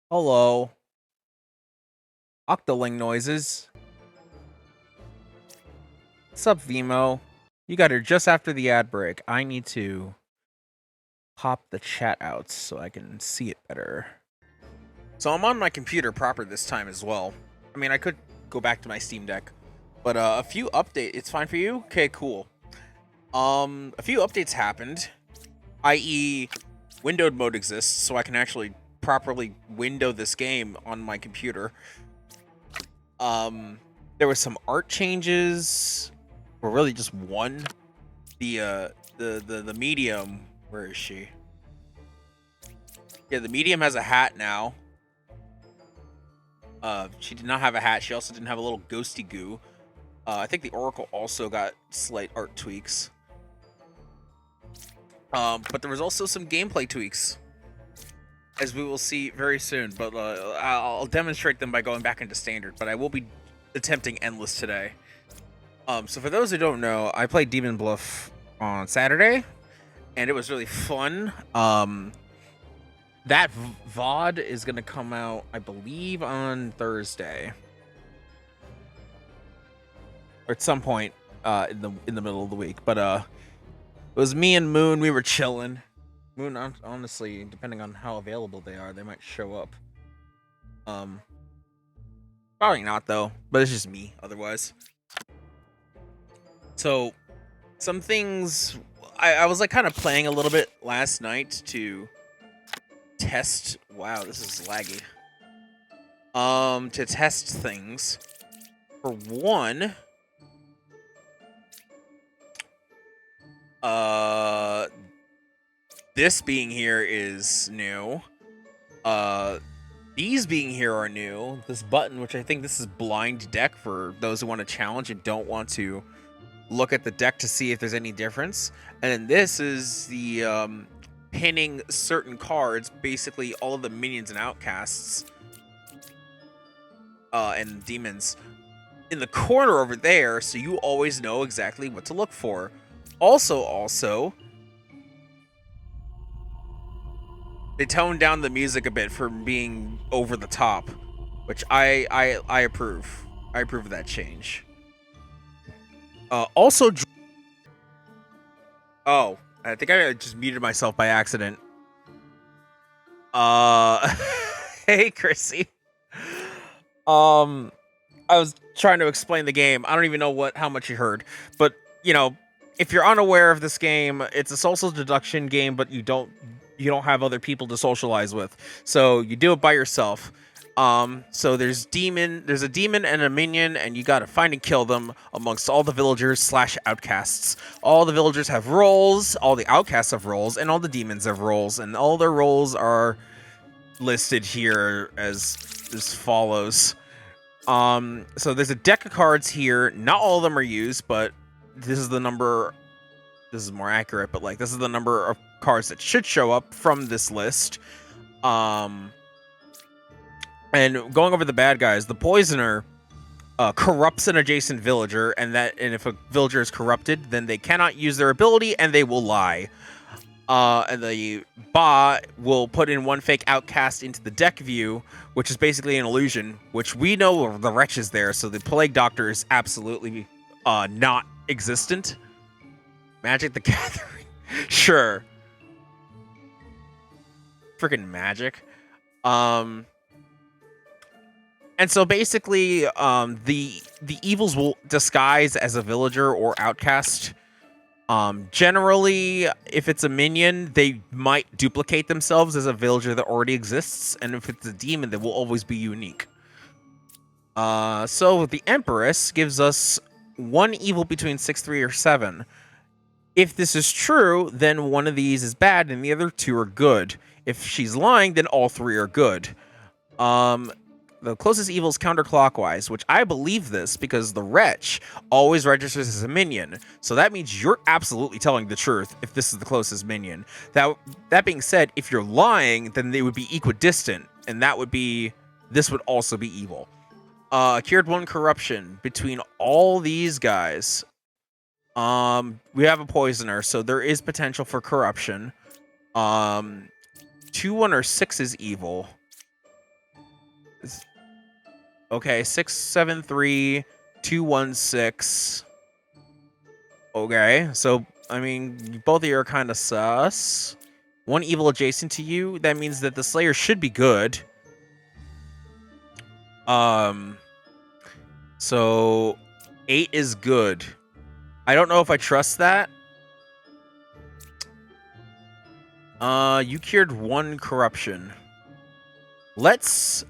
Hello. Octoling noises. What's up, Vimo? You got here just after the ad break. I need to pop the chat out so I can see it better. So I'm on my computer proper this time as well. I mean, I could go back to my Steam Deck, but a few updates. It's fine for you? Okay, cool. A few updates happened, i.e., windowed mode exists, so I can actually properly window this game on my computer. There was some art changes, or really just one. The medium. Where is she? Yeah, the medium has a hat now. She did not have a hat. She also didn't have a little ghosty goo. I think the Oracle also got slight art tweaks. But there was also some gameplay tweaks, as we will see very soon. But I'll demonstrate them by going back into standard. But I will be attempting endless today. So for those who don't know, I played Demon Bluff on Saturday, and it was really fun. That VOD is gonna come out, I believe, on Thursday, or at some point in the middle of the week. But it was me and Moon. We were chilling. Moon, honestly, depending on how available they are, they might show up. Probably not though. But it's just me. Otherwise, so some things I was like kind of playing a little bit last night to test. Wow, this is laggy. To test things. For one, this being here is new. These being here are new. This button, which I think this is blind deck for those who want to challenge and don't want to look at the deck to see if there's any difference. And then this is the pinning certain cards, basically all of the minions and outcasts and demons in the corner over there, so you always know exactly what to look for. Also, they toned down the music a bit from being over the top, which I approve. I approve of that change. Also, oh, I think I just muted myself by accident. Hey, Chrissy. I was trying to explain the game. I don't even know how much you heard, but you know, if you're unaware of this game, it's a social deduction game, but you don't have other people to socialize with, so you do it by yourself. So there's a demon and a minion, and you gotta find and kill them amongst all the villagers / outcasts. All the villagers have roles, all the outcasts have roles, and all the demons have roles, and all their roles are listed here as follows. So there's a deck of cards here. Not all of them are used, but this is the number. This is more accurate, but like this is the number of cards that should show up from this list. And going over the bad guys, the poisoner corrupts an adjacent villager, and if a villager is corrupted, then they cannot use their ability and they will lie. And the Ba will put in one fake outcast into the deck view, which is basically an illusion, which we know the wretch is there, so the Plague Doctor is absolutely not existent. Magic the Gathering. Sure. Freaking magic. And so basically, the evils will disguise as a villager or outcast. Generally, if it's a minion, they might duplicate themselves as a villager that already exists, and if it's a demon, they will always be unique. So the Empress gives us one evil between 6, 3, or 7. If this is true, then one of these is bad and the other 2 are good. If she's lying, then all 3 are good. The closest evil is counterclockwise, which I believe this because the wretch always registers as a minion. So that means you're absolutely telling the truth if this is the closest minion. That being said, if you're lying, then they would be equidistant, and this would also be evil. Cured 1 corruption between all these guys. We have a poisoner, so there is potential for corruption. 2, 1, or 6 is evil. Okay, 673-216. Okay, so I mean, both of you are kind of sus. One evil adjacent to you. That means that the Slayer should be good. So 8 is good. I don't know if I trust that. You cured 1 corruption. Let's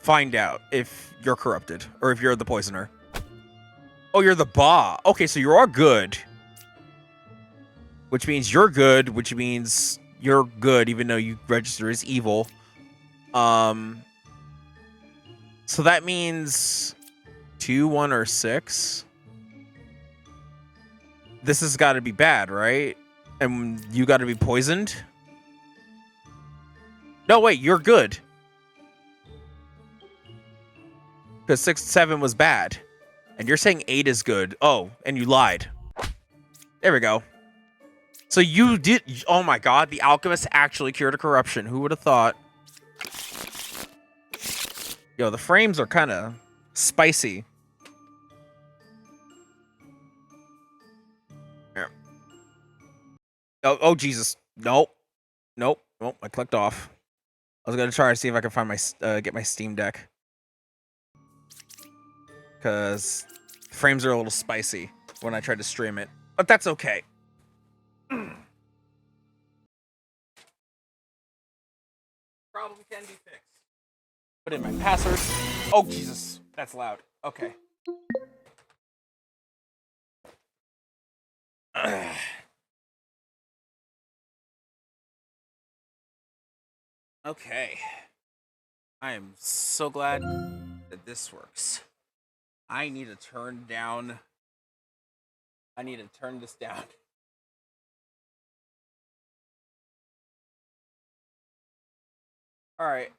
find out if you're corrupted or if you're the poisoner. Oh, you're the Ba. Okay, so you are good. Which means you're good, which means you're good even though you register as evil. So that means 2, 1, or 6. This has got to be bad, right? And you got to be poisoned? No, wait, you're good. Because 6, 7 was bad. And you're saying 8 is good. Oh, and you lied. There we go. So you did... Oh my god, the alchemist actually cured a corruption. Who would have thought? Yo, the frames are kind of spicy. Here. Oh, Jesus. Nope. Nope. Nope. I clicked off. I was going to try to see if I can find my... get my Steam Deck. Because frames are a little spicy when I tried to stream it. But that's okay. Problem can be fixed. Put in my password. Oh, Jesus. That's loud. Okay. Okay. I am so glad that this works. I need to turn down... I need to turn this down. Alright.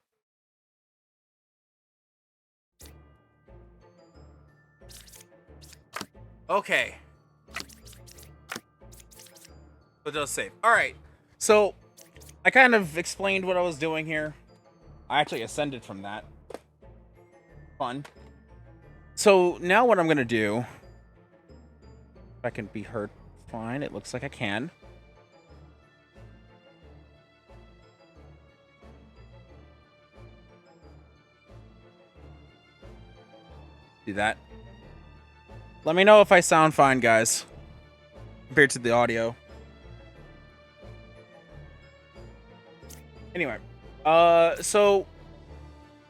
Okay. So just save. Alright. So, I kind of explained what I was doing here. I actually ascended from that. Fun. So, now what I'm going to do... If I can be heard fine, it looks like I can. Do that. Let me know if I sound fine, guys. Compared to the audio. Anyway. So...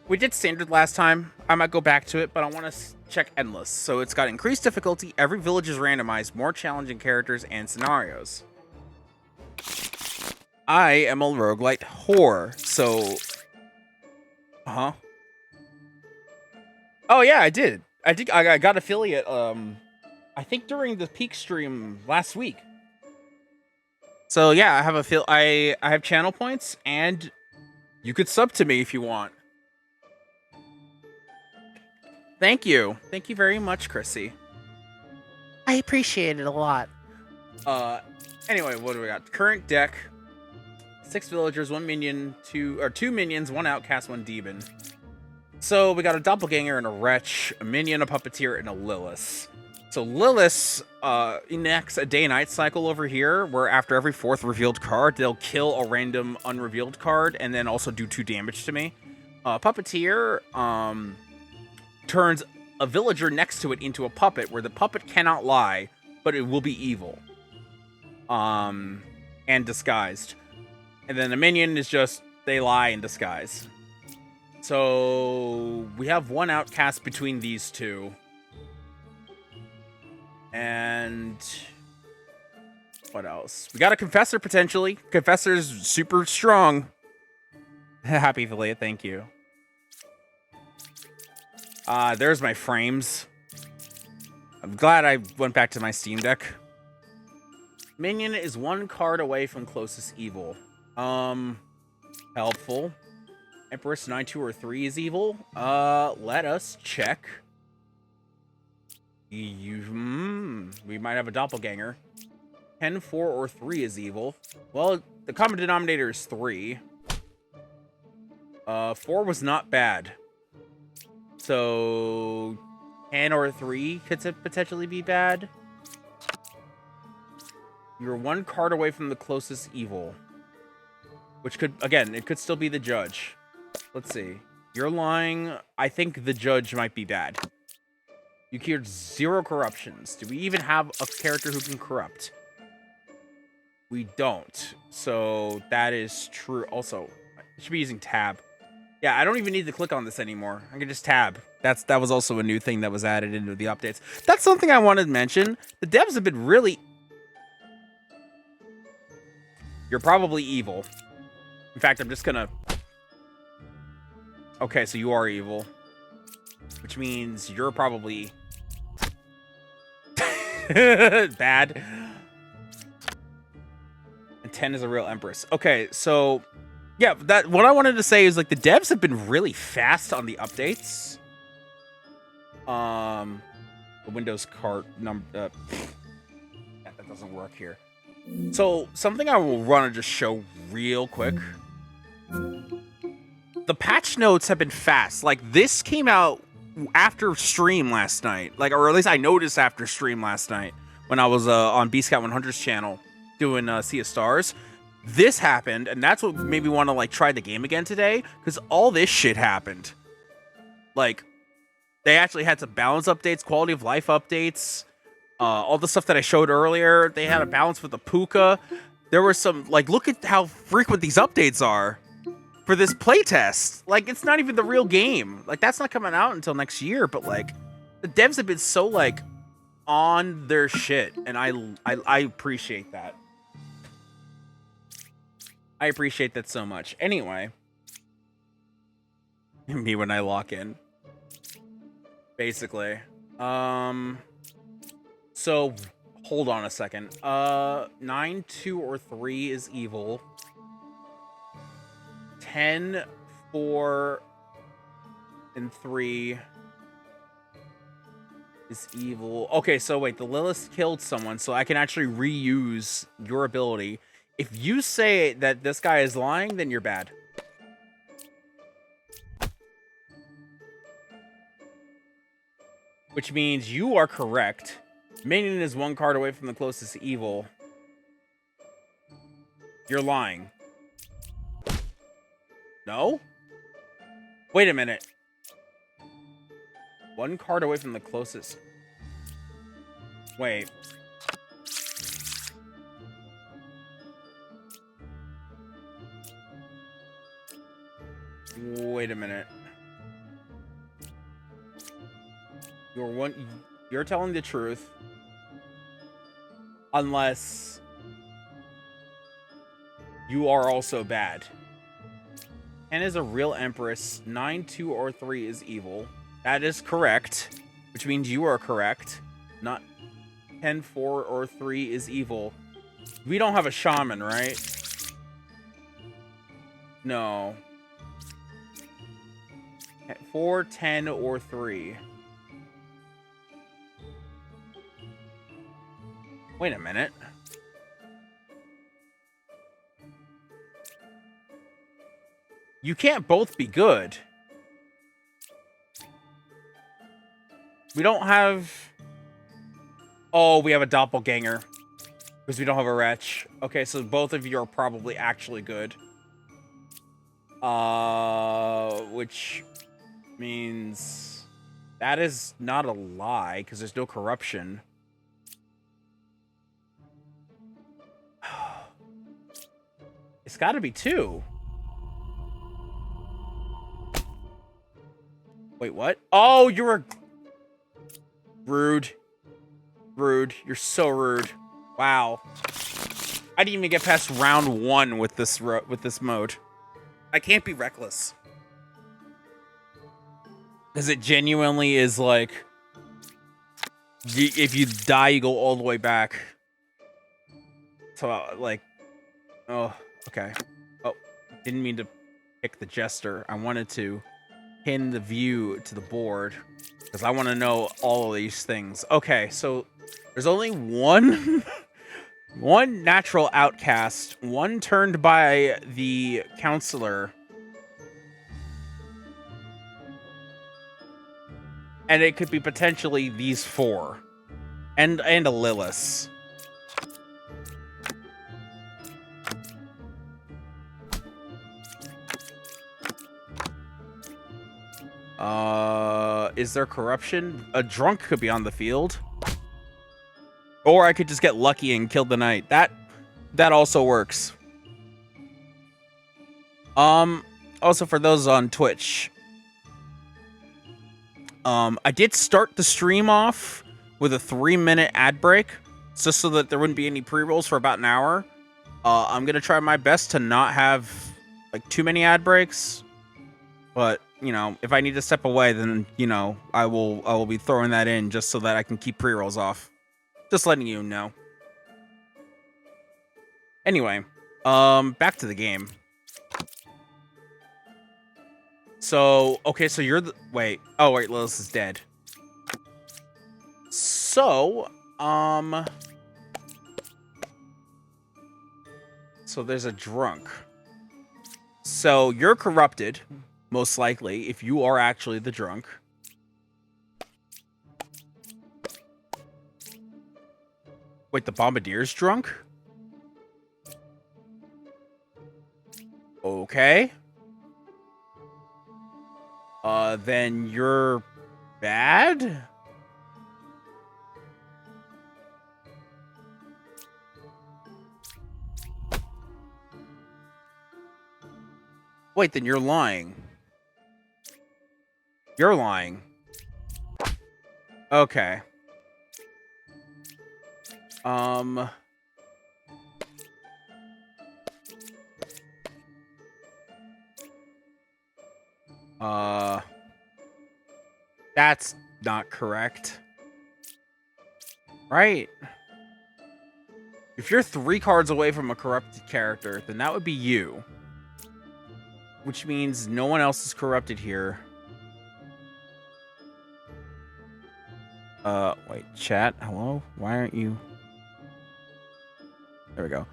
We did standard last time. I might go back to it, but I want to check endless. So it's got increased difficulty. Every village is randomized. More challenging characters and scenarios. I am a roguelite whore. So... Uh-huh. Oh, yeah, I did. I got affiliate, I think during the peak stream last week. So yeah, I have I have channel points, and you could sub to me if you want. Thank you. Thank you very much, Chrissy. I appreciate it a lot. Anyway, what do we got? Current deck. 6 villagers, 1 minion, 2 minions, 1 outcast, 1 demon. So we got a doppelganger and a wretch, a minion, a puppeteer, and a Lilith. So Lilith enacts a day-night cycle over here, where after every 4th revealed card, they'll kill a random unrevealed card, and then also do 2 damage to me. Puppeteer turns a villager next to it into a puppet, where the puppet cannot lie, but it will be evil. And disguised. And then the minion is just, they lie in disguise. So we have 1 outcast between these 2. And what else? We got a confessor potentially. Confessor's super strong. Happy affiliate, thank you. There's my frames. I'm glad I went back to my Steam Deck. Minion is 1 card away from closest evil. Helpful. Empress 9, 2, or 3 is evil. Let us check. We might have a doppelganger. 10, 4, or 3 is evil. Well, the common denominator is 3. 4 was not bad. So 10 or 3 could potentially be bad. You're 1 card away from the closest evil. Which could, again, it could still be the judge. Let's see. You're lying. I think the judge might be bad. You cured 0 corruptions. Do we even have a character who can corrupt? We don't. So that is true. Also, I should be using tab. Yeah, I don't even need to click on this anymore. I can just tab. That was also a new thing that was added into the updates. That's something I wanted to mention. The devs have been really... You're probably evil. In fact, I'm just gonna... Okay, so you are evil. Which means you're probably... bad. And 10 is a real empress. Okay, so... Yeah, what I wanted to say is, like, the devs have been really fast on the updates. The Windows cart number... that doesn't work here. So, something I will want to just show real quick. The patch notes have been fast. Like, this came out after stream last night. Like, or at least I noticed after stream last night when I was on BScout100's channel doing Sea of Stars. This happened, and that's what made me want to, like, try the game again today, because all this shit happened. Like, they actually had some balance updates, quality of life updates, all the stuff that I showed earlier. They had a balance with the Puka. There were some, like, look at how frequent these updates are for this playtest. Like, it's not even the real game. Like, that's not coming out until next year, but, like, the devs have been so, like, on their shit, and I appreciate that. I appreciate that so much. Anyway. Me when I lock in. Basically. So, hold on a second. 9, 2, or 3 is evil. 10, 4, and 3 is evil. Okay, so wait. The Lilith killed someone, so I can actually reuse your ability. If you say that this guy is lying, then you're bad. Which means you are correct. Minion is 1 card away from the closest evil. You're lying. No? Wait a minute. 1 card away from the closest. Wait. Wait a minute. You're telling the truth. Unless you are also bad. 10 is a real empress. 9, 2, or 3 is evil. That is correct. Which means you are correct. Not 10, 4, or 3 is evil. We don't have a shaman, right? No. 4, 10, or 3. Wait a minute. You can't both be good. We don't have... Oh, we have a doppelganger. Because we don't have a wretch. Okay, so both of you are probably actually good. Which means... That is not a lie, because there's no corruption. It's gotta be 2. Wait, what? Oh, you were... Rude. Rude. You're so rude. Wow. I didn't even get past round 1 with this mode. I can't be reckless. Because it genuinely is like... If you die, you go all the way back. So, like... Oh, okay. Oh, didn't mean to pick the jester. I wanted to pin the view to the board. Because I want to know all of these things. Okay, so... There's only one... one natural outcast. One turned by the counselor. and it could be potentially these 4, and a Lilith. Is there corruption? A drunk could be on the field. Or I could just get lucky and kill the knight. That also works. Also for those on Twitch. I did start the stream off with a 3-minute ad break, just so that there wouldn't be any pre-rolls for about an hour. I'm gonna try my best to not have like too many ad breaks. But, you know, if I need to step away, then, you know, I will be throwing that in just so that I can keep pre-rolls off. Just letting you know. Anyway, back to the game. So, okay, so you're the... Wait. Oh, wait, Lilith is dead. So, so there's a drunk. So, you're corrupted, most likely, if you are actually the drunk. Wait, the Bombardier's drunk? Okay. Then you're bad? Wait, then you're lying. You're lying. Okay. That's not correct. Right? If you're 3 cards away from a corrupted character, then that would be you. Which means no one else is corrupted here. Wait, chat, hello? Why aren't you... There we go.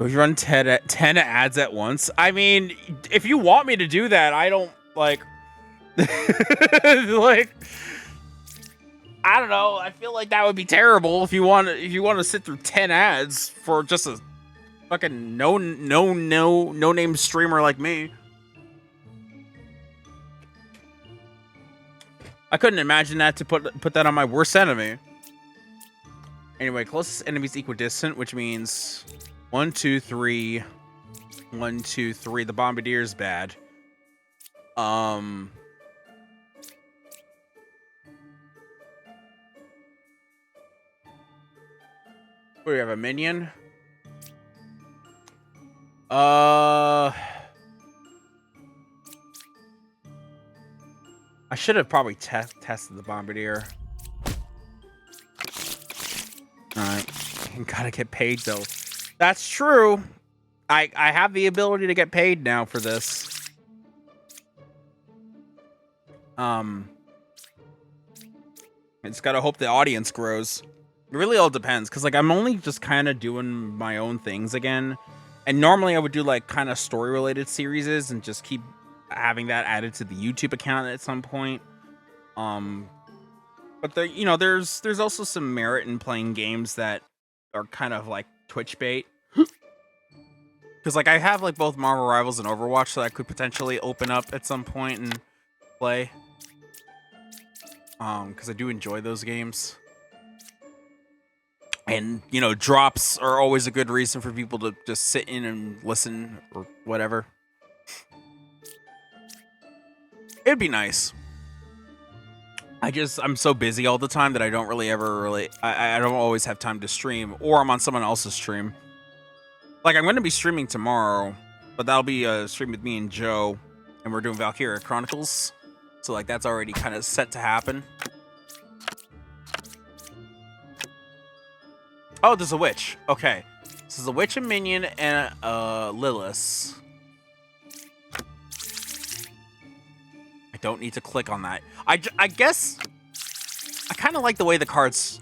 If you run 10 ads at once, I mean, if you want me to do that, I don't, like... like... I don't know, I feel like that would be terrible if you want to sit through 10 ads for just a fucking no-name streamer like me. I couldn't imagine that to put that on my worst enemy. Anyway, closest enemies equidistant, which means 1, 2, 3. 1, 2, 3. The Bombardier's bad. What do we have? A minion? I should have probably tested the Bombardier. Alright. Gotta get paid, though. That's true. I have the ability to get paid now for this. It's gotta hope the audience grows. It really all depends, because, like, I'm only just kind of doing my own things again. And normally I would do, like, kind of story-related series and just keep having that added to the YouTube account at some point. But there, you know, there's also some merit in playing games that are kind of like Twitch bait. Because, like, I have, like, both Marvel Rivals and Overwatch that I could potentially open up at some point and play. Because I do enjoy those games. And, you know, drops are always a good reason for people to just sit in and listen or whatever. It'd be nice. I'm so busy all the time that I don't really I don't always have time to stream, or I'm on someone else's stream. Like, I'm going to be streaming tomorrow, but that'll be a stream with me and Joe, and we're doing Valkyria Chronicles. So, like, that's already kind of set to happen. Oh, there's a witch. Okay. This is a witch, a minion, and Lilith. I don't need to click on that. I guess I kind of like the way the cards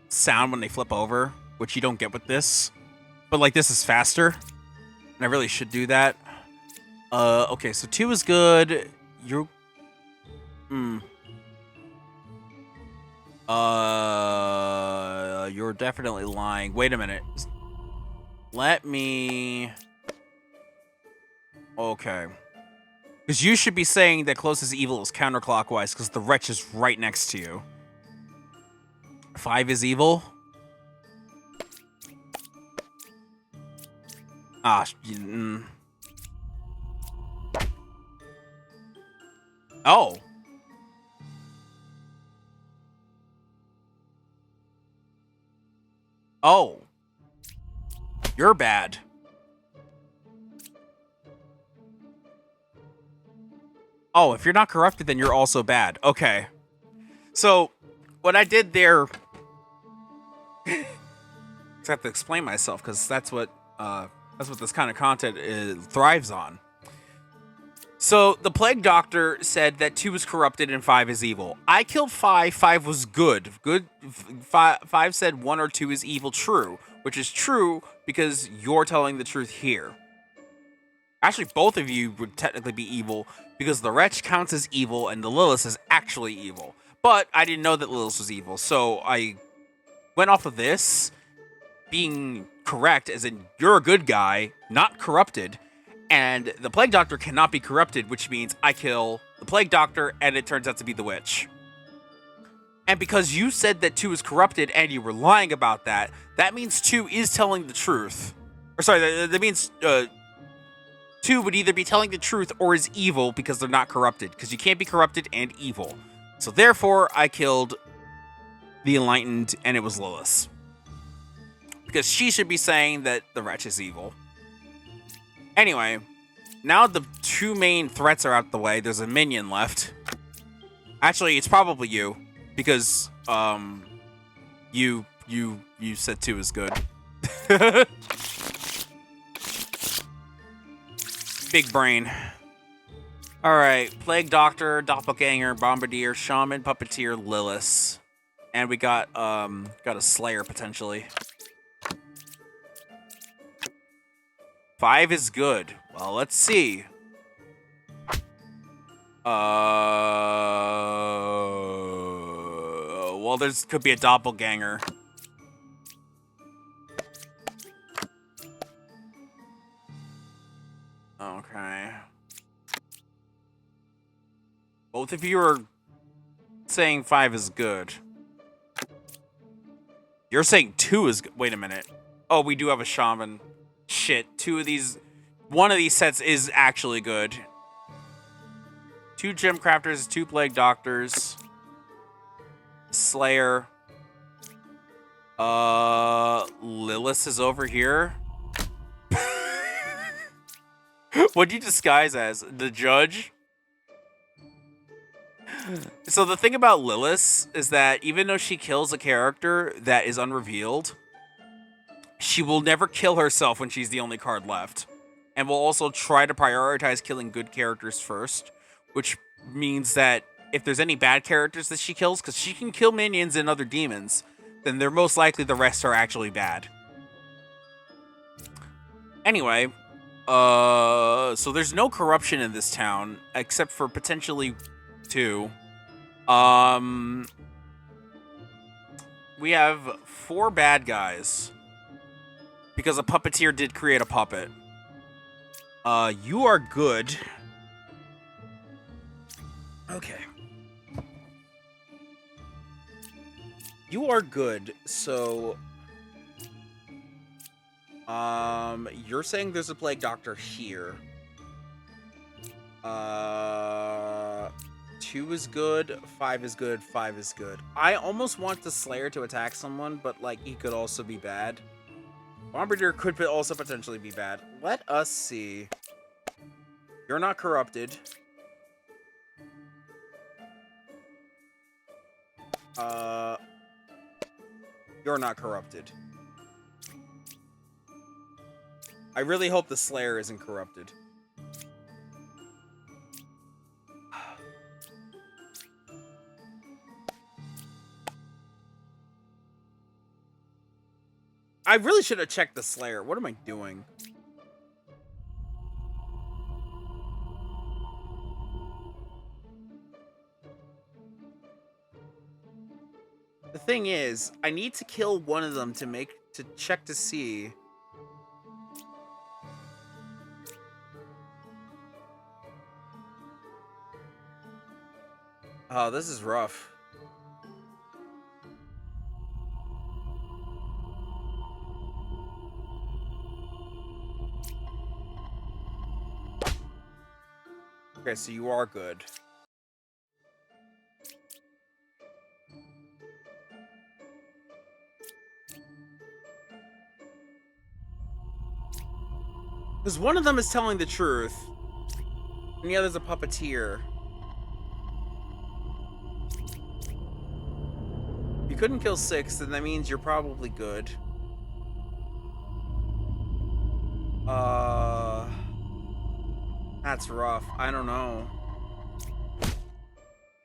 sound when they flip over, which you don't get with this. But, like, this is faster, and I really should do that. Okay, so 2 is good. You're... You're definitely lying. Wait a minute. Let me. Okay. Because you should be saying that closest evil is counterclockwise, because the wretch is right next to you. 5 is evil? Ah, Oh. Oh. You're bad. Oh, if you're not corrupted, then you're also bad. Okay. So, what I did there... I have to explain myself, because that's what this kind of content thrives on. So, the Plague Doctor said that 2 is corrupted and 5 is evil. I killed 5. 5 was good. Five said 1 or 2 is evil. True. Which is true because you're telling the truth here. Actually, both of you would technically be evil because the Wretch counts as evil and the Lilith is actually evil. But I didn't know that Lilith was evil, so I went off of this being correct, as in you're a good guy, not corrupted, and the Plague Doctor cannot be corrupted, which means I kill the Plague Doctor and it turns out to be the Witch. And because you said that 2 is corrupted and you were lying about that, that means 2 is telling the truth. Or sorry, that means 2 would either be telling the truth or is evil because they're not corrupted. Because you can't be corrupted and evil. So therefore, I killed the Enlightened and it was Lilith. Because she should be saying that the Wretch is evil. Anyway, now the 2 main threats are out the way. There's a minion left. Actually, it's probably you. Because, you said 2 is good. Big brain. Alright, Plague Doctor, Doppelganger, Bombardier, Shaman, Puppeteer, Lilith. And we got a Slayer, potentially. 5 is good. Well, let's see. Well, there's could be a Doppelganger. Okay. Both of you are saying 5 is good. You're saying 2 is good. Wait a minute. Oh, we do have a Shaman. Shit. 1 of these sets is actually good. 2 Gem Crafters, 2 Plague Doctors. Slayer. Lilith is over here. What'd you disguise as? The judge? So the thing about Lilith is that even though she kills a character that is unrevealed, she will never kill herself when she's the only card left. And will also try to prioritize killing good characters first, which means that if there's any bad characters that she kills, because she can kill minions and other demons, then they're most likely the rest are actually bad. Anyway, so there's no corruption in this town, except for potentially 2. We have 4 bad guys. Because a puppeteer did create a puppet. You are good. Okay. You are good, so... you're saying there's a Plague Doctor here. 2 is good, 5 is good, 5 is good. I almost want the Slayer to attack someone, but, like, he could also be bad. Bombardier could also potentially be bad. Let us see. You're not corrupted. You're not corrupted. I really hope the Slayer isn't corrupted. I really should have checked the Slayer. What am I doing? The thing is, I need to kill one of them to check to see. Oh, this is rough. Okay, so you are good. Because one of them is telling the truth, and the other's a puppeteer. If you couldn't kill 6, then that means you're probably good. That's rough. I don't know.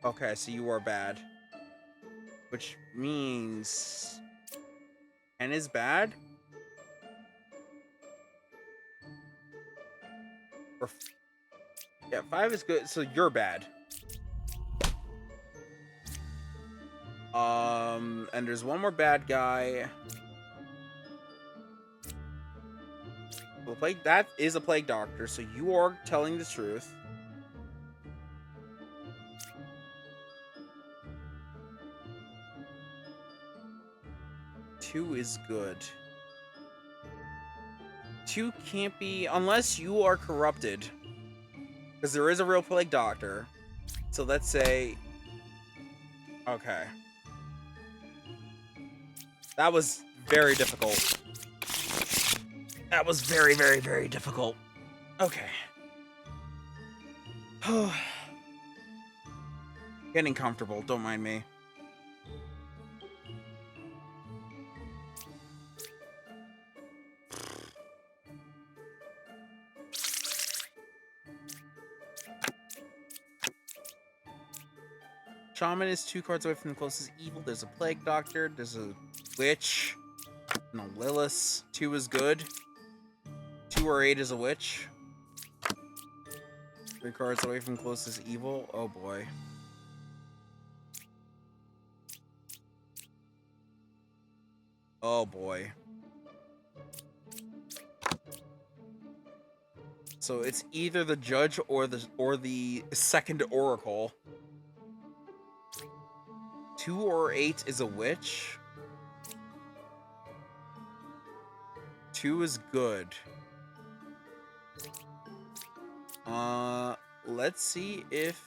Okay, so you are bad. Which means... 10 is bad? Or... Yeah, 5 is good, so you're bad. And there's one more bad guy. Well, that is a plague doctor, so you are telling the truth. Two is good. 2 can't be unless you are corrupted. Because there is a real plague doctor. So let's say... Okay. That was very difficult. That was very, very, very difficult. Okay. Getting comfortable, don't mind me. Shaman is 2 cards away from the closest evil. There's a plague doctor. There's a witch. No, Lilith. 2 is good. 2 or 8 is a witch. 3 cards away from closest evil. Oh boy. Oh boy. So it's either the judge or the second oracle. 2 or 8 is a witch. 2 is good. Let's see if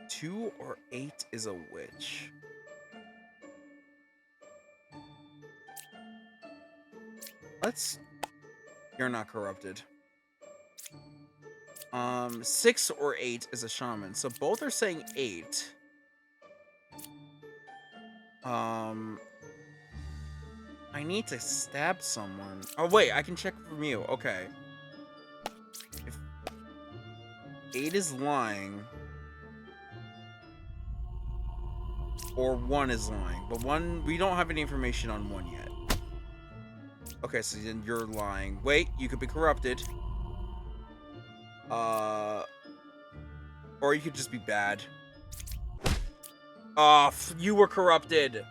2 or 8 is a witch. You're not corrupted. 6 or 8 is a shaman. So both are saying 8. I need to stab someone. Oh wait, I can check from you. Okay. If 8 is lying, or 1 is lying, but 1, we don't have any information on 1 yet. Okay, so then you're lying. Wait, you could be corrupted. Or you could just be bad. Oh, you were corrupted.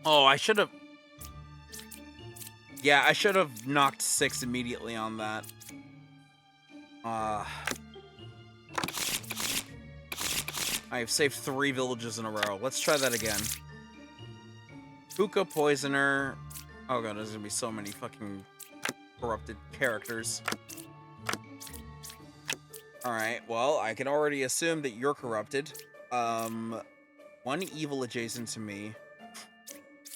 Oh, I should have... Yeah, I should have knocked 6 immediately on that. I have saved 3 villages in a row. Let's try that again. Hookah Poisoner. Oh god, there's gonna be so many fucking corrupted characters. Alright, well, I can already assume that you're corrupted. 1 evil adjacent to me.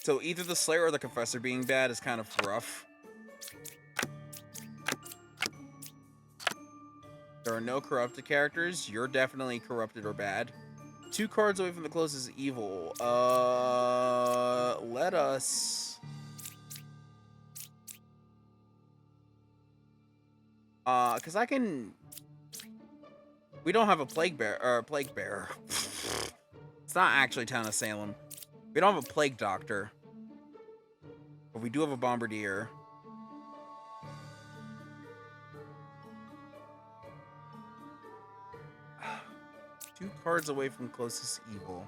So either the Slayer or the Confessor being bad is kind of rough. There are no corrupted characters. You're definitely corrupted or bad. 2 cards away from the closest evil. Let us... Because I can... We don't have a Plague Bearer. It's not actually Town of Salem. We don't have a Plague Doctor. But we do have a Bombardier. 2 cards away from closest evil.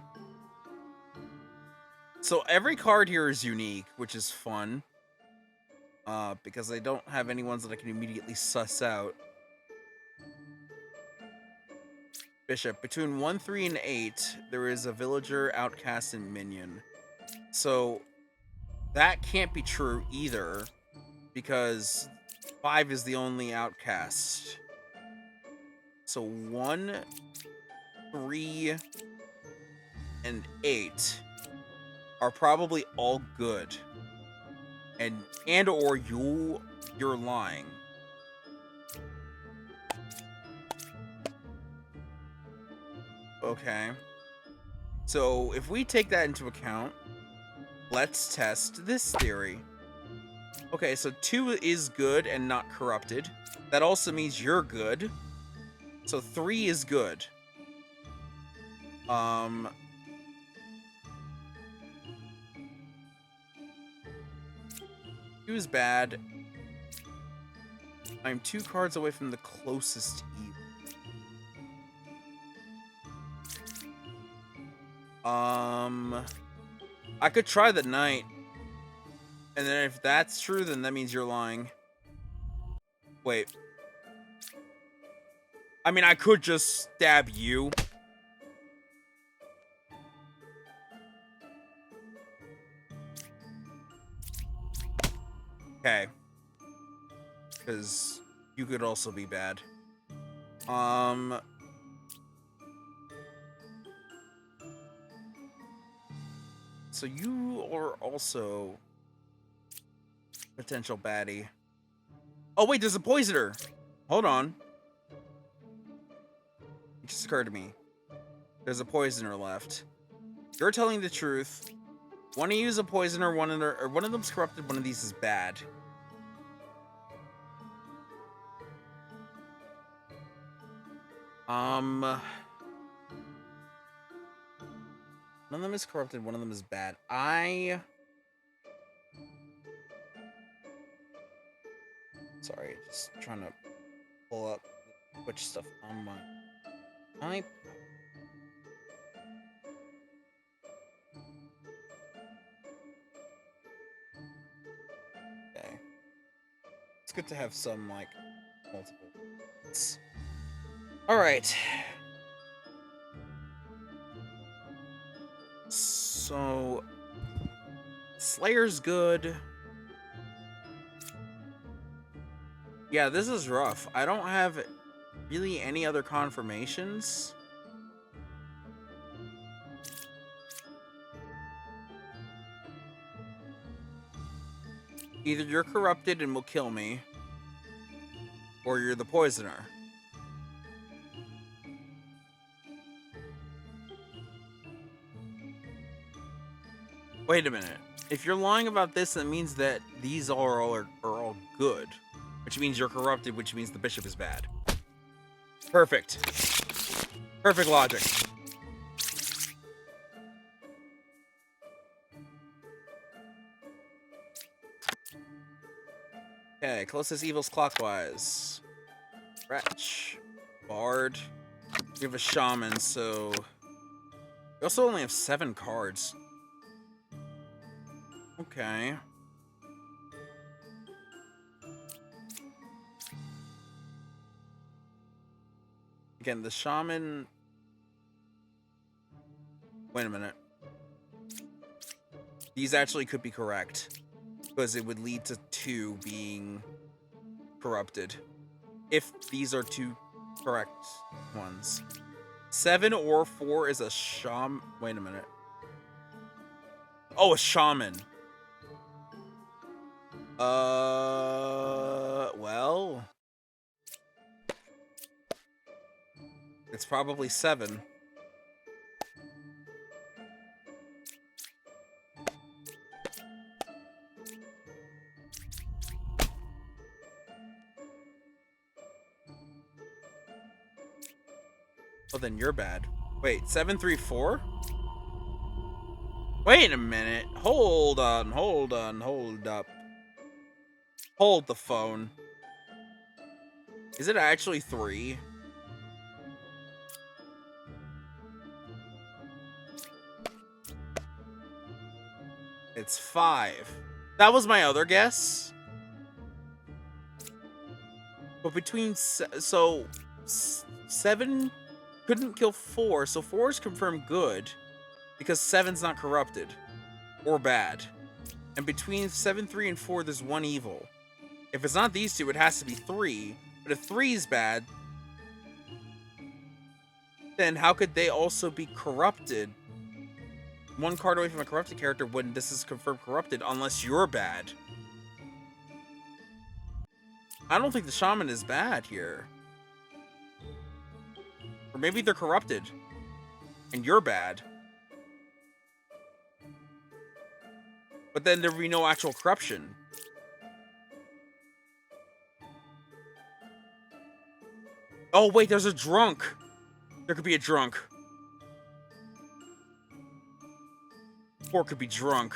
So every card here is unique, which is fun. Because I don't have any ones that I can immediately suss out. Bishop. Between 1, 3, and 8, there is a villager, outcast, and minion. So that can't be true either, because 5 is the only outcast. So 1, 3, and 8 are probably all good. And or you're lying. Okay. So if we take that into account, let's test this theory. Okay, so 2 is good and not corrupted. That also means you're good. So 3 is good. 2 is bad. I'm 2 cards away from the closest evil. I could try the knight. And then if that's true, then that means you're lying. Wait. I mean, I could just stab you. Okay. Because you could also be bad. So you are also potential baddie. Oh wait, there's a poisoner. Hold on. It just occurred to me. There's a poisoner left. You're telling the truth. One of you is a poisoner, one of them's corrupted, one of these is bad. One of them is corrupted, one of them is bad. Sorry, just trying to pull up which stuff on my Okay. It's good to have some, like, multiple. Alright. So Slayer's good. Yeah, this is rough. I don't have really any other confirmations. Either you're corrupted and will kill me, or you're the poisoner. Wait a minute. If you're lying about this, that means that these are all good. Which means you're corrupted, which means the bishop is bad. Perfect. Perfect logic. Okay, closest evil's clockwise. Wretch. Bard. We have a shaman, so... We also only have 7 cards. Okay. Again, the shaman... Wait a minute. These actually could be correct. Because it would lead to 2 being corrupted. If these are 2 correct ones. 7 or 4 is a shaman. Wait a minute. Oh, a shaman. Well. It's probably 7. Oh, then you're bad. Wait, 734? Wait a minute. Hold on, hold up. Hold the phone. Is it actually 3? It's 5. That was my other guess. But between 7 couldn't kill 4, so 4 is confirmed good because 7's not corrupted or bad. And between 7, 3, and 4, there's 1 evil. If it's not these two, it has to be 3. But if 3 is bad, then how could they also be corrupted? 1 card away from a corrupted character when this is confirmed corrupted, unless you're bad. I don't think the shaman is bad here. Or maybe they're corrupted. And you're bad. But then there'd be no actual corruption. Oh, wait, there's a drunk. There could be a drunk. 4 could be drunk.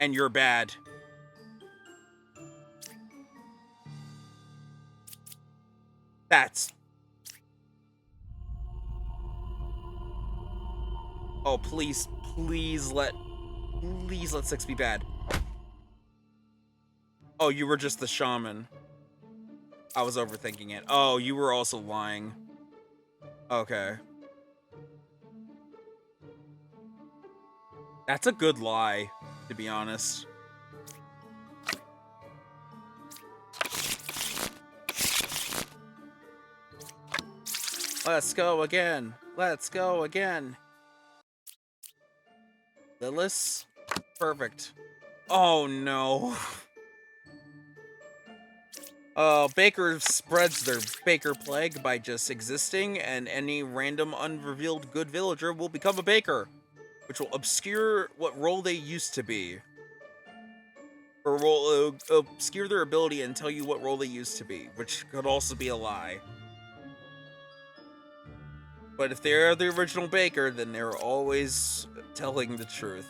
And you're bad. That's... Oh, please let 6 be bad. Oh, you were just the shaman. I was overthinking it. Oh, you were also lying. Okay. That's a good lie, to be honest. Let's go again. Let's go again. Lilith? Perfect. Oh, no. Baker spreads their Baker plague by just existing, and any random unrevealed good villager will become a Baker, which will obscure what role they used to be. Or will obscure their ability and tell you what role they used to be, which could also be a lie. But if they're the original Baker, then they're always telling the truth.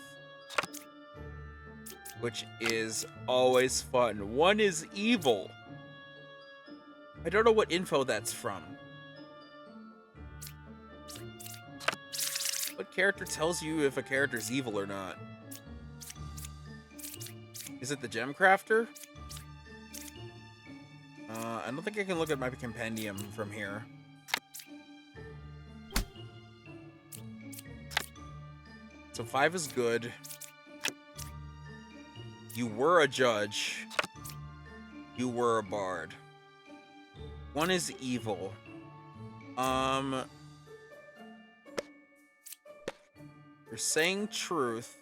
Which is always fun. 1 is evil. I don't know what info that's from. What character tells you if a character's evil or not? Is it the Gem Crafter? I don't think I can look at my compendium from here. So 5 is good. You were a judge. You were a bard. 1 is evil. You're saying truth.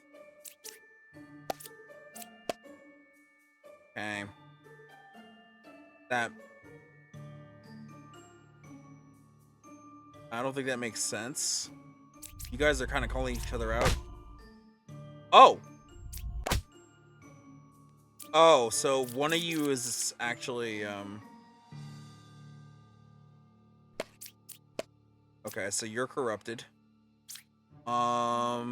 Okay. That... I don't think that makes sense. You guys are kind of calling each other out. Oh! Oh, so one of you is actually, Okay, so you're corrupted. I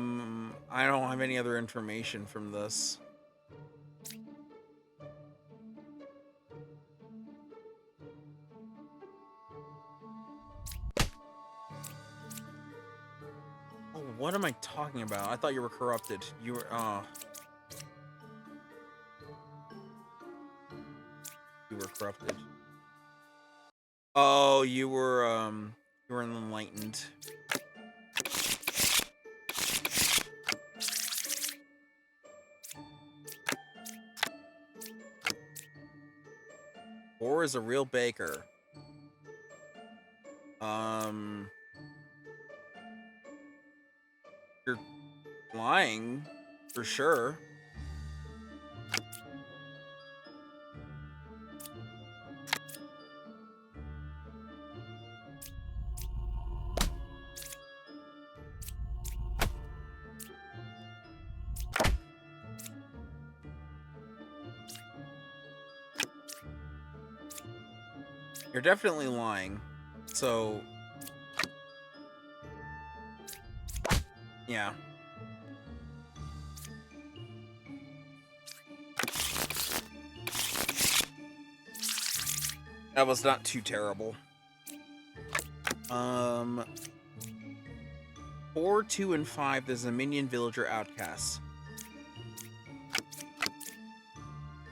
don't have any other information from this. Oh, what am I talking about? I thought you were corrupted. You were, You were corrupted. Oh, you were enlightened. Or is a real baker. You're lying, for sure. You're definitely lying. So... yeah. That was not too terrible. 4, 2, and 5, there's a minion villager outcast.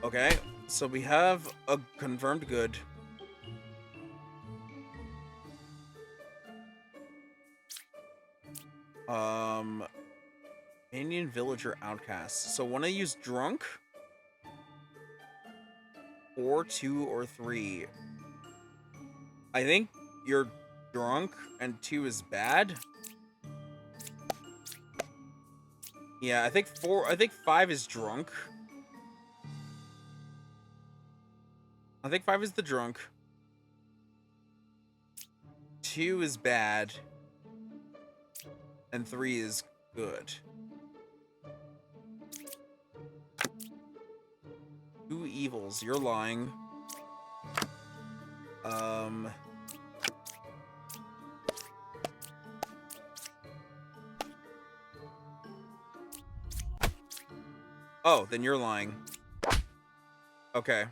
Okay, so we have a confirmed good. Indian villager outcast. So want to use drunk? Or 2 or 3. I think you're drunk and 2 is bad. Yeah, I think 5 is drunk. I think 5 is the drunk. 2 is bad. And 3 is good. 2 evils. You're lying. Oh, then you're lying. Okay.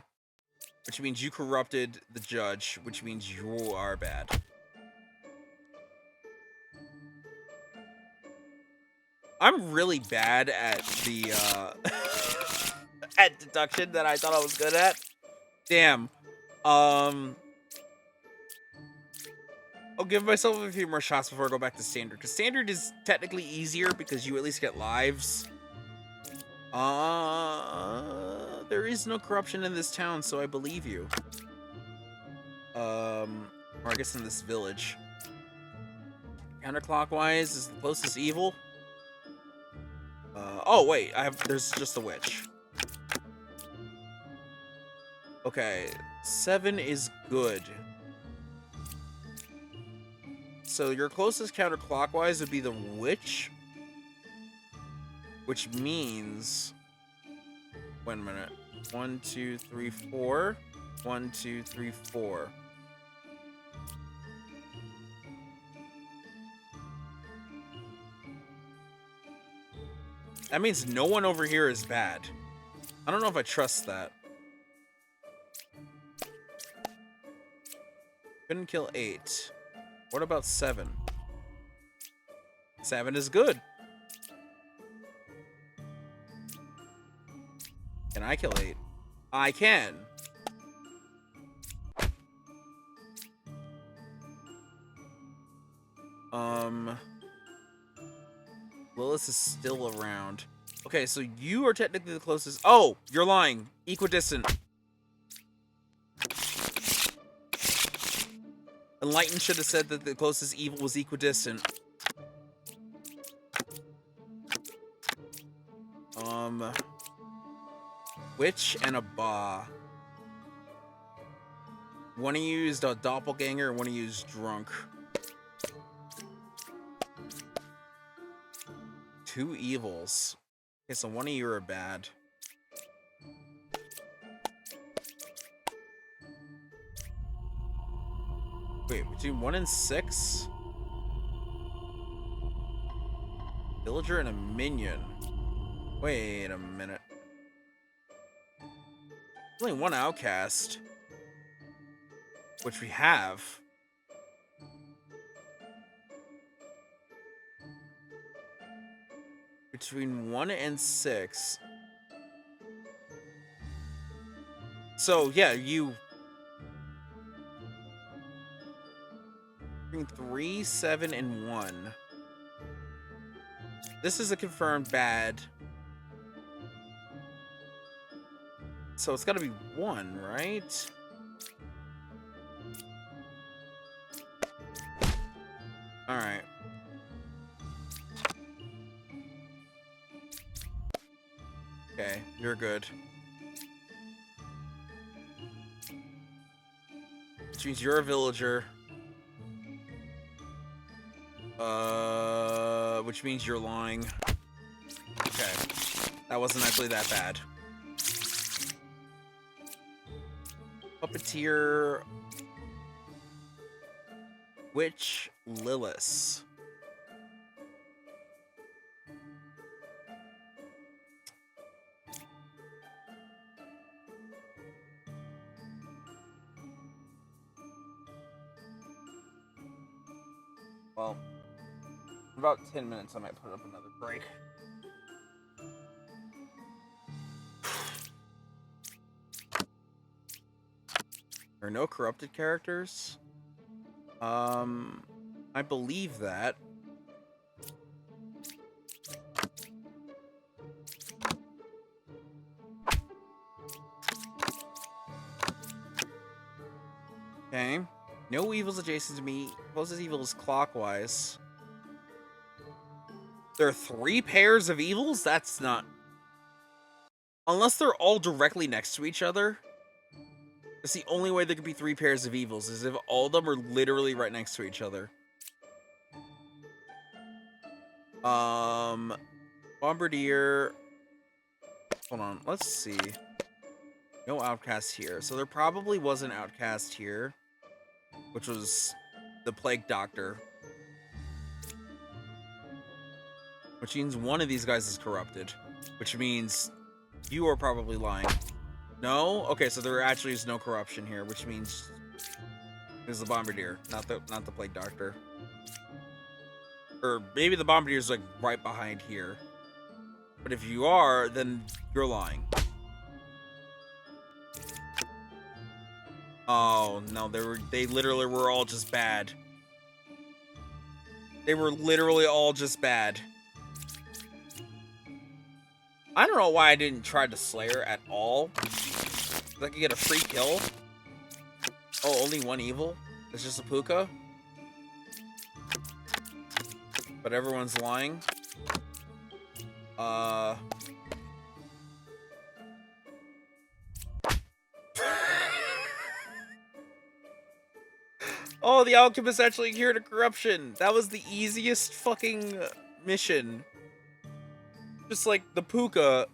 Which means you corrupted the judge, which means you are bad. I'm really bad at the, at deduction that I thought I was good at. Damn. I'll give myself a few more shots before I go back to standard, because standard is technically easier because you at least get lives. There is no corruption in this town, so I believe you. Or I guess in this village. Counterclockwise is the closest evil. Oh wait, there's just a witch. Okay, 7 is good. So your closest counterclockwise would be the witch, which means, wait a minute, 1, 2, 3, 4, 1, 2, 3, 4. That means no one over here is bad. I don't know if I trust that. Couldn't kill 8. What about 7? 7 is good. Can I kill 8? I can. Lilith is still around. Okay, so you are technically the closest. Oh, you're lying. Equidistant. Enlightened should have said that the closest evil was equidistant. Witch and a Ba. One of you used a doppelganger and one of you used drunk. 2 evils. Okay, so one of you are bad. Wait, between 1 and 6? Villager and a minion. Wait a minute. Only 1 outcast. Which we have. Between 1 and 6. So, yeah, you... Between 3, 7, and 1. This is a confirmed bad. So it's gotta be 1, right? Alright. Okay, you're good. Which means you're a villager. Which means you're lying. Okay. That wasn't actually that bad. Puppeteer... Witch Lilith. Well, in about 10 minutes I might put up another break. There are no corrupted characters. I believe that. Okay. No evils adjacent to me. Closest evil is clockwise. There are 3 pairs of evils? That's not... Unless they're all directly next to each other. It's the only way there could be 3 pairs of evils, is if all of them are literally right next to each other. Bombardier. Hold on, let's see. No outcast here. So there probably was an outcast here, which was the Plague Doctor. Which means one of these guys is corrupted. Which means you are probably lying. No? Okay, so there actually is no corruption here, which means it's the Bombardier, not the Plague Doctor. Or maybe the Bombardier's like right behind here. But if you are, then you're lying. Oh no, they literally were all just bad. They were literally all just bad. I don't know why I didn't try the Slayer at all. I could get a free kill. Oh, only one evil? It's just a Puka? But everyone's lying. Oh, the Alchemist actually cured a corruption. That was the easiest fucking mission. Just like the Puka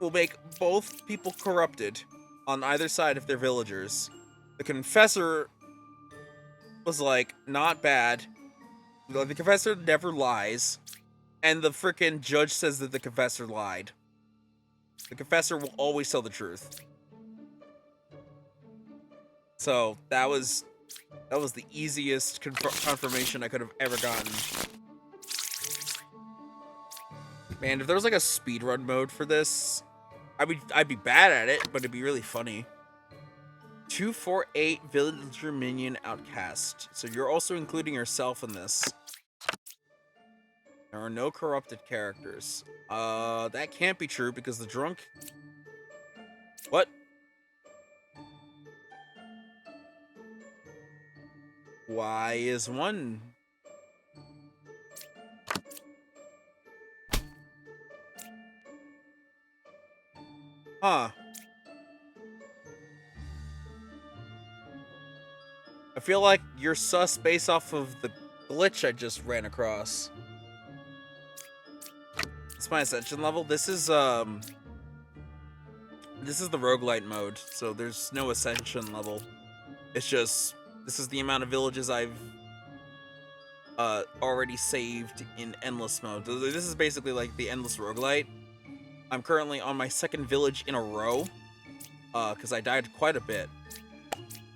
will make both people corrupted on either side if they're villagers. The Confessor was like, not bad. The Confessor never lies. And the frickin' judge says that the Confessor lied. The Confessor will always tell the truth. So that was the easiest confirmation I could have ever gotten. Man, if there was like a speedrun mode for this, I'd be bad at it, but it'd be really funny. 248 villager minion outcast. So you're also including yourself in this. There are no corrupted characters. That can't be true because the drunk... What? Why is one... Huh. I feel like you're sus based off of the glitch I just ran across. It's my ascension level. This is the roguelite mode, so there's no ascension level. It's just this is the amount of villages I've already saved in endless mode. This is basically like the endless roguelite. I'm currently on my 2nd village in a row, because I died quite a bit.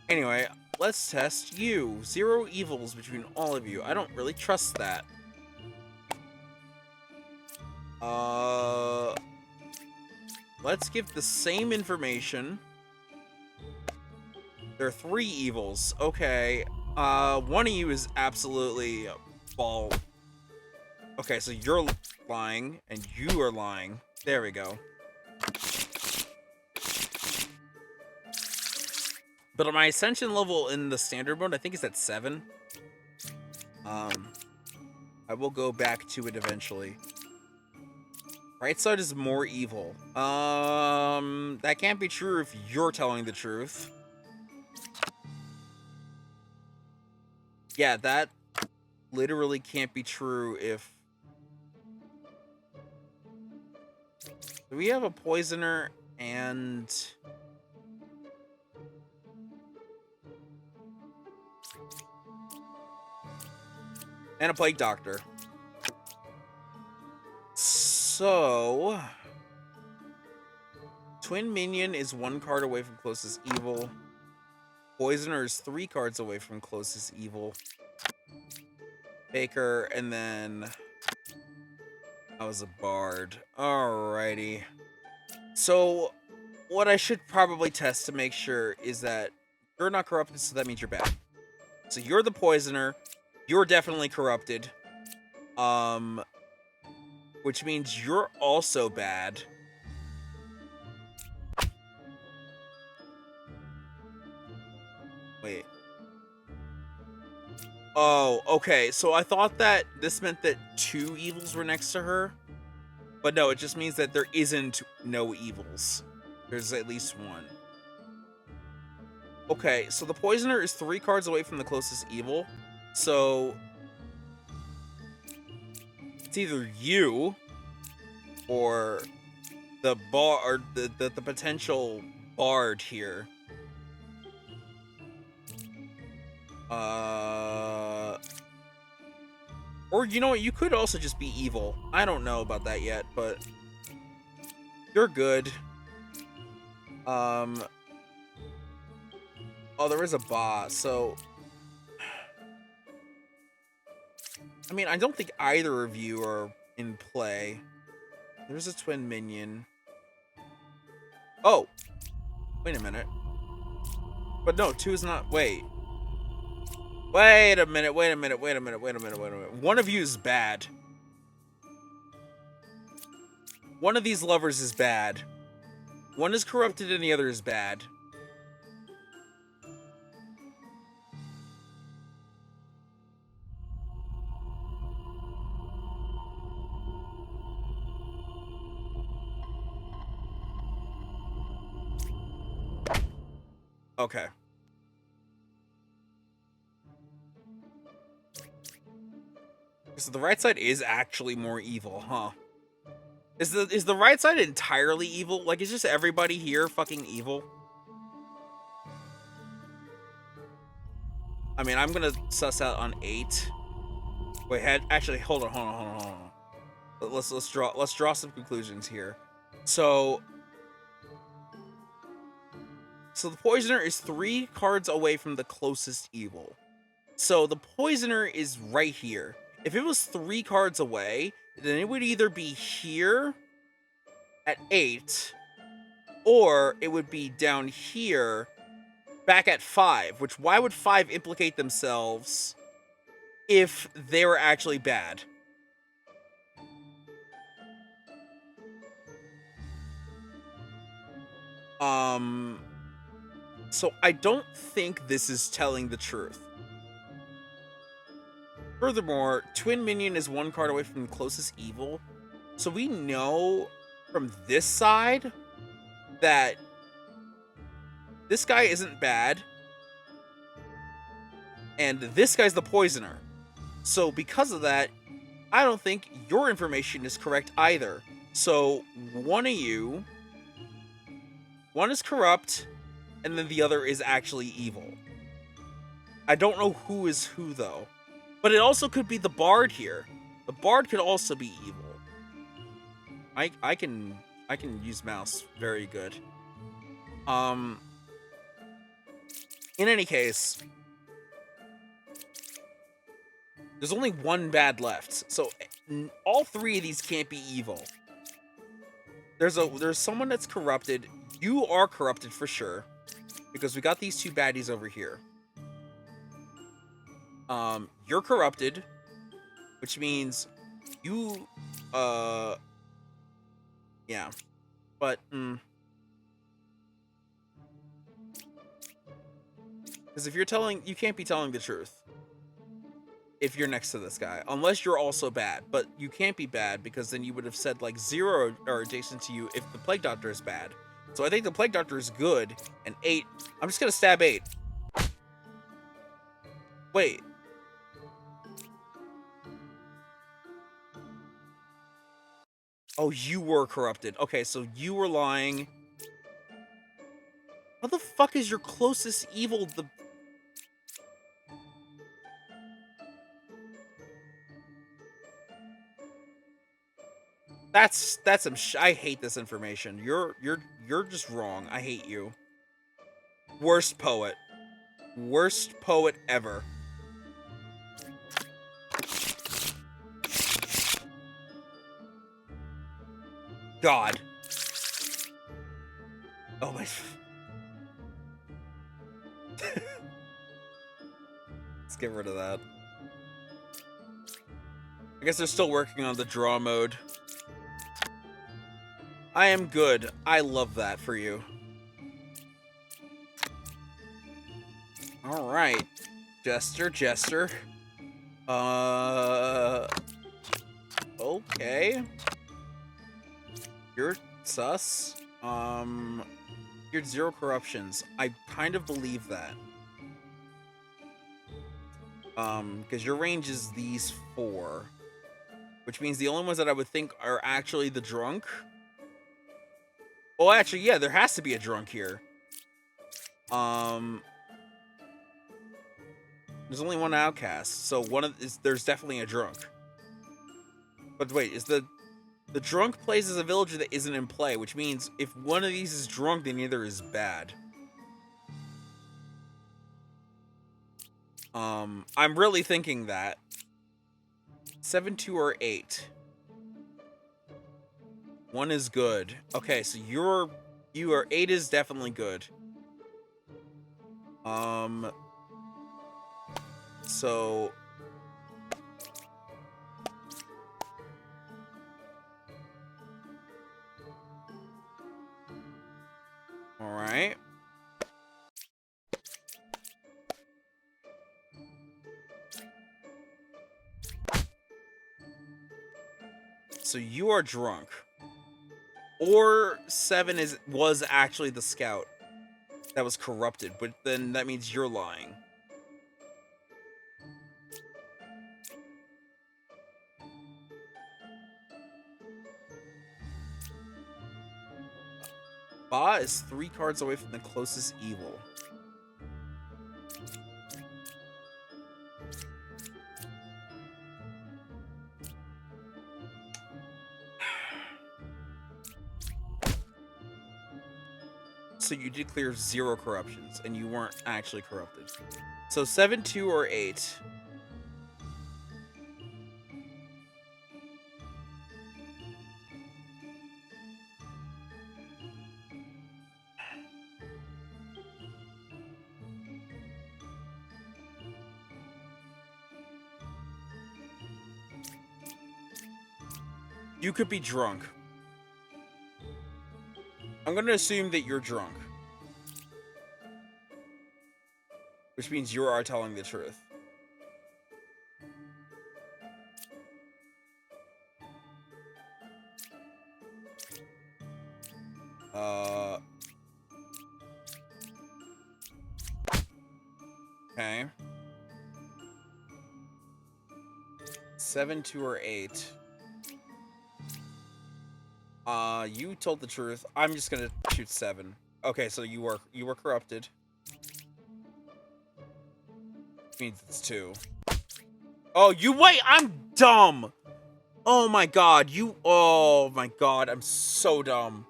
Anyway, let's test you. 0 evils between all of you. I don't really trust that. Let's give the same information. There are 3 evils. Okay. One of you is absolutely ball. Okay, so you're lying, and you are lying. There we go. But my ascension level in the standard mode, I think, is at 7. I will go back to it eventually. Right side is more evil. That can't be true if you're telling the truth. Yeah, that literally can't be true if... Do we have a poisoner and... And a plague doctor. So... Twin Minion is 1 card away from closest evil. Poisoner is 3 cards away from closest evil. Baker, and then... I was a bard. Alrighty. So, what I should probably test to make sure is that You're not corrupted, so that means you're bad. So you're the poisoner. You're definitely corrupted. Which means you're also bad. Wait. Oh, okay. So I thought that this meant that 2 evils were next to her. But no, it just means that there isn't no evils. There's at least 1. Okay, so the poisoner is 3 cards away from the closest evil. So it's either you or the the potential bard here. Or you know what, you could also just be evil. I don't know about that yet, but you're good. Oh, there is a boss, so I mean, I don't think either of you are in play. There's a twin minion. Oh, wait a minute. But no, 2 is not. Wait a minute. One of you is bad. One of these lovers is bad. One is corrupted and the other is bad. Okay. So the right side is actually more evil, huh? Is the right side entirely evil? Like, is just everybody here fucking evil? I mean, I'm gonna suss out on 8. Wait, actually, hold on. Let's draw some conclusions here. So the poisoner is 3 cards away from the closest evil. So the poisoner is right here. If it was 3 cards away, then it would either be here at 8, or it would be down here back at 5. Which, why would 5 implicate themselves if they were actually bad? So I don't think this is telling the truth. Furthermore, Twin Minion is 1 card away from the closest evil. So we know from this side that this guy isn't bad. And this guy's the poisoner. So because of that, I don't think your information is correct either. So one of you, one is corrupt, and then the other is actually evil. I don't know who is who though. But it also could be the bard here. The bard could also be evil. I can use mouse very good. In any case, there's only 1 bad left. So all 3 of these can't be evil. There's someone that's corrupted. You are corrupted for sure, because we got these 2 baddies over here. You're corrupted, which means you yeah. But because if you're telling, you can't be telling the truth if you're next to this guy, unless you're also bad. But you can't be bad, because then you would have said like 0 or adjacent to you if the Plague Doctor is bad. So I think the Plague Doctor is good, and 8. I'm just gonna stab 8. Wait. Oh, you were corrupted. Okay, so you were lying. How the fuck is your closest evil the... That's some I hate this information. You're just wrong. I hate you. Worst poet. Worst poet ever. God. Oh my... Let's get rid of that. I guess they're still working on the draw mode. I am good. I love that for you. All right, Jester. Okay. You're sus. You're 0 corruptions. I kind of believe that. Because your range is these 4. Which means the only ones that I would think are actually the drunk. Oh, actually, yeah, there has to be a drunk here. There's only one outcast, so there's definitely a drunk. But wait, is the drunk plays as a villager that isn't in play, which means if one of these is drunk, then either is bad. I'm really thinking that 7, 2, or 8. One is good. Okay, so you are 8 is definitely good. So all right. So you are drunk. Or 7 was actually the scout that was corrupted, but then that means you're lying. Ba is 3 cards away from the closest evil. So you did clear 0 corruptions, and you weren't actually corrupted. So 7, 2, or 8. You could be drunk. I'm going to assume that you're drunk. Which means you are telling the truth. Okay. 7, 2, or 8. You told the truth. I'm just gonna shoot 7. Okay, so you were corrupted. Means it's 2. Oh, you wait! I'm dumb! Oh my god, oh my god, I'm so dumb.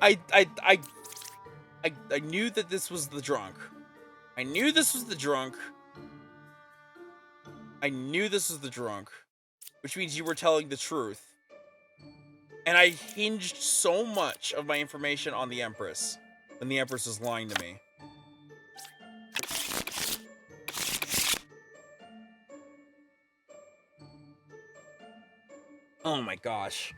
I knew that this was the drunk. I knew this was the drunk. I knew this was the drunk. Which means you were telling the truth. And I hinged so much of my information on the Empress. When the Empress was lying to me. Oh my gosh.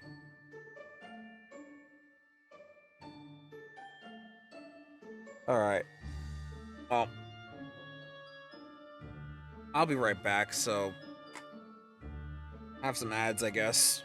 Alright. Well, I'll be right back, so have some ads, I guess.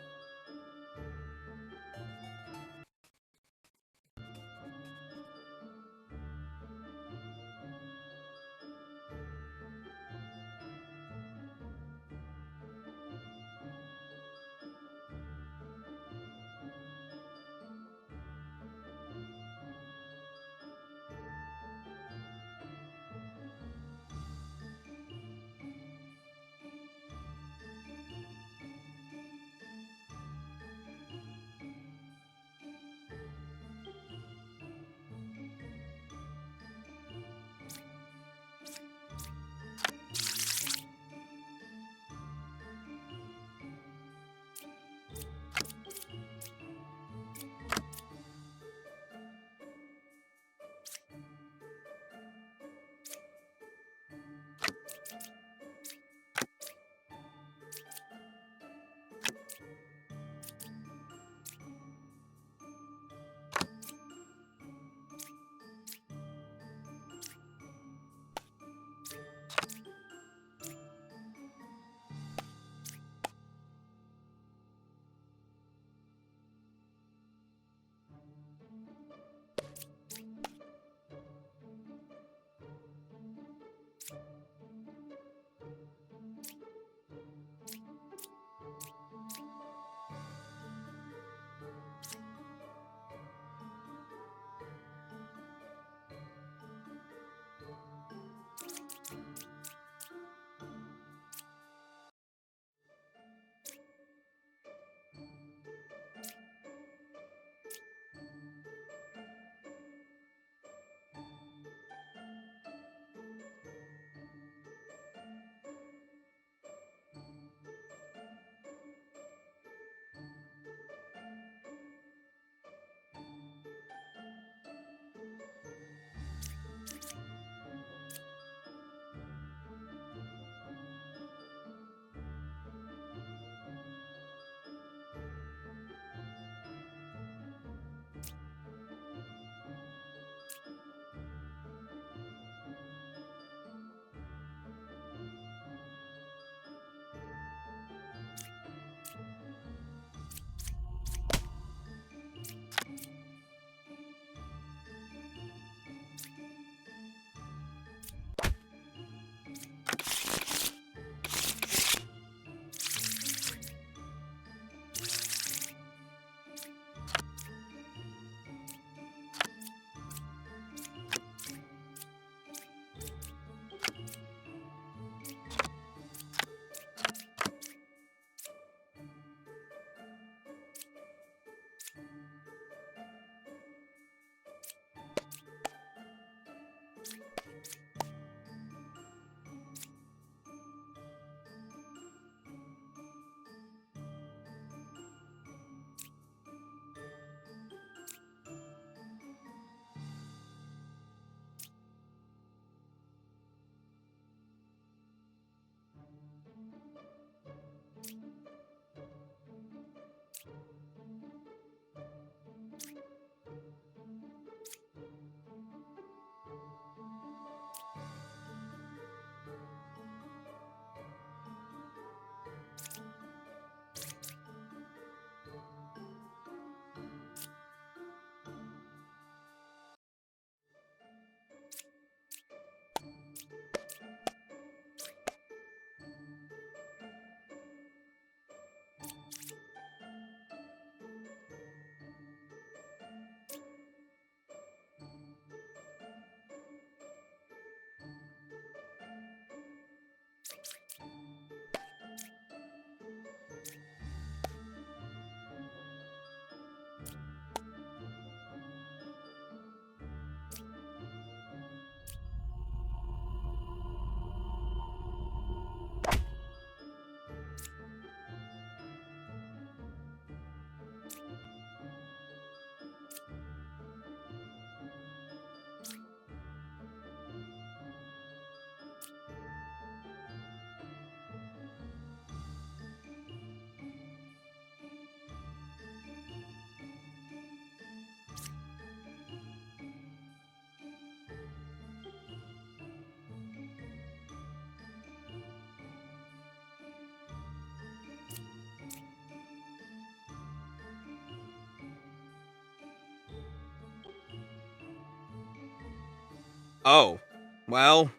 Oh, well,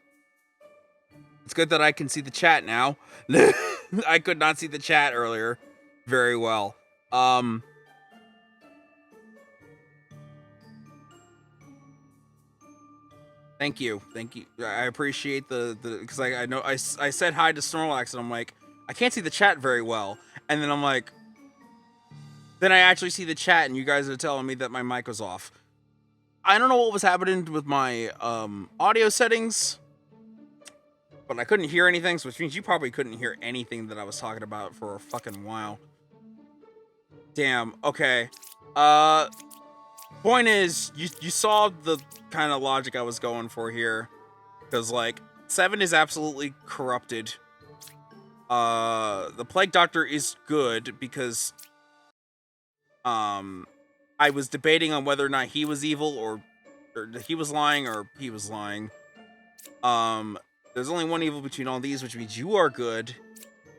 it's good that I can see the chat now. I could not see the chat earlier very well. Thank you. I appreciate the because I know I said hi to Snorlax and I'm like, I can't see the chat very well, and then I'm like, then I actually see the chat and you guys are telling me that my mic was off. I don't know what was happening with my audio settings, but I couldn't hear anything, so which means you probably couldn't hear anything that I was talking about for a fucking while. Damn. Okay. Point is, you saw the kind of logic I was going for here, because like 7 is absolutely corrupted. The Plague Doctor is good because I was debating on whether or not he was evil or he was lying or he was lying. There's only one evil between all these, which means you are good.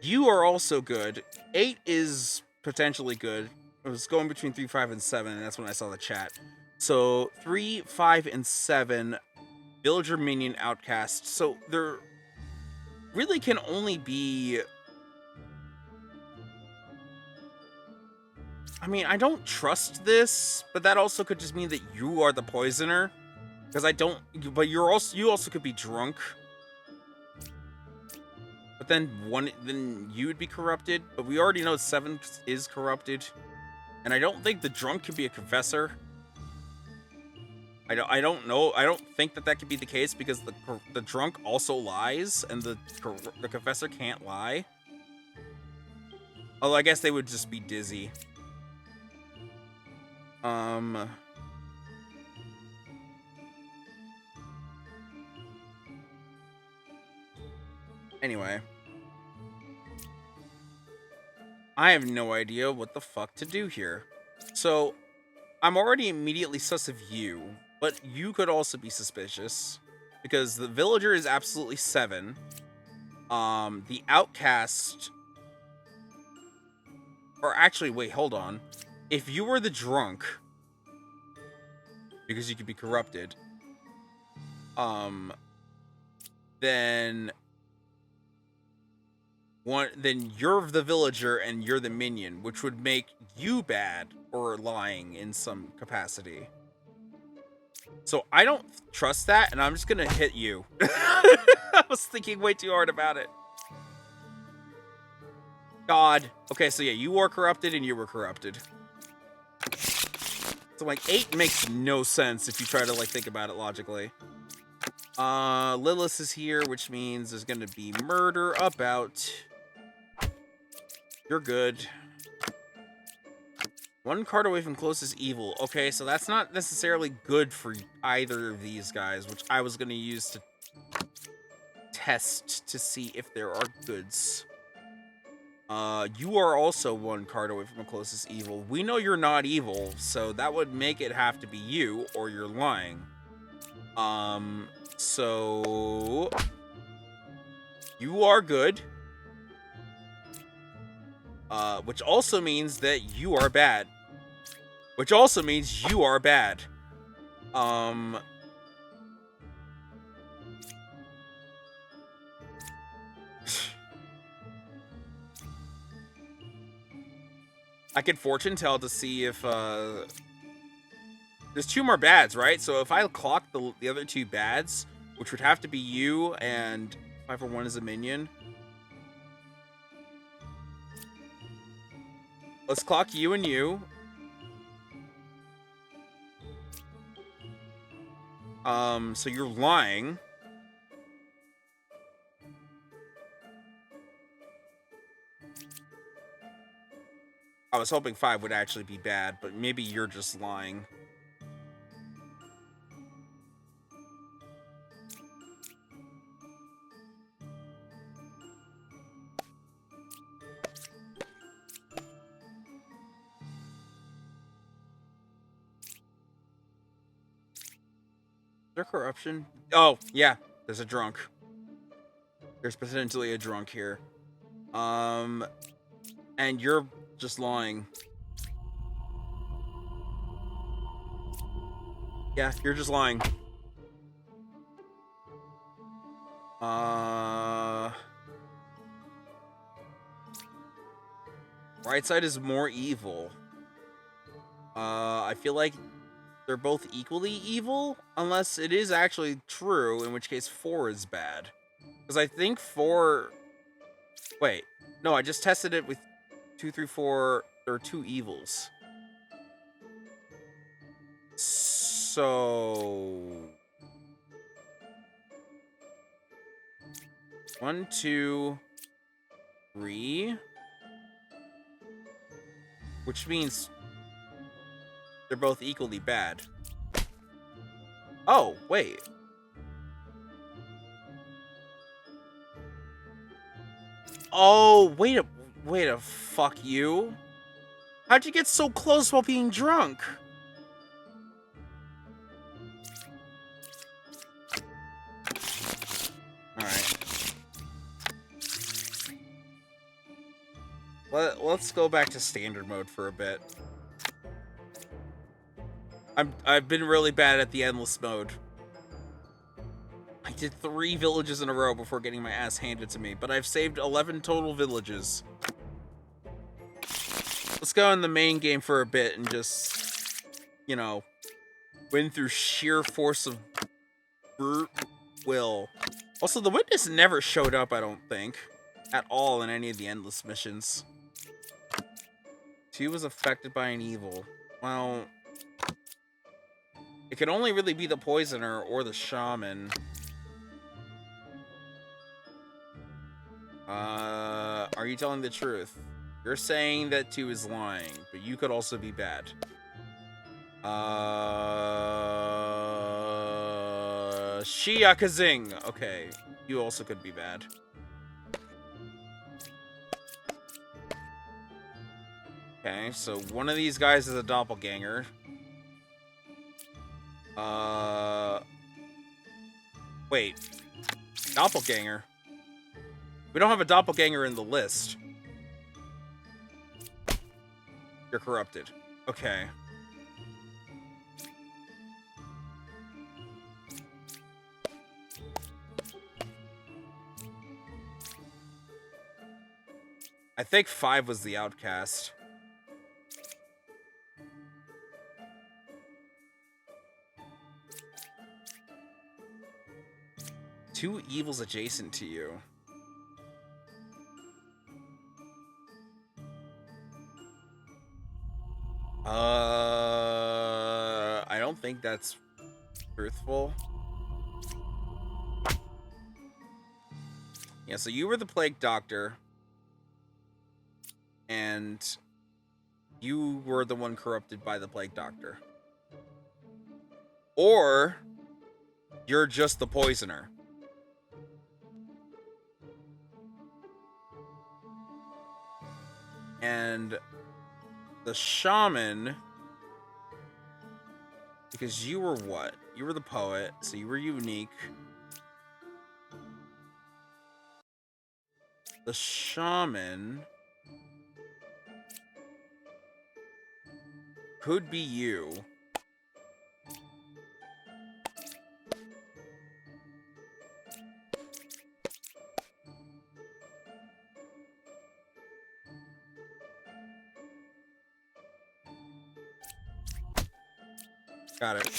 You are also good. 8 is potentially good. It was going between 3, 5, and 7, and that's when I saw the chat. So 3, 5, and 7, villager, minion, outcast. So there really can only be. I mean, I don't trust this, but that also could just mean that you are the poisoner. Because I don't. But you also could be drunk. But then you would be corrupted. But we already know 7 is corrupted. And I don't think the drunk could be a confessor. I don't know. I don't think that could be the case because the drunk also lies and the confessor can't lie. Although I guess they would just be dizzy. Anyway. I have no idea what the fuck to do here. So, I'm already immediately sus of you, but you could also be suspicious. Because the villager is absolutely 7. The outcast... Or actually, wait, hold on. If you were the drunk... Because you could be corrupted... Then... Then you're the villager and you're the minion, which would make you bad or lying in some capacity. So I don't trust that, and I'm just gonna hit you. I was thinking way too hard about it. God. Okay, so yeah, you were corrupted and you were corrupted. So like 8 makes no sense if you try to like think about it logically. Lilith is here, which means there's gonna be murder about. You're good. 1 card away from closest evil. Okay, so that's not necessarily good for either of these guys, which I was going to use to test to see if there are goods. You are also 1 card away from the closest evil. We know you're not evil, so that would make it have to be you, or you're lying. So... You are good. Which also means that you are bad. Which also means you are bad. I could fortune tell to see if there's 2 more bads, right? So if I clock the other 2 bads, which would have to be you and 5 for 1 is a minion. Let's clock you and you. So you're lying. I was hoping 5 would actually be bad, but maybe you're just lying. Is there corruption? Oh, yeah. There's a drunk. There's potentially a drunk here. And you're just lying. Yeah, you're just lying. Right side is more evil. I feel like they're both equally evil, unless it is actually true, in which case 4 is bad. Because I think 4... Wait. No, I just tested it with 2, 3, 4. There are 2 evils. So... 1, 2, 3... Which means they're both equally bad. Oh, wait. Oh, wait a fuck you. How'd you get so close while being drunk? Alright. Let's go back to standard mode for a bit. I've been really bad at the endless mode. I did 3 villages in a row before getting my ass handed to me, but I've saved 11 total villages. Let's go in the main game for a bit and just, you know, win through sheer force of brute will. Also, the witness never showed up, I don't think, at all in any of the endless missions. 2 was affected by an evil. Well, it could only really be the poisoner or the shaman. Are you telling the truth? You're saying that 2 is lying, but you could also be bad. Shiakazing! Okay, you also could be bad. Okay, so one of these guys is a doppelganger. Wait. Doppelganger? We don't have a doppelganger in the list. You're corrupted. Okay. I think 5 was the outcast. Two evils adjacent to you. I don't think that's truthful. Yeah, so you were the plague doctor. And you were the one corrupted by the plague doctor. Or you're just the poisoner. And the shaman, because you were what? You were the poet, so you were unique. The shaman could be you. Got it.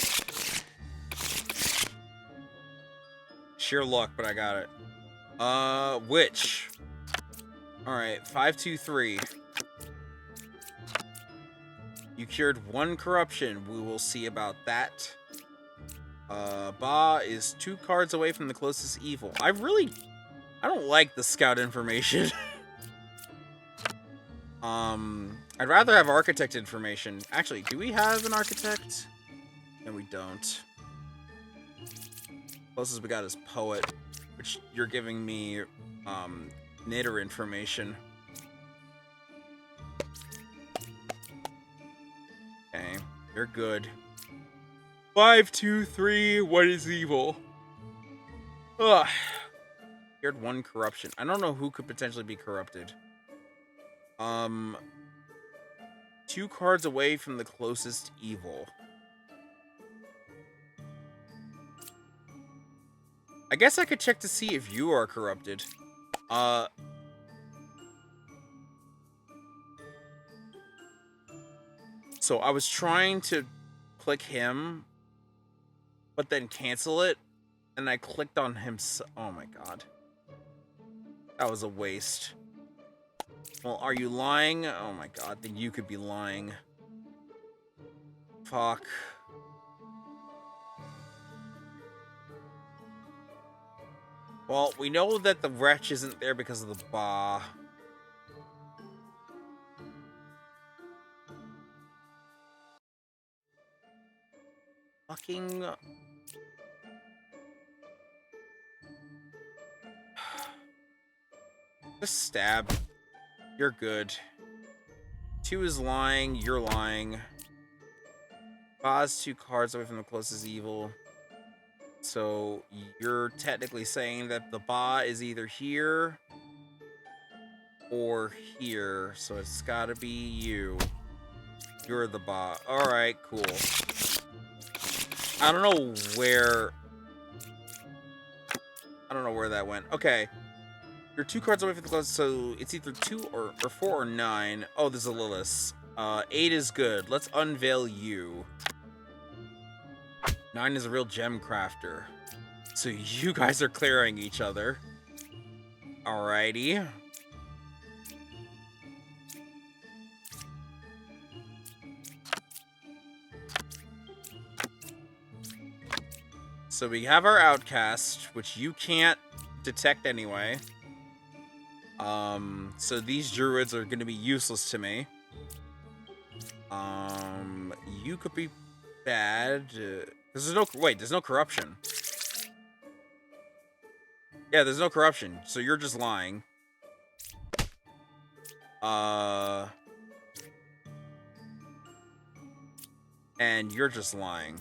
Sheer luck, but I got it. Witch. Alright, 523. You cured 1 corruption. We will see about that. Ba is 2 cards away from the closest evil. I don't like the scout information. I'd rather have architect information. Actually, do we have an architect? No, we don't. Closest we got is poet, which you're giving me, knitter information. Okay, you're good. 523, what is evil? Ugh. Cured 1 corruption. I don't know who could potentially be corrupted. 2 cards away from the closest evil. I guess I could check to see if you are corrupted. So I was trying to click him, but then cancel it, and I clicked on him. Oh my god. That was a waste. Well, are you lying? Oh my god, then you could be lying. Fuck. Well, we know that the wretch isn't there because of the ba. Fucking... Just stab. You're good. 2 is lying, you're lying. Ba's 2 cards away from the closest evil. So you're technically saying that the Ba is either here or here. So it's gotta be you. You're the Ba. Alright, cool. I don't know where that went. Okay. You're 2 cards away from the closest, so it's either 2 or 4 or 9. Oh, there's a Lilith. 8 is good. Let's unveil you. 9 is a real gem crafter. So you guys are clearing each other. Alrighty. So we have our outcast, which you can't detect anyway. So these druids are going to be useless to me. You could be bad. There's no corruption. Yeah, there's no corruption, so you're just lying. And you're just lying.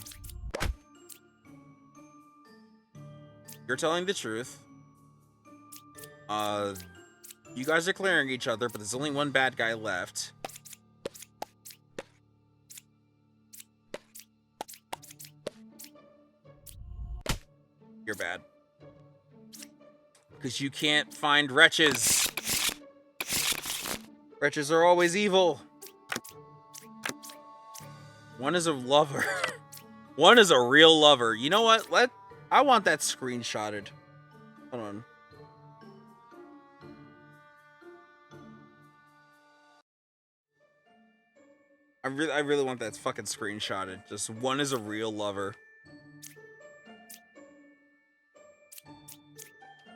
You're telling the truth. You guys are clearing each other, but there's only one bad guy left. You're bad. Because you can't find wretches. Wretches are always evil. One is a lover. One is a real lover. You know what? I want that screenshotted. Hold on. I really want that fucking screenshotted. Just one is a real lover.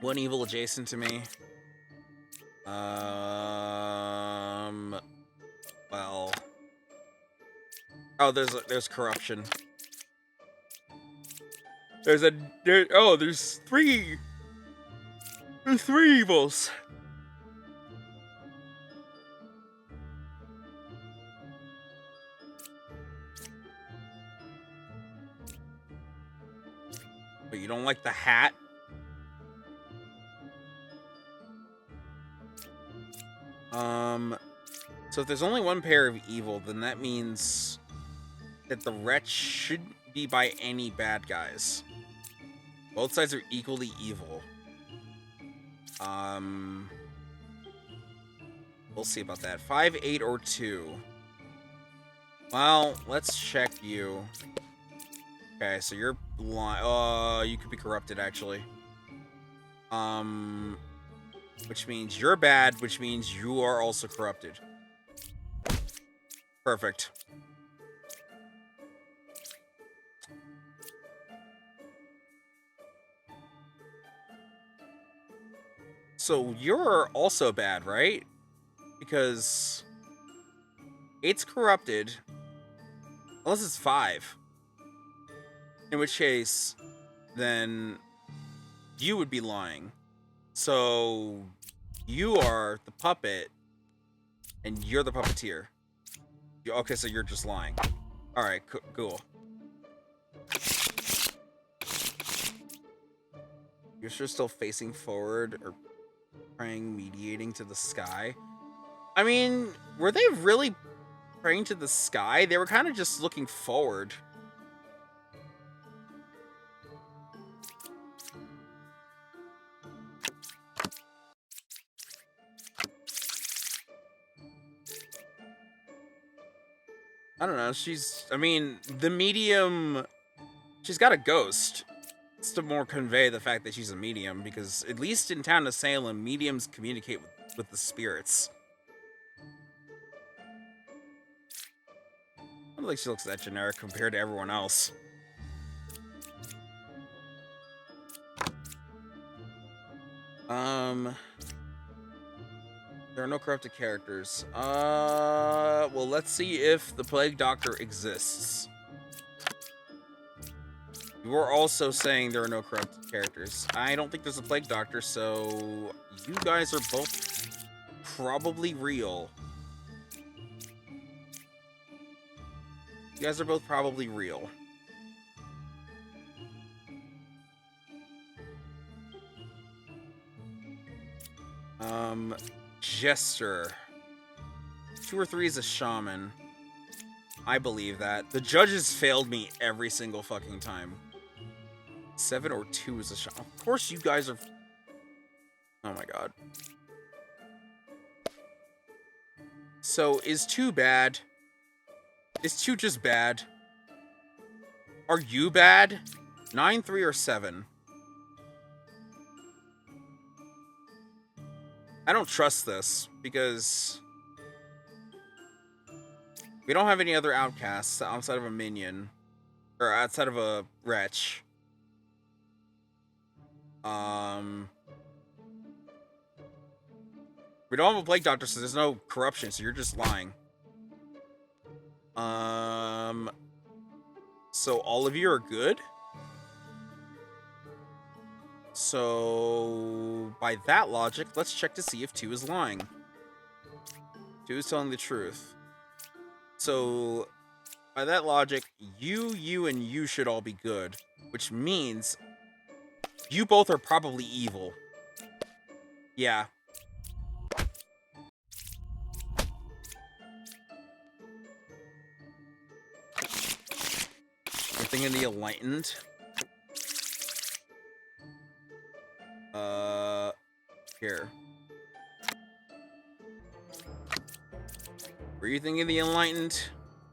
One evil adjacent to me. Well. Oh, there's corruption. There's 3. There's 3 evils. But you don't like the hat? So if there's only one pair of evil, then that means that the wretch shouldn't be by any bad guys. Both sides are equally evil. We'll see about that. 5, 8, or 2. Well, let's check you. Okay, so you're blind. You could be corrupted, actually. Which means you're bad, which means you are also corrupted. Perfect. So you're also bad, right? Because it's corrupted. Unless it's 5. In which case, then you would be lying. So you are the puppet, and you're the puppeteer. Okay, so you're just lying. Alright, cool. You're sure still facing forward or praying, mediating to the sky? I mean, were they really praying to the sky? They were kind of just looking forward. I don't know. I mean, the medium. She's got a ghost. It's to more convey the fact that she's a medium, because at least in Town of Salem, mediums communicate with the spirits. I don't think she looks that generic compared to everyone else. There are no corrupted characters. Well, let's see if the Plague Doctor exists. You were also saying there are no corrupted characters. I don't think there's a Plague Doctor, so you guys are both probably real. You guys are both probably real. Jester. 2 or 3 is a shaman. I believe that. The judges failed me every single fucking time. 7 or 2 is a shaman. Of course you guys are... Oh my god. So, is 2 bad? Is 2 just bad? Are you bad? 9, 3, or 7? I don't trust this, because we don't have any other outcasts outside of a minion. Or outside of a wretch. We don't have a Plague Doctor, so there's no corruption, so you're just lying. So all of you are good? So, by that logic, let's check to see if 2 is lying. 2 is telling the truth. So, by that logic, you, and you should all be good. Which means, you both are probably evil. Yeah. I'm thinking the Enlightened. Here. Were you thinking the Enlightened?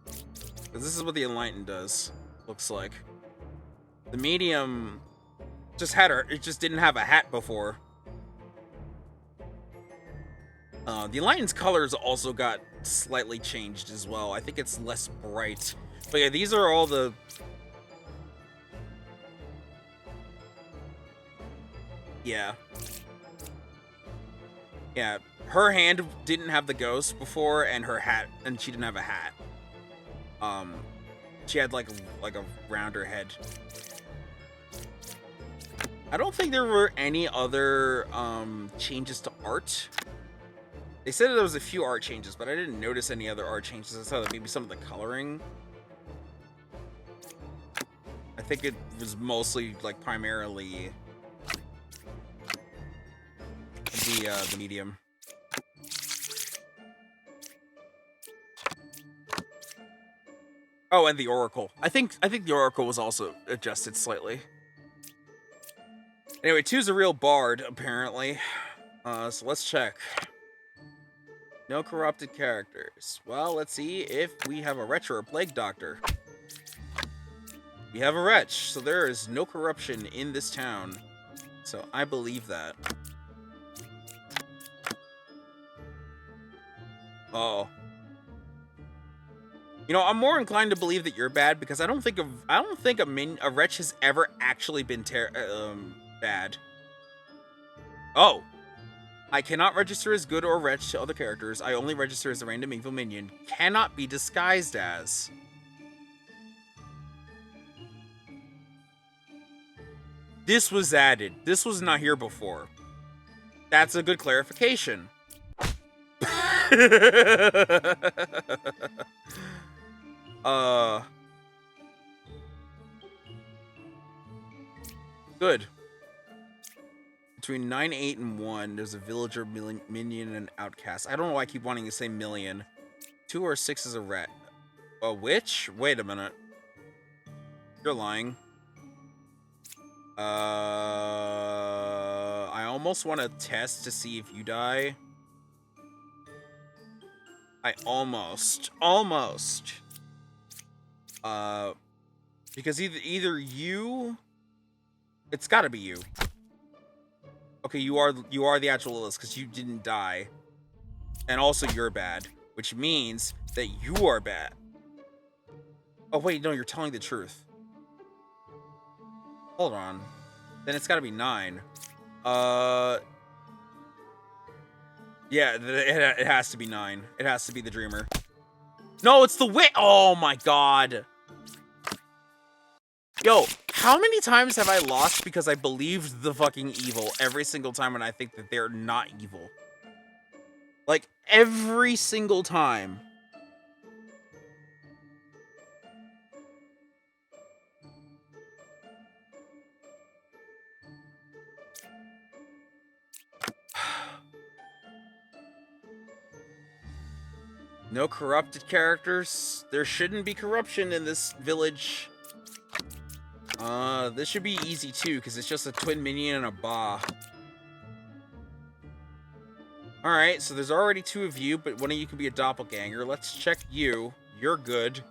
Because this is what the Enlightened does. Looks like. The Medium just had her. It just didn't have a hat before. The Enlightened's colors also got slightly changed as well. I think it's less bright. But yeah, these are all the... Yeah. Yeah, her hand didn't have the ghost before, and her hat, and she didn't have a hat. She had like a rounder head. I don't think there were any other changes to art. They said there was a few art changes, but I didn't notice any other art changes. I saw that maybe some of the coloring. I think it was mostly like primarily the medium. Oh, and the Oracle. I think the Oracle was also adjusted slightly. Anyway, 2's a real bard, apparently. So let's check. No corrupted characters. Well, let's see if we have a wretch or a Plague Doctor. We have a wretch, so there is no corruption in this town. So I believe that. Oh. You know, I'm more inclined to believe that you're bad, because I don't think a wretch has ever actually been bad. Oh. I cannot register as good or wretch to other characters. I only register as a random evil minion. Cannot be disguised as. This was added. This was not here before. That's a good clarification. Good. Between 9, 8, and 1, there's a villager, minion, and outcast. I don't know why I keep wanting to say million. 2 or 6 is a rat. A witch? Wait a minute. You're lying. I almost want to test to see if you die. I almost. Because either you, it's got to be you. Okay, you are the actual Lilith because you didn't die, and also you're bad, which means that you are bad. Oh wait, no, you're telling the truth. Hold on, then it's got to be 9. Yeah, it has to be 9. It has to be the Dreamer. No, it's the Witch. Oh my god. Yo, how many times have I lost because I believed the fucking evil every single time when I think that they're not evil? Like, every single time. No corrupted characters. There shouldn't be corruption in this village. This should be easy too, because it's just a twin minion and a Ba. Alright, so there's already 2 of you, but one of you can be a doppelganger. Let's check you. You're good.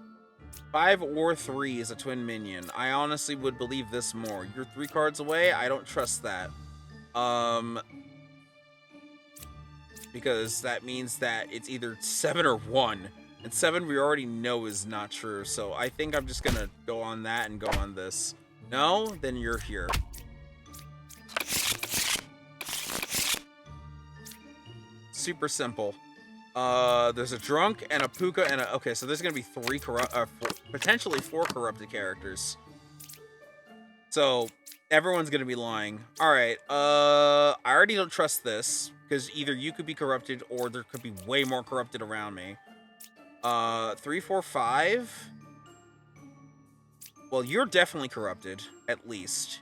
5 or 3 is a twin minion. I honestly would believe this more. You're 3 cards away? I don't trust that. Because that means that it's either 7 or 1. And 7 we already know is not true. So I think I'm just gonna go on that and go on this. No? Then you're here. Super simple. There's a drunk and a puka and a... Okay, so there's gonna be 3 potentially 4 corrupted characters. So everyone's gonna be lying. Alright, I already don't trust this, because either you could be corrupted or there could be way more corrupted around me. 3, 4, 5. Well, you're definitely corrupted, at least.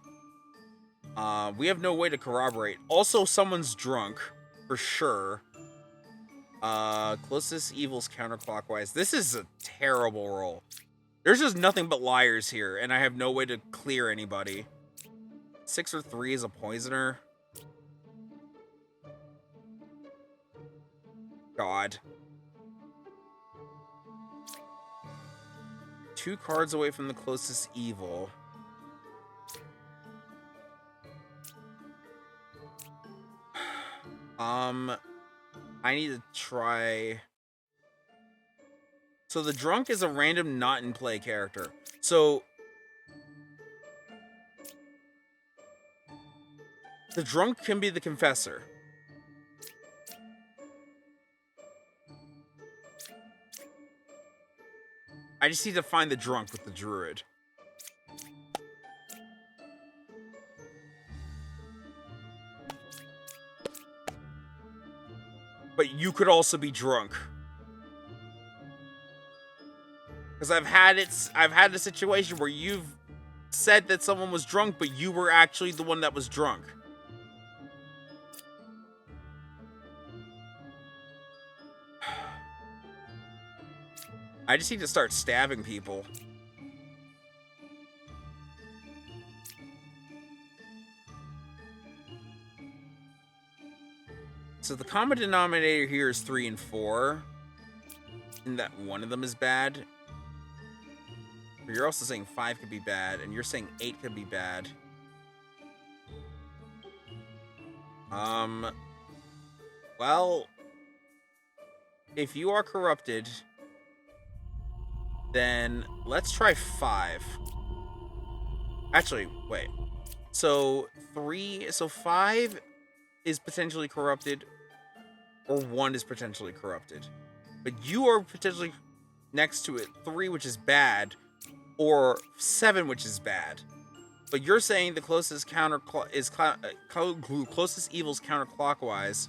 We have no way to corroborate. Also, someone's drunk, for sure. Closest evils counterclockwise. This is a terrible roll. There's just nothing but liars here, and I have no way to clear anybody. 6 or 3 is a poisoner. God. 2 cards away from the closest evil. I need to try... So the drunk is a random not in play character. So the drunk can be the confessor. I just need to find the drunk with the druid. But you could also be drunk. Because I've had a situation where you've said that someone was drunk, but you were actually the one that was drunk. I just need to start stabbing people. So the common denominator here is 3 and 4. And that one of them is bad. But you're also saying 5 could be bad, and you're saying 8 could be bad. Well, if you are corrupted, then let's try 5. Actually, wait. So 5 is potentially corrupted, or 1 is potentially corrupted. But you are potentially next to it 3, which is bad, or 7, which is bad. But you're saying the closest closest evil's counterclockwise,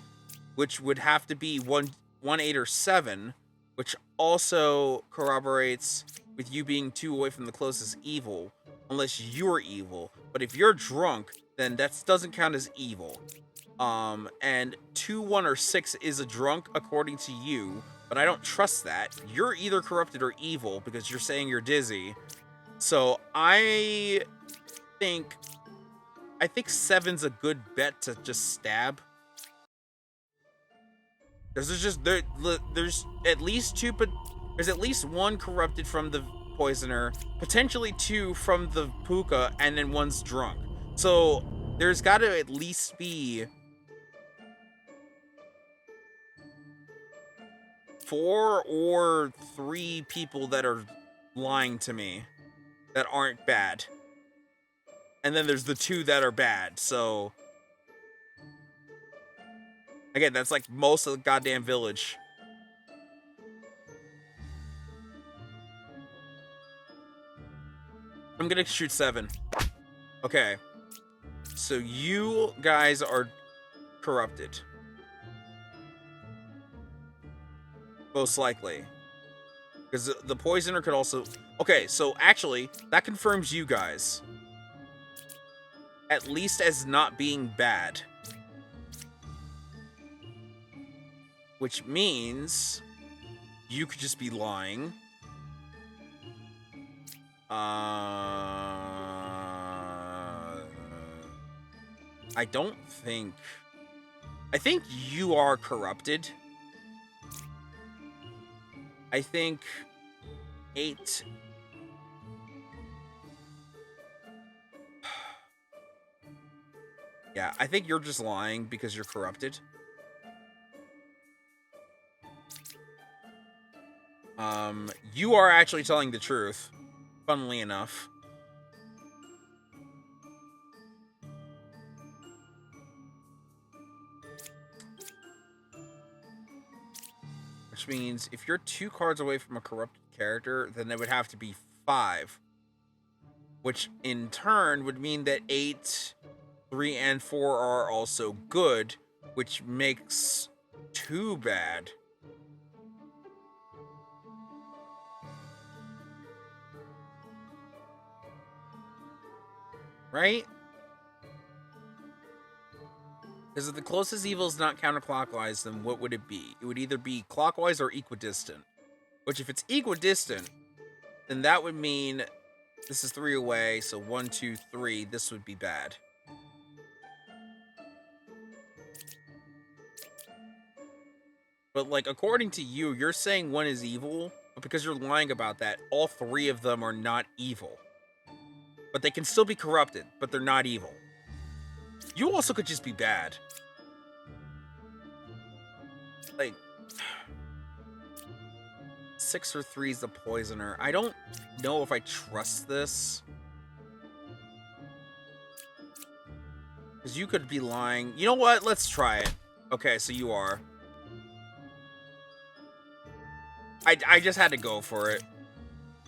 which would have to be 1, 8, or 7, which also corroborates with you being 2 away from the closest evil, unless you're evil. But if you're drunk, then that doesn't count as evil. And 2, 1, or 6 is a drunk according to you, but I don't trust that. You're either corrupted or evil because you're saying you're dizzy. So I think 7's a good bet to just stab. There's at least 2, but there's at least 1 corrupted from the poisoner, potentially 2 from the puka, and then 1's drunk. So there's got to at least be 4 or 3 people that are lying to me that aren't bad. And then there's the 2 that are bad. So again, that's like most of the goddamn village. I'm gonna shoot 7. Okay. So you guys are corrupted. Most likely. Because the poisoner could also... Okay, so actually, that confirms you guys. At least as not being bad. Which means... you could just be lying. I don't think... I think you are corrupted. I think 8... Yeah, I think you're just lying because you're corrupted. You are actually telling the truth, funnily enough. Which means if you're 2 cards away from a corrupted character, then it would have to be 5. Which in turn would mean that 8, 3, and 4 are also good, which makes 2 bad. Right? Because if the closest evil is not counterclockwise, then what would it be? It would either be clockwise or equidistant. Which if it's equidistant, then that would mean this is 3 away, so 1, 2, 3, this would be bad. But, like, according to you, you're saying 1 is evil, but because you're lying about that, all 3 of them are not evil. But they can still be corrupted, but they're not evil. You also could just be bad. Like, 6 or 3 is the poisoner. I don't know if I trust this. Because you could be lying. You know what? Let's try it. Okay, so you are. I just had to go for it.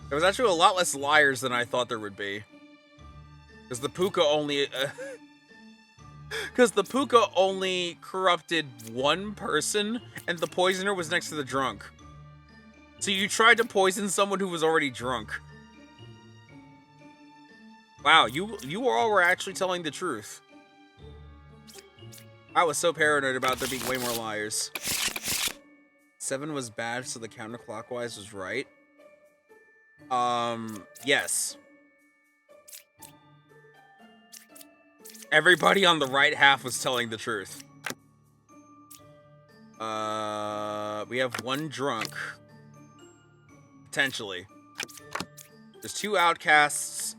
There was actually a lot less liars than I thought there would be. Because the puka only... Because the puka only corrupted 1 person, and the poisoner was next to the drunk. So you tried to poison someone who was already drunk. Wow, you all were actually telling the truth. I was so paranoid about there being way more liars. 7 was bad, so the counterclockwise was right. Yes. Everybody on the right half was telling the truth. We have 1 drunk. Potentially. There's 2 outcasts.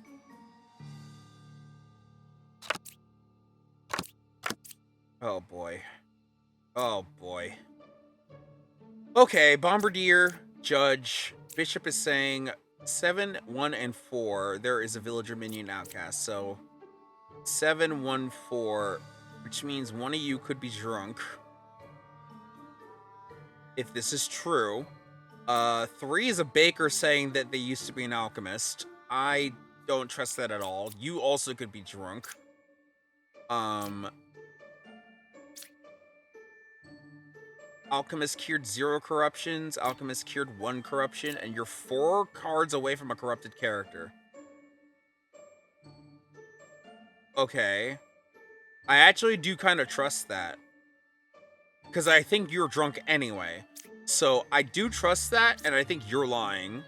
Oh boy. Oh boy. Okay, Bombardier, Judge, Bishop is saying 7, 1, and 4. There is a villager minion outcast, so 7, 1, 4, which means 1 of you could be drunk. If this is true. 3 is a baker saying that they used to be an alchemist. I don't trust that at all. You also could be drunk. Alchemist cured 0 corruptions. Alchemist cured 1 corruption. And you're 4 cards away from a corrupted character. Okay. I actually do kind of trust that. Because I think you're drunk anyway. So I do trust that, and I think you're lying.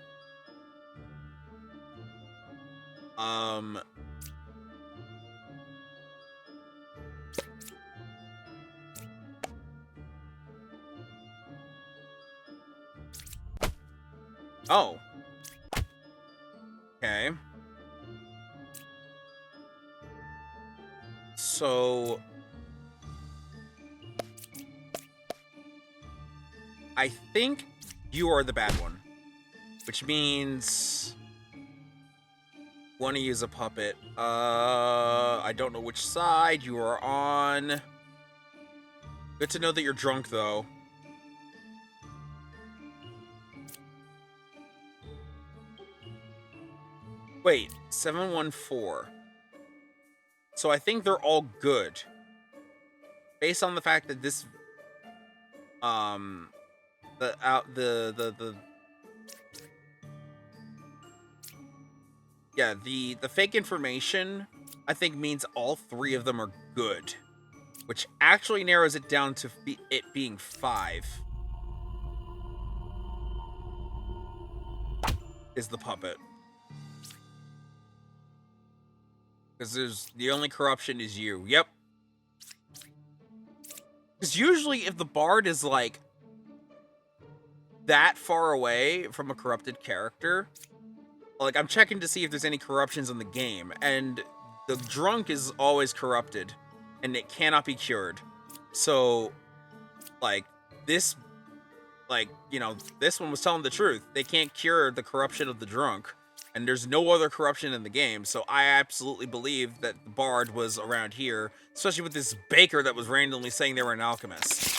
Oh. Okay. So I think you are the bad one, which means want to use a puppet. I don't know which side you are on. Good to know that you're drunk, though. Wait, 714. So I think they're all good. Based on the fact that this the fake information I think means all three of them are good, which actually narrows it down to it being 5 is the puppet. Because there's the only corruption is you. Yep. Because usually if the bard is like that far away from a corrupted character, like I'm checking to see if there's any corruptions in the game, and the drunk is always corrupted and it cannot be cured. So like this, like, you know, this one was telling the truth. They can't cure the corruption of the drunk, and there's no other corruption in the game. So I absolutely believe that the bard was around here, especially with this baker that was randomly saying they were an alchemist.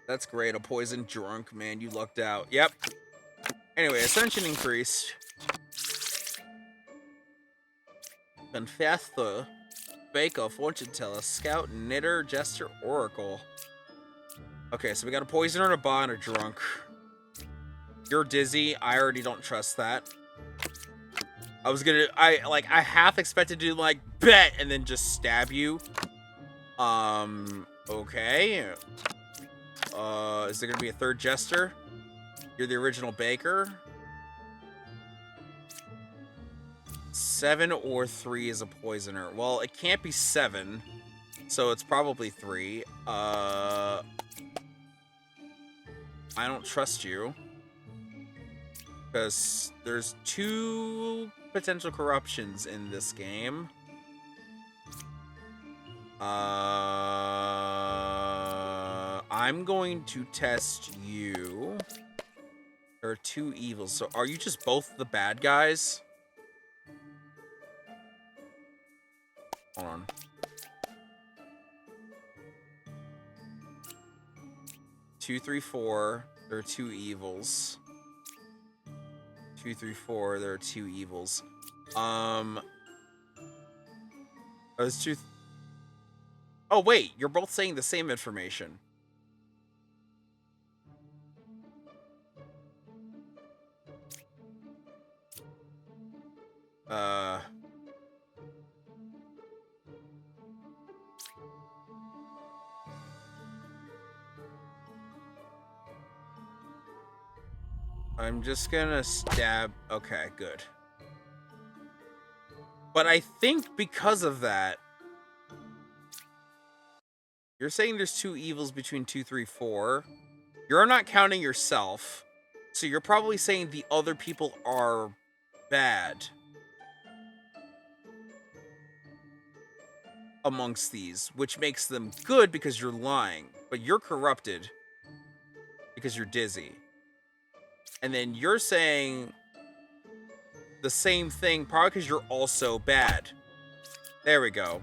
That's great. A poisoned drunk, man. You lucked out. Yep. Anyway, ascension increased. Confessor, baker, fortune teller, scout, knitter, jester, oracle. Okay, so we got a poisoner, a bot, and a drunk. You're dizzy. I already don't trust that. I half expected to like bet and then just stab you. Okay. Is there gonna be a third jester? You're the original baker. 7 or 3 is a poisoner. Well, it can't be 7, so it's probably 3. I don't trust you. Because there's 2 potential corruptions in this game. I'm going to test you. There are 2 evils. So are you just both the bad guys? Hold on. Two, 3, 4. There are 2 evils. 2, 3, 4. There are 2 evils. Those 2. Oh wait, you're both saying the same information. I'm just gonna stab. Okay, good. But I think because of that, you're saying there's 2 evils between 2, 3, 4. You're not counting yourself, so you're probably saying the other people are bad amongst these, which makes them good because you're lying, but you're corrupted because you're dizzy. And then you're saying the same thing, probably because you're also bad. There we go.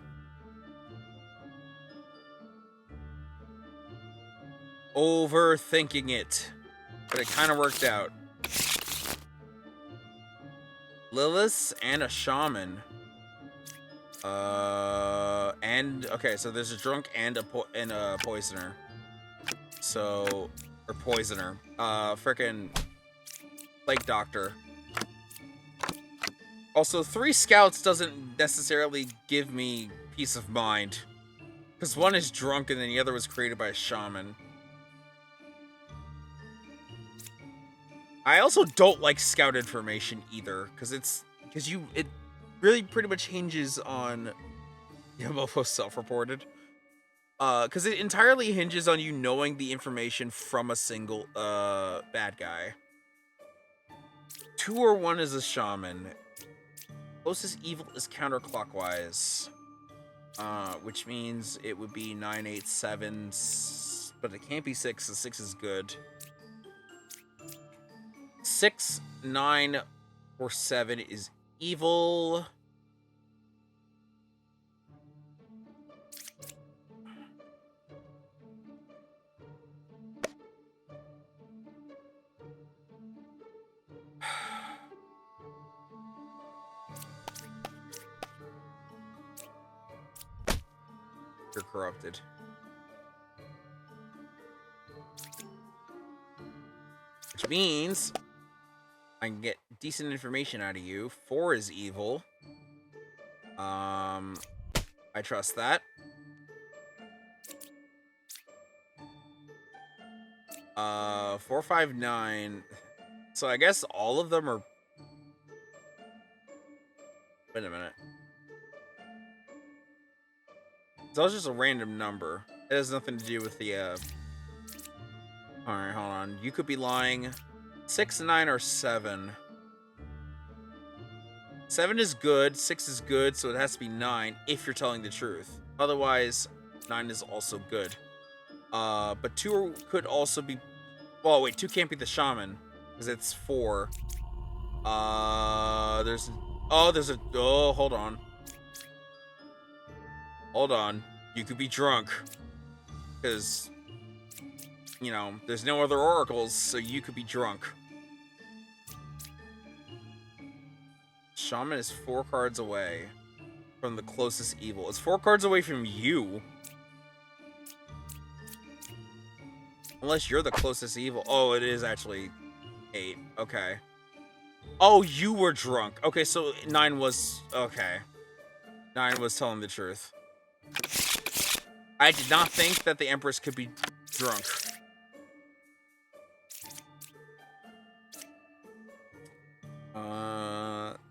Overthinking it. But it kind of worked out. Lilith and a shaman. Okay, so there's a drunk and a poisoner. So, or poisoner. Frickin' Lake Doctor. Also, 3 scouts doesn't necessarily give me peace of mind. Because one is drunk and then the other was created by a shaman. I also don't like scout information either, because it really pretty much hinges on Yamamo's self-reported. Because it entirely hinges on you knowing the information from a single bad guy. 2 or 1 is a shaman. Closest evil is counterclockwise. Which means it would be 9, 8, 7, but it can't be 6, so 6 is good. 6, 9, or 7 is evil. You're corrupted. Which means I can get decent information out of you. 4 is evil. I trust that. 4, 5, 9. So I guess all of them are. Wait a minute. So it's just a random number. It has nothing to do with the. Alright, hold on. You could be lying. 6, 9, or 7. 7 is good, 6 is good, so it has to be 9 if you're telling the truth. Otherwise, 9 is also good. But 2 could also be... Well, wait, 2 can't be the shaman, because it's 4. There's... Oh, hold on. Hold on. You could be drunk. Because, you know, there's no other oracles, so you could be drunk. Shaman is 4 cards away from the closest evil. It's 4 cards away from you. Unless you're the closest evil. Oh, it is actually 8. Okay. Oh, you were drunk. Okay, so 9 was... Okay. 9 was telling the truth. I did not think that the Empress could be drunk.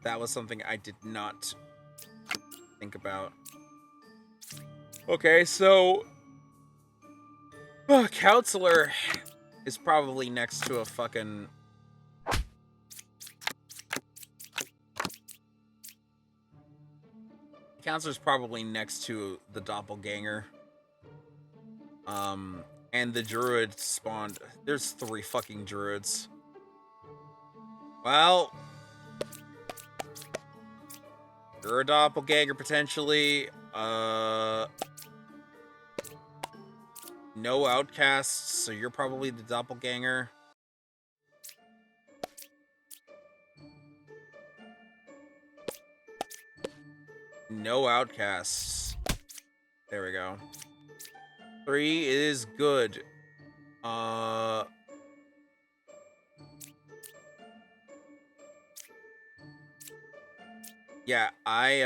That was something I did not think about. Okay, so... Counselor is probably next to a fucking... Counselor's probably next to the doppelganger. And the druid spawned... There's 3 fucking druids. Well... You're a doppelganger, potentially. No outcasts, so you're probably the doppelganger. No outcasts. There we go. 3 is good. Yeah, I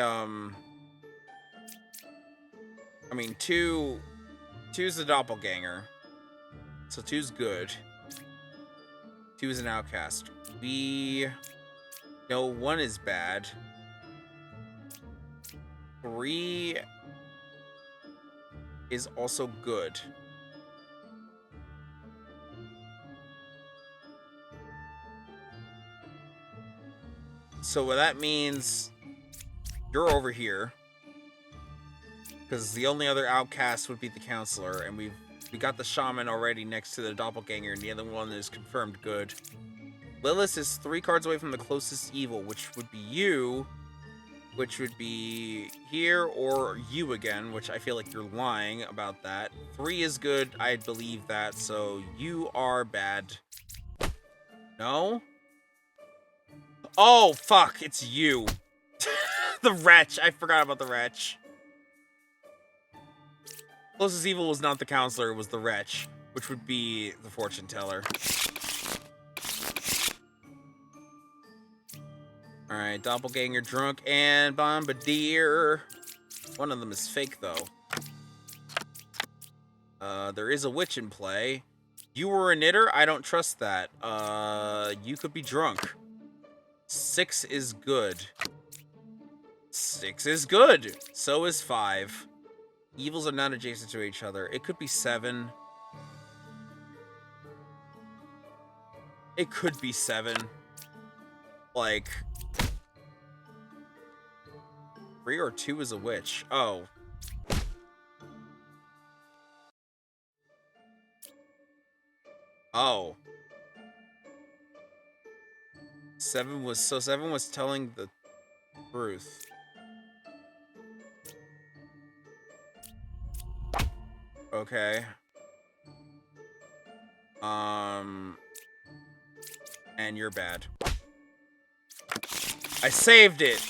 mean, 2's the doppelganger. So 2's good. 2 is an outcast. We know 1 is bad. 3 is also good. So what that means, you're over here. Because the only other outcast would be the counselor, and we got the shaman already next to the doppelganger, and the other one is confirmed good. Lilith is 3 cards away from the closest evil, which would be you, which would be here, or you again, which I feel like you're lying about that. 3 is good, I believe that, so you are bad. No? Oh, fuck, it's you. The wretch, I forgot about the wretch. Closest evil was not the counselor, it was the wretch, which would be the fortune teller. Alright, doppelganger, drunk, and bombardier. One of them is fake, though. There is a witch in play. You were a knitter? I don't trust that. You could be drunk. 6 is good. 6 is good. So is 5. Evils are not adjacent to each other. It could be 7. It could be 7. Like 3 or 2 is a witch. Oh. Oh. 7 was telling the truth. Okay. And you're bad. I saved it.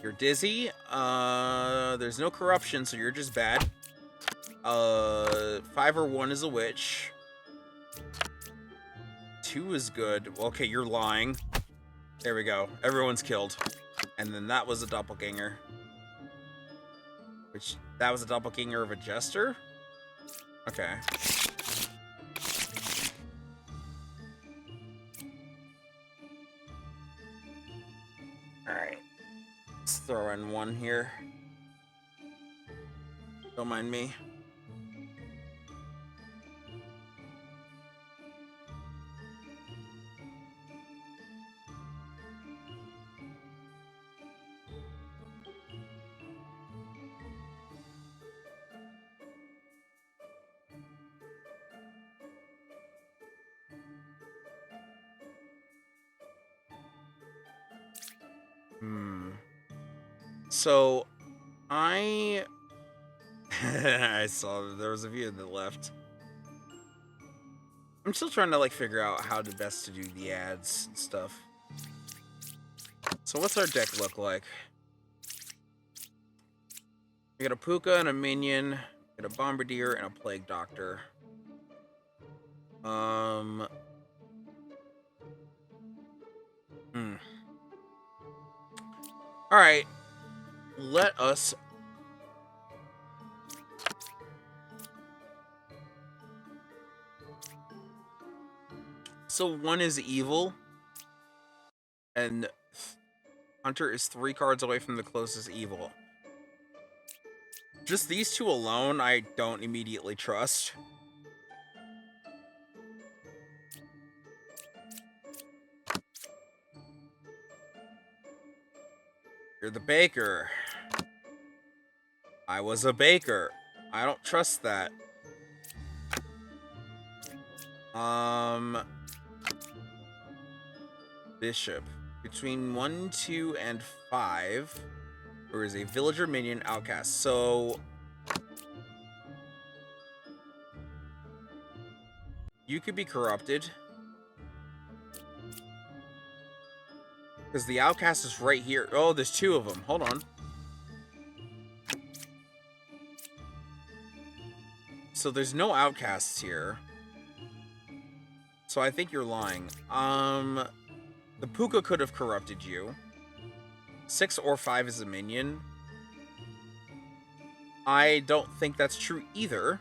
You're dizzy. There's no corruption, so you're just bad. 5 or 1 is a witch. 2 is good. Okay, you're lying. There we go. Everyone's killed. And then that was a doppelganger. That was a doppelganger of a jester? Okay. Alright. Let's throw in 1 here. Don't mind me. So, I saw there was a few that left. I'm still trying to like figure out how to best to do the ads and stuff. So what's our deck look like? We got a Puka and a Minion, we got a Bombardier and a Plague Doctor. Alright. Let us... So 1 is evil. And Hunter is 3 cards away from the closest evil. Just these 2 alone, I don't immediately trust. You're the baker. I was a baker. I don't trust that. Bishop. Between 1, 2, and 5, there is a villager, minion, outcast. So you could be corrupted. Because the outcast is right here. Oh, there's 2 of them. Hold on. So there's no outcasts here. So I think you're lying. The Puka could have corrupted you. 6 or 5 is a minion. I don't think that's true either.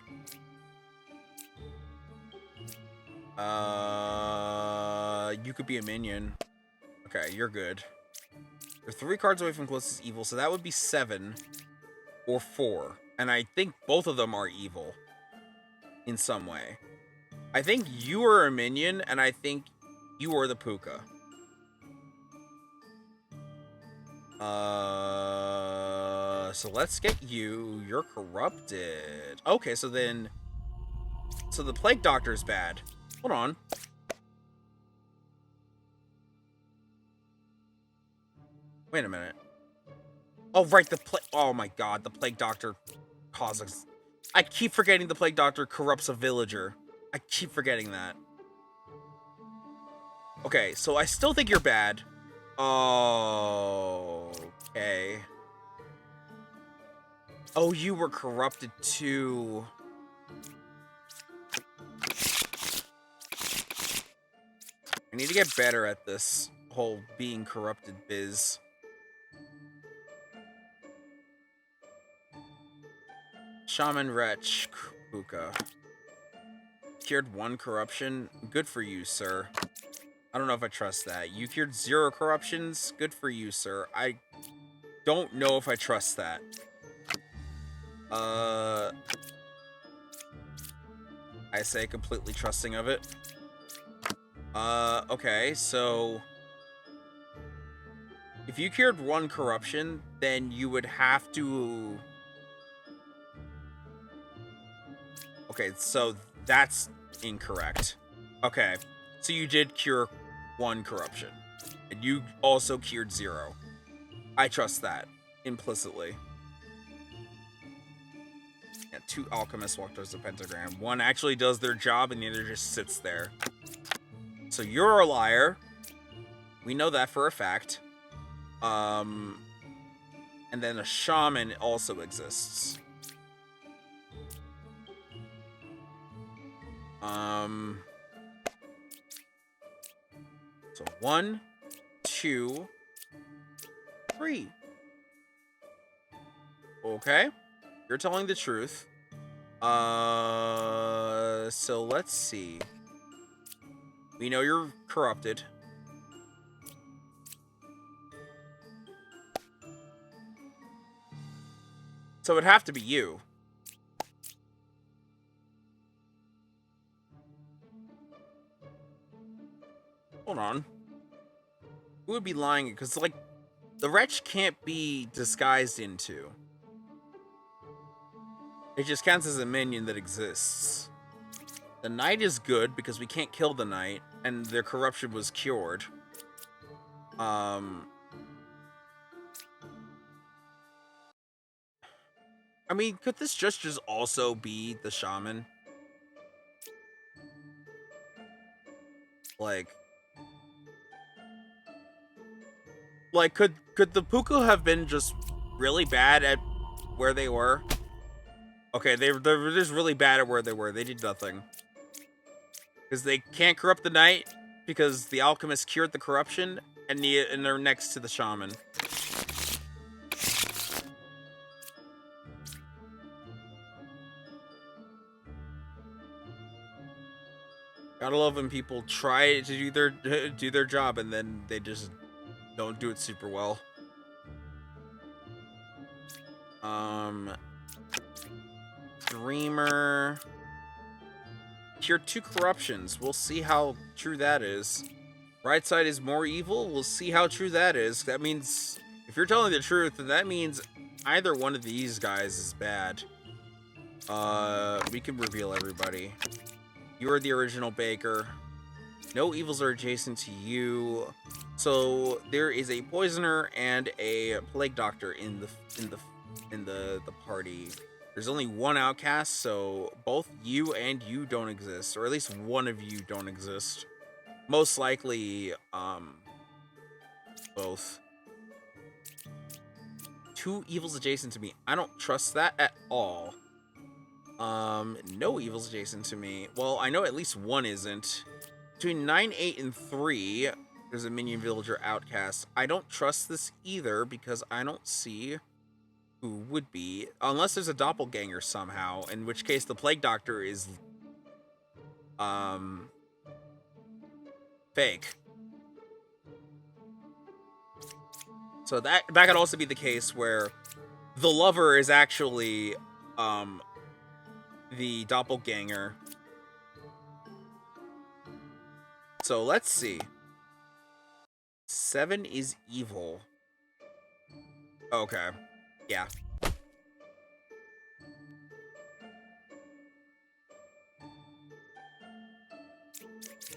You could be a minion. Okay, you're good. You're 3 cards away from closest evil, so that would be 7 or 4. And I think both of them are evil in some way. I think you are a minion, and I think you are the Puka. So let's get you. You're corrupted. Okay, so then... So the Plague Doctor's bad. Hold on. Wait a minute. Oh, right, oh my god, the Plague Doctor causes... I keep forgetting the Plague Doctor corrupts a villager. I keep forgetting that. Okay, so I still think you're bad. Oh, okay. Oh, you were corrupted too. I need to get better at this whole being corrupted biz. Shaman Wretch, Puka. Cured 1 corruption. Good for you, sir. I don't know if I trust that. You cured 0 corruptions. Good for you, sir. I don't know if I trust that. I say completely trusting of it. Okay, so if you cured one corruption, then you would have to... Okay, so that's incorrect. Okay, so you did cure one corruption, and you also cured 0. I trust that, implicitly. Yeah, 2 alchemists walk towards the pentagram. One actually does their job, and the other just sits there. So you're a liar. We know that for a fact. And then a shaman also exists. So 1, 2, 3. Okay. You're telling the truth. So let's see. We know you're corrupted. So it'd have to be you. Hold on. Who would be lying? Because, like, the wretch can't be disguised into. It just counts as a minion that exists. The knight is good because we can't kill the knight, and their corruption was cured. I mean, could this just also be the shaman? Like, could the Puku have been just really bad at where they were? Okay, they were just really bad at where they were. They did nothing. Because they can't corrupt the knight, because the alchemist cured the corruption, and they're next to the shaman. Gotta love when people try to do their job and then they just don't do it super well. Dreamer. Cure 2 corruptions. We'll see how true that is. Right side is more evil. We'll see how true that is. That means, if you're telling the truth, then that means either one of these guys is bad. We can reveal everybody. You are the original baker. No evils are adjacent to you. So there is a poisoner and a plague doctor in the party. There's only one outcast, so both you and you don't exist, or at least one of you don't exist. Most likely, both. 2 evils adjacent to me. I don't trust that at all. No evils adjacent to me. Well, I know at least one isn't. Between 9, 8, and 3, there's a minion villager outcast. I don't trust this either because I don't see who would be, unless there's a doppelganger somehow, in which case the plague doctor is fake. So that could also be the case where the lover is actually the doppelganger. So let's see. 7 is evil. Okay. Yeah.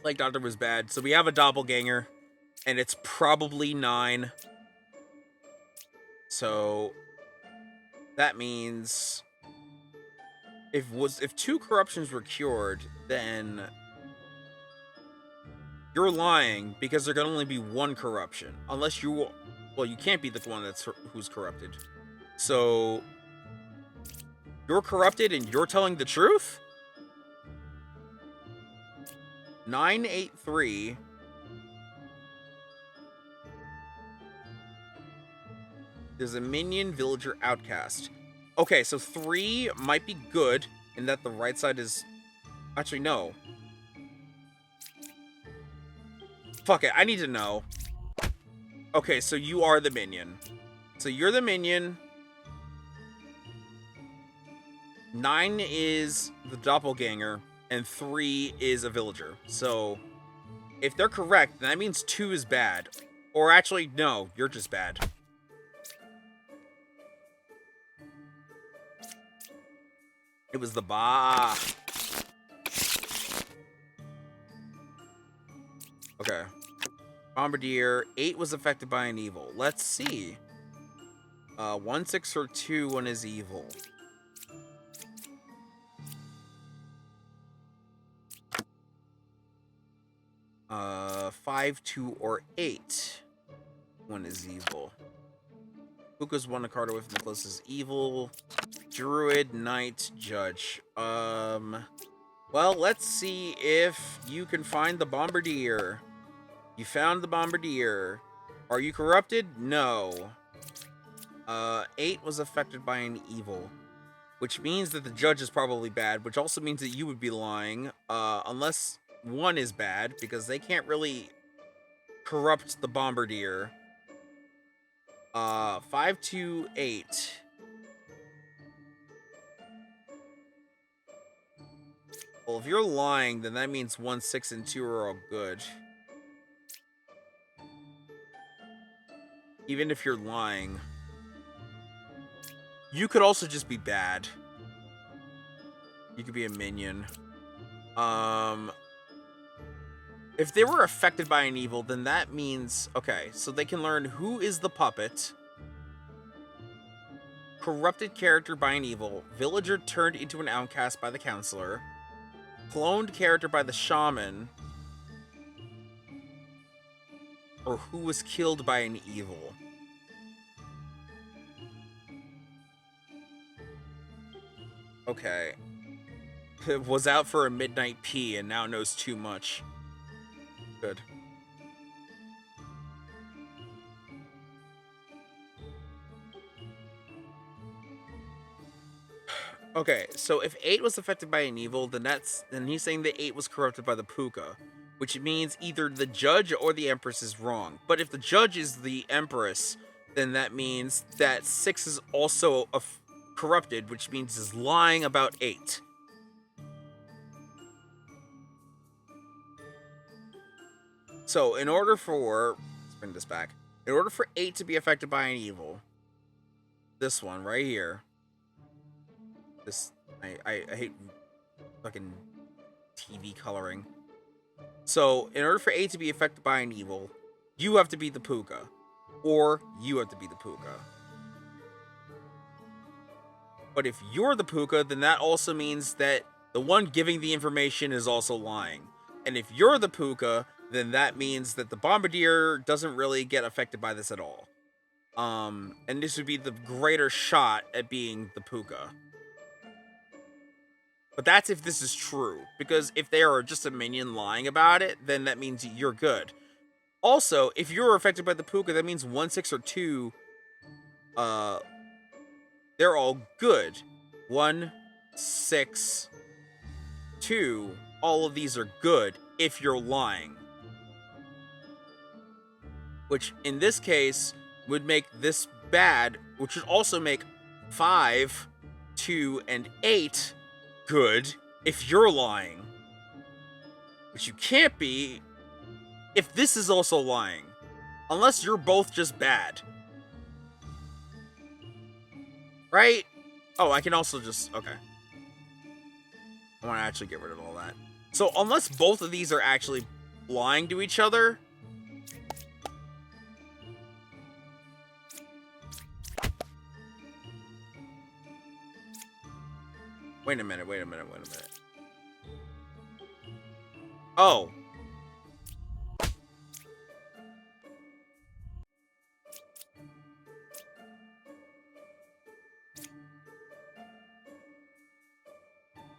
Like Doctor was bad. So we have a doppelganger, and it's probably 9. So that means if 2 corruptions were cured, then you're lying because there can only be 1 corruption, unless you, well, you can't be the one who's corrupted. So you're corrupted and you're telling the truth? 983. There's a minion villager outcast. Okay, so 3 might be good in that the right side is... Actually, no. Fuck it, I need to know. Okay, so you are the minion. So you're the minion. 9 is the doppelganger, and 3 is a villager. So if they're correct, then that means 2 is bad. Or actually, no, you're just bad. It was the ba. Okay. Bombardier, 8 was affected by an evil. Let's see. 1, 6, or 2, 1 is evil. Uh, 5, 2, or 8. 1 is evil. Puka's 1 a card away from the closest evil. Druid, Knight, Judge. Well, let's see if you can find the Bombardier. You found the Bombardier. Are you corrupted? No. 8 was affected by an evil, which means that the judge is probably bad, which also means that you would be lying, unless 1 is bad, because they can't really corrupt the Bombardier. 5, 2, 8. Well, if you're lying, then that means 1, 6, and 2 are all good. Even if you're lying. You could also just be bad. You could be a minion. If they were affected by an evil, then that means... Okay, so they can learn who is the puppet. Corrupted character by an evil. Villager turned into an outcast by the counselor. Cloned character by the shaman. Or who was killed by an evil. Okay. Was out for a midnight pee and now knows too much. Good. Okay, so if 8 was affected by an evil, then he's saying that 8 was corrupted by the puka, which means either the judge or the empress is wrong. But if the judge is the empress, then that means that 6 is also corrupted, which means is lying about 8. So in order for... Let's bring this back. In order for 8 to be affected by an evil, this one right here... This... I hate fucking TV coloring. So, in order for 8 to be affected by an evil, you have to be the puka. Or you have to be the puka. But if you're the puka, then that also means that the one giving the information is also lying. And if you're the puka, then that means that the bombardier doesn't really get affected by this at all. And this would be the greater shot at being the puka. But that's if this is true, because if they are just a minion lying about it, then that means you're good. Also, if you're affected by the puka, that means 1, 6, or 2, they're all good. 1, 6, 2, all of these are good if you're lying. Which, in this case, would make this bad, which would also make 5, 2, and 8 good if you're lying. Which you can't be if this is also lying. Unless you're both just bad. Right? Oh, I can also just... Okay. I want to actually get rid of all that. So, unless both of these are actually lying to each other... Wait a minute. Oh.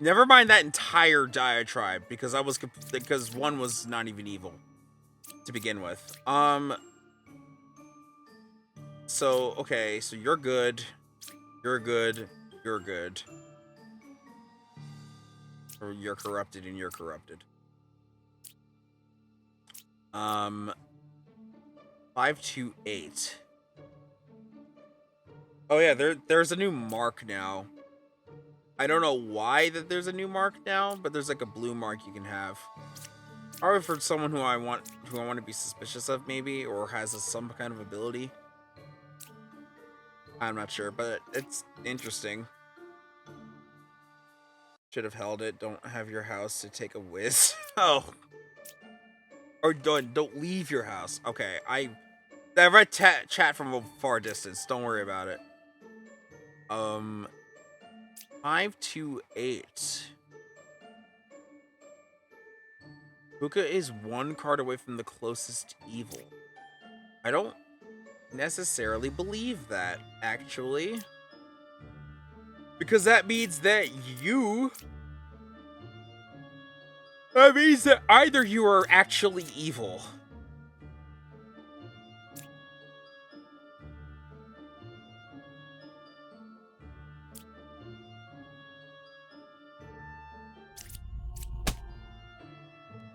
Never mind that entire diatribe, because because 1 was not even evil to begin with. So, okay, so you're good. You're good. You're good. Or you're corrupted and you're corrupted. 5, 2, 8. Oh yeah, there's a new mark now. I don't know why that there's a new mark now, but there's like a blue mark you can have. Probably for someone who I want to be suspicious of, maybe, or has some kind of ability. I'm not sure, but it's interesting. Should have held it. Don't have your house to take a whiz. Oh, or don't leave your house. Okay, I read chat from a far distance. Don't worry about it. 528. Buka is one card away from the closest evil. I don't necessarily believe that, actually. Because that means that That means that either you are actually evil.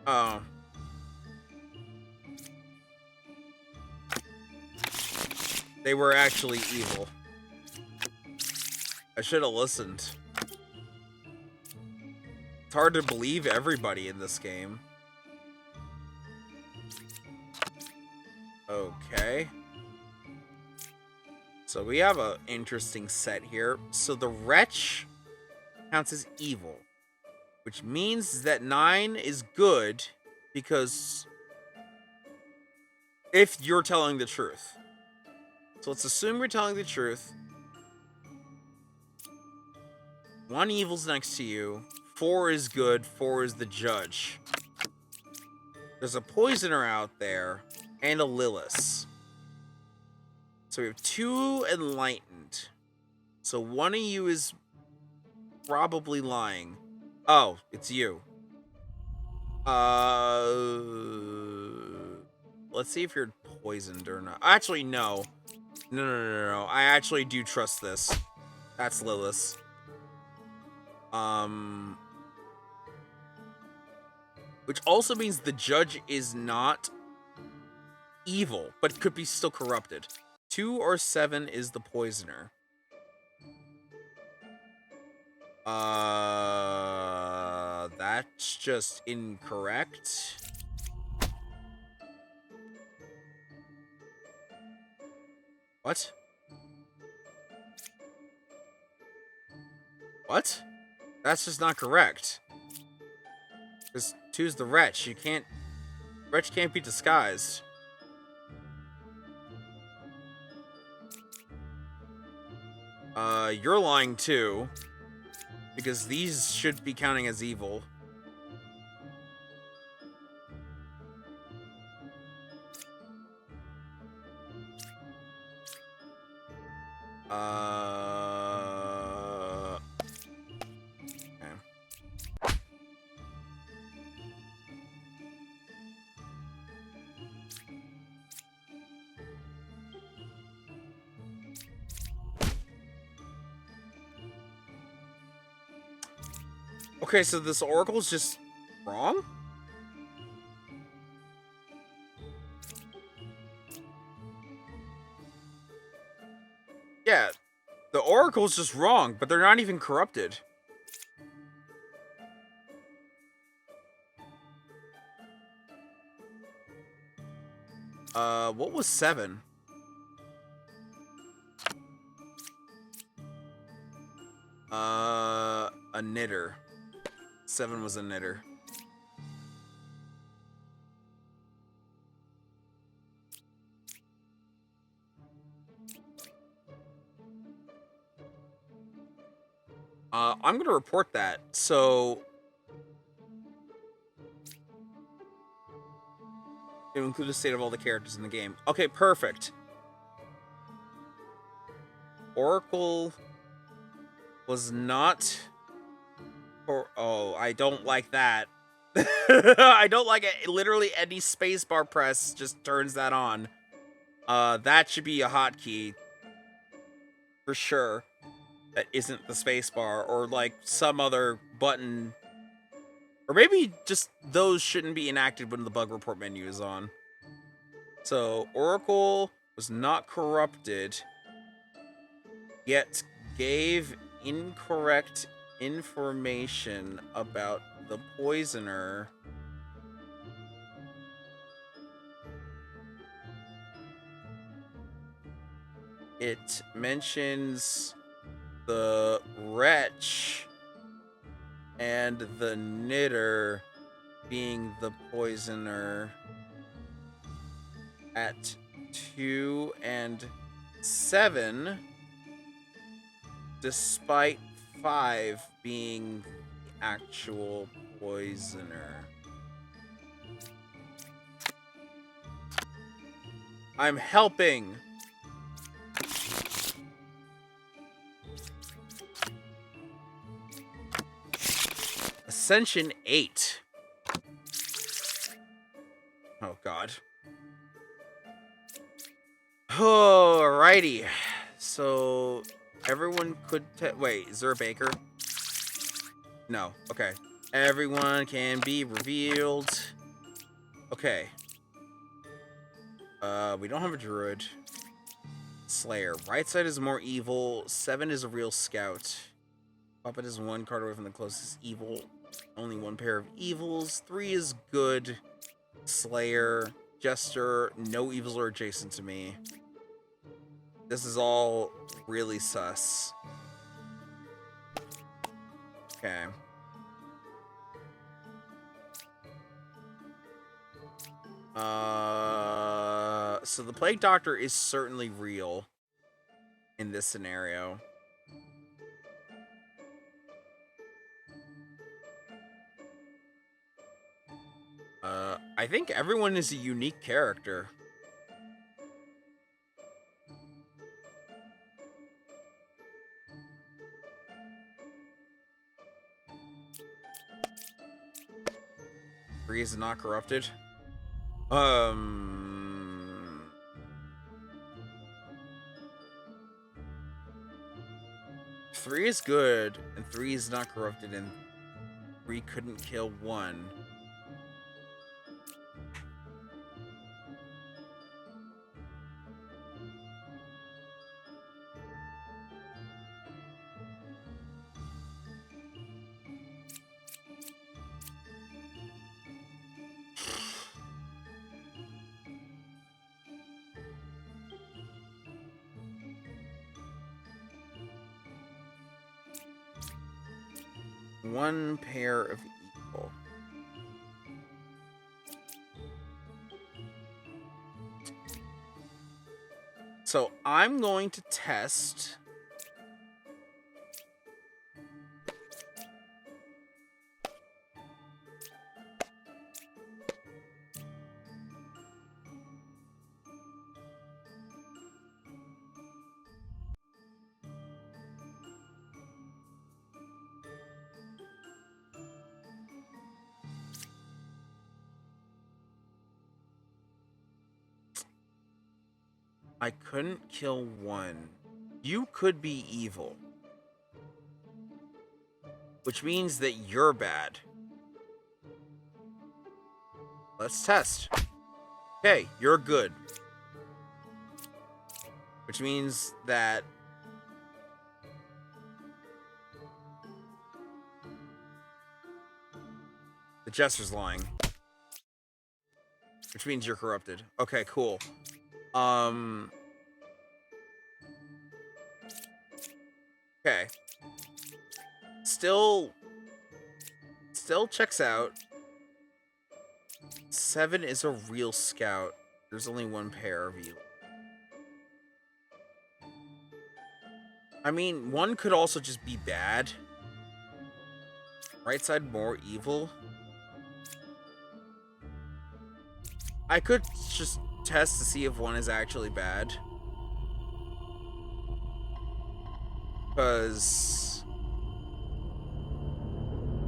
Oh. They were actually evil. I should have listened. It's hard to believe everybody in this game. Okay. So we have an interesting set here. So the Wretch counts as evil, which means that 9 is good because if you're telling the truth. So let's assume you're telling the truth. 1 evil's next to you. 4 is good. 4 is the judge. There's a poisoner out there and a Lilith. So we have 2 enlightened. So one of you is probably lying. Oh, it's you. Let's see if you're poisoned or not. Actually, no. No. I actually do trust this. That's Lilith. Which also means the judge is not evil, but could be still corrupted. 2 or 7 is the poisoner. That's just incorrect. What? What? That's just not correct. Because 2's the wretch. Wretch can't be disguised. You're lying too. Because these should be counting as evil. Okay, so this oracle's just wrong? Yeah, the oracle's just wrong, but they're not even corrupted. What was 7? A knitter. 7 was a knitter. I'm gonna report that. So it will include a state of all the characters in the game. Okay, perfect. Oracle was not. Oh, I don't like that. I don't like it. Literally, any spacebar press just turns that on. That should be a hotkey for sure. That isn't the spacebar or like some other button, or maybe just those shouldn't be enacted when the bug report menu is on. So Oracle was not corrupted. yet gave incorrect information about the poisoner. It mentions the wretch and the knitter being the poisoner at 2 and 7, despite 5 being the actual poisoner. I'm helping. Ascension 8. Oh, God. Alrighty. So, everyone could... Wait, is there a baker? No. Okay. Everyone can be revealed. Okay. We don't have a druid. Slayer. Right side is more evil. 7 is a real scout. Puppet is 1 card away from the closest evil. Only 1 pair of evils. 3 is good. Slayer. Jester. No evils are adjacent to me. This is all really sus. Okay. So the Plague Doctor is certainly real in this scenario. I think everyone is a unique character. Three is not corrupted. 3 is good, and 3 is not corrupted, and 3 couldn't kill 1. One pair of evil. So I'm going to test. I couldn't kill 1. You could be evil. Which means that you're bad. Let's test. Okay, you're good. Which means that the Jester's lying. Which means you're corrupted. Okay, cool. Okay. Still checks out. 7 is a real scout. There's only 1 pair of you. I mean, 1 could also just be bad. Right side more evil. I could just test to see if 1 is actually bad. Because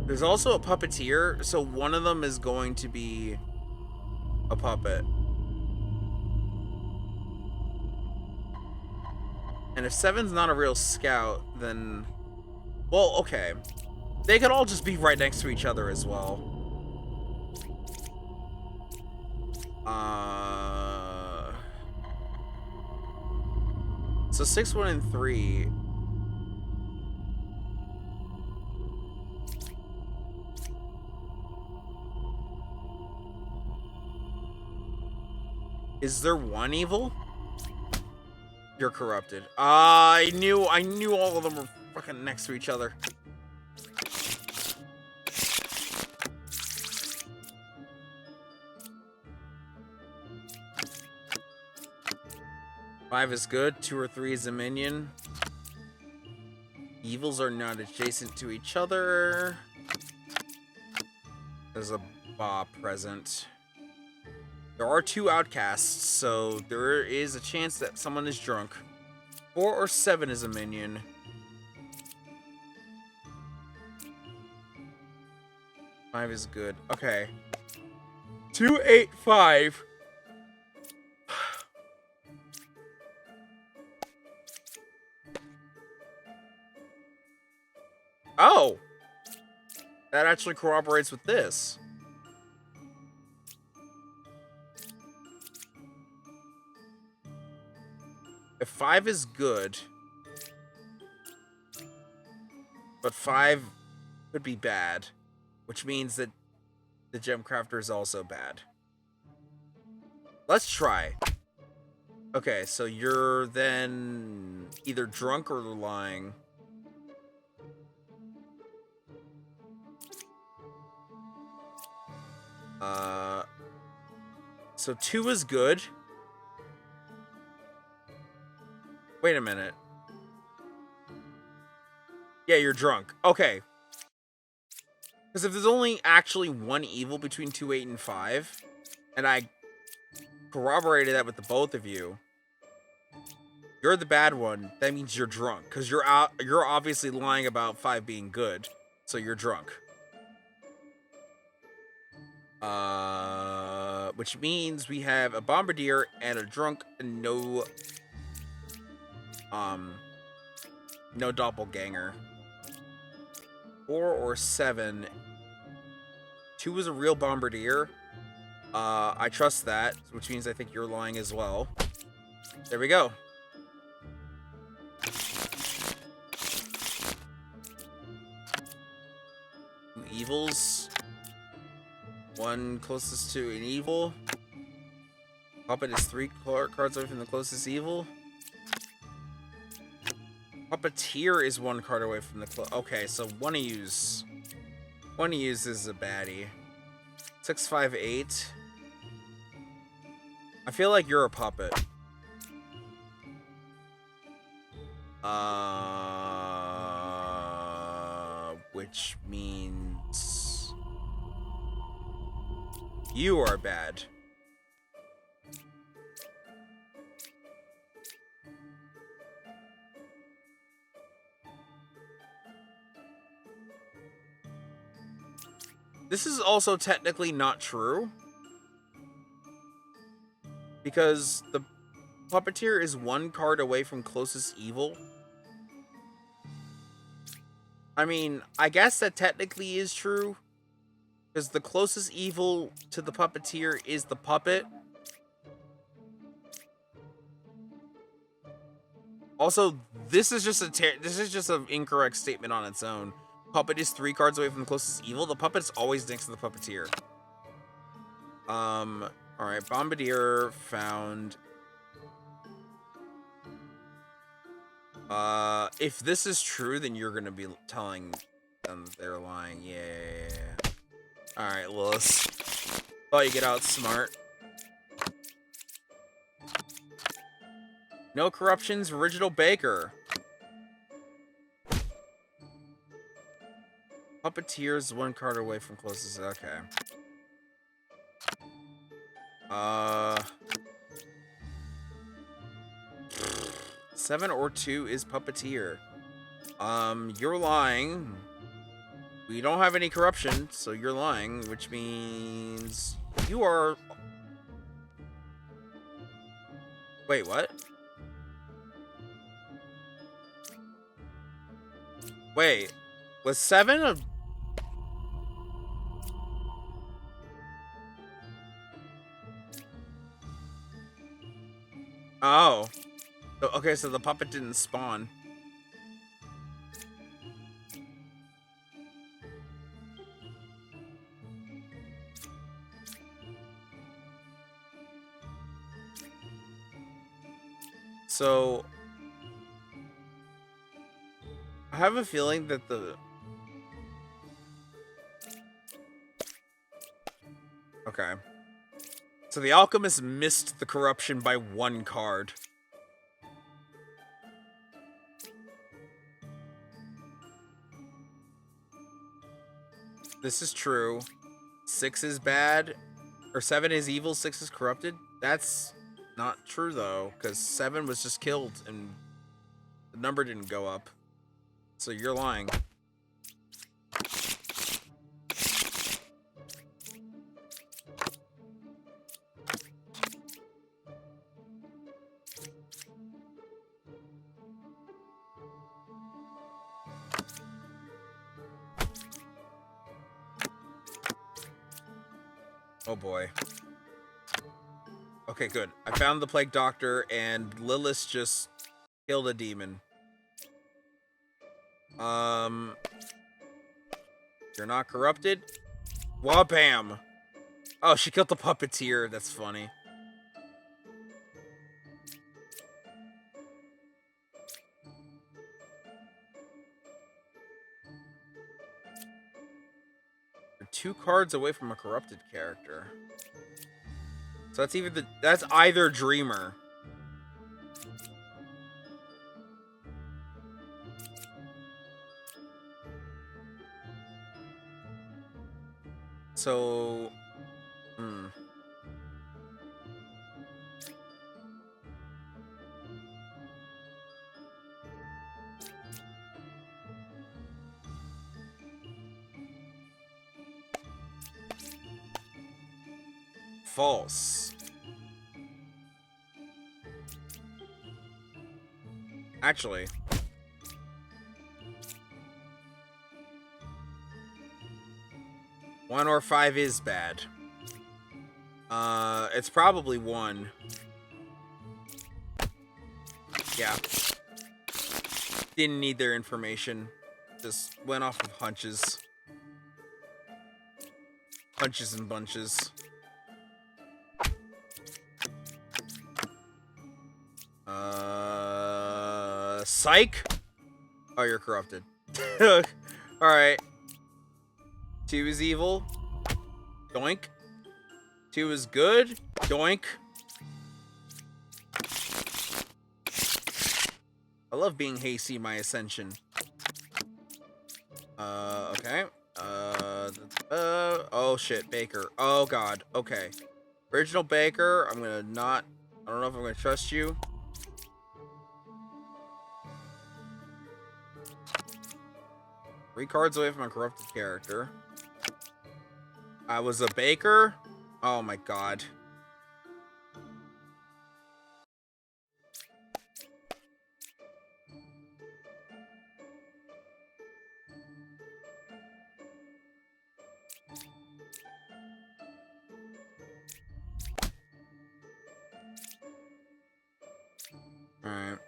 there's also a puppeteer, so one of them is going to be a puppet. And if 7's not a real scout, then... Well, okay. They could all just be right next to each other as well. So 6, 1, and 3 Is there one evil? You're corrupted. I knew all of them were fucking next to each other. Five is good. 2 or 3 is a minion. Evils are not adjacent to each other. There's a Ba present. There are 2 outcasts, so there is a chance that someone is drunk. 4 or 7 is a minion. Five is good. Okay. 2, 8, 5. Oh! That actually corroborates with this. If 5 is good, but 5 could be bad, which means that the gem crafter is also bad. Let's try. Okay, so you're then either drunk or lying. So 2 is good. Wait a minute. Yeah, you're drunk. Okay. Because if there's only actually one evil between 2, 8, and 5, and I corroborated that with the both of you, you're the bad one. That means you're drunk. Because you're obviously lying about 5 being good. So you're drunk. Which means we have a bombardier and a drunk and no doppelganger. 4 or 7. 2 is a real bombardier. I trust that, which means I think you're lying as well. There we go. Two evils. One closest to an evil. Puppet is 3 cards away from the closest evil. Puppeteer is 1 card away from the okay, so one of yous is a baddie. 6, 5, 8. I feel like you're a puppet. Which means you are bad. This is also technically not true, because the puppeteer is 1 card away from closest evil. I mean, I guess that technically is true, because the closest evil to the puppeteer is the puppet. Also, this is just an incorrect statement on its own. Puppet is 3 cards away from the closest evil. The puppet's always next to the puppeteer. Alright, Bombardier found. If this is true, then you're gonna be telling them they're lying. Yeah. Alright, Lilith. Thought you get out smart. No corruptions, original baker. Puppeteer's 1 card away from closest. Okay. 7 or 2 is puppeteer. You're lying. We don't have any corruption, so you're lying, which means you are. Wait, what? Wait, was 7 a... Oh. Okay, so the puppet didn't spawn. So I have a feeling that the okay. So the alchemist missed the corruption by 1 card. This is true. 6 is bad, or 7 is evil, 6 is corrupted. That's not true though, because 7 was just killed and the number didn't go up. So you're lying. Oh boy. Okay, good. I found the Plague Doctor, and Lilith just killed a demon. You're not corrupted? Wabam! Oh, she killed the puppeteer. That's funny. You're 2 cards away from a corrupted character. So that's either Dreamer. So, false. Actually, 1 or 5 is bad. It's probably 1. Yeah. Didn't need their information. Just went off of hunches. Hunches and bunches. Psych? Oh, you're corrupted. Alright. 2 is evil. Doink. 2 is good. Doink. I love being hasty in my ascension. Okay. Oh shit, Baker. Oh god, okay. Original Baker, I don't know if I'm gonna trust you. Three cards away from a corrupted character. I was a Baker? Oh my god. Alright.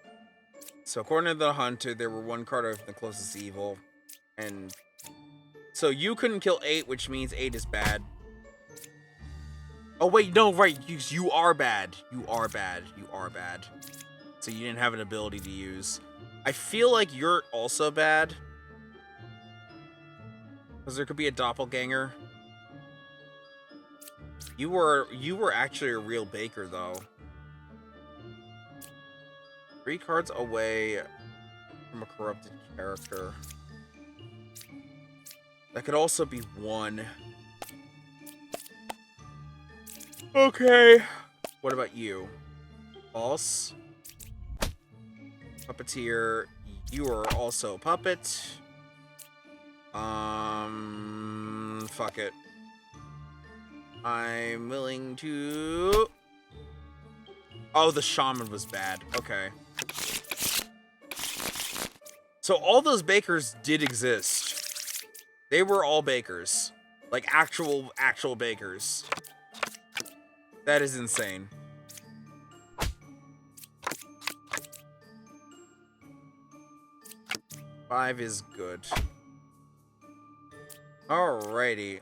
So according to the hunter, there were 1 card of the closest evil. And so you couldn't kill 8, which means 8 is bad. Oh wait, no, right. You are bad. You are bad. You are bad. So you didn't have an ability to use. I feel like you're also bad. Because there could be a doppelganger. You were actually a real Baker though. 3 cards away from a corrupted character. That could also be 1. Okay. What about you? False. Puppeteer. You are also a puppet. Fuck it. I'm willing to... Oh, the shaman was bad. Okay. So all those bakers did exist. They were all bakers. Like actual bakers. That is insane. Five is good. Alrighty.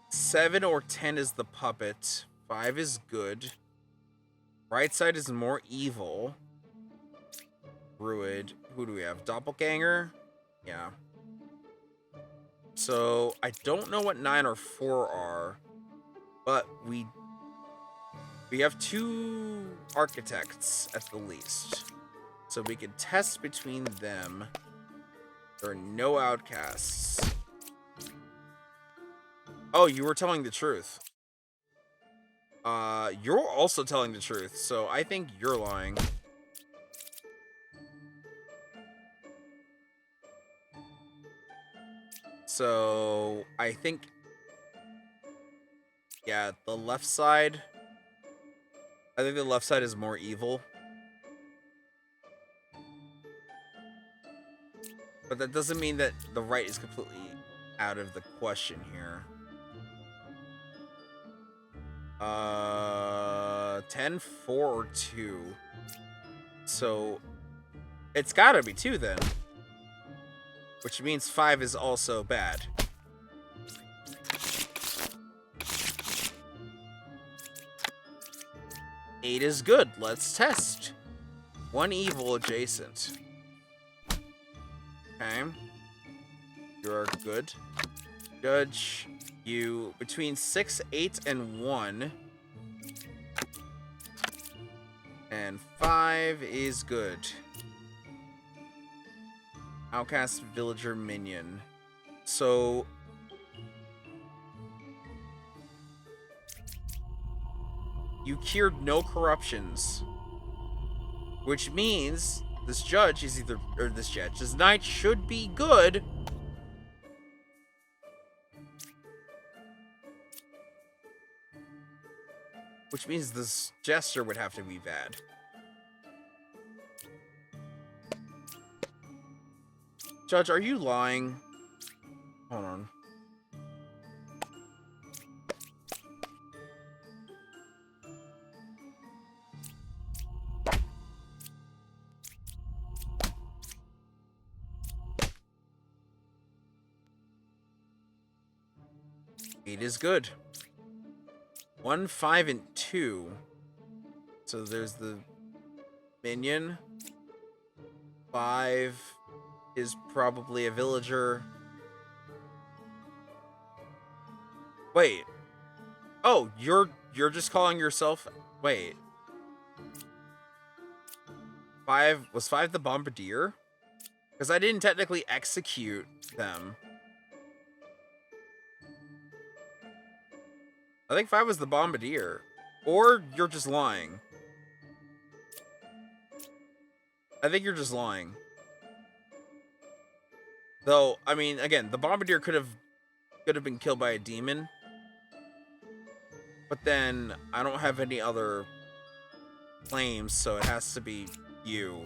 7 or 10 is the puppet. 5 is good. Right side is more evil. Druid. Who do we have? Doppelganger? Yeah. So, I don't know what 9 or 4 are, but we have 2 architects at the least. So we can test between them. There are no outcasts. Oh, you were telling the truth. You're also telling the truth, so I think you're lying. So, I think... Yeah, the left side... I think the left side is more evil. But that doesn't mean that the right is completely out of the question here. 10, 4, or 2. So, it's gotta be 2 then. Which means 5 is also bad. Eight is good. Let's test. 1 evil adjacent. Okay. You're good. Judge you between 6, 8, and 1. And 5 is good. Outcast villager minion. So you cured no corruptions. Which means this judge is either, or this judge, this knight should be good. Which means this jester would have to be bad. Judge, are you lying? Hold on. Eight is good. 1, 5, and 2. So there's the minion. 5 is probably a villager. Wait. Oh, you're just calling yourself... Wait. 5... Was 5 the bombardier? Because I didn't technically execute them. I think 5 was the bombardier. Or you're just lying. I think you're just lying. Though, I mean, again, the bombardier could have been killed by a demon. But then, I don't have any other claims, so it has to be you.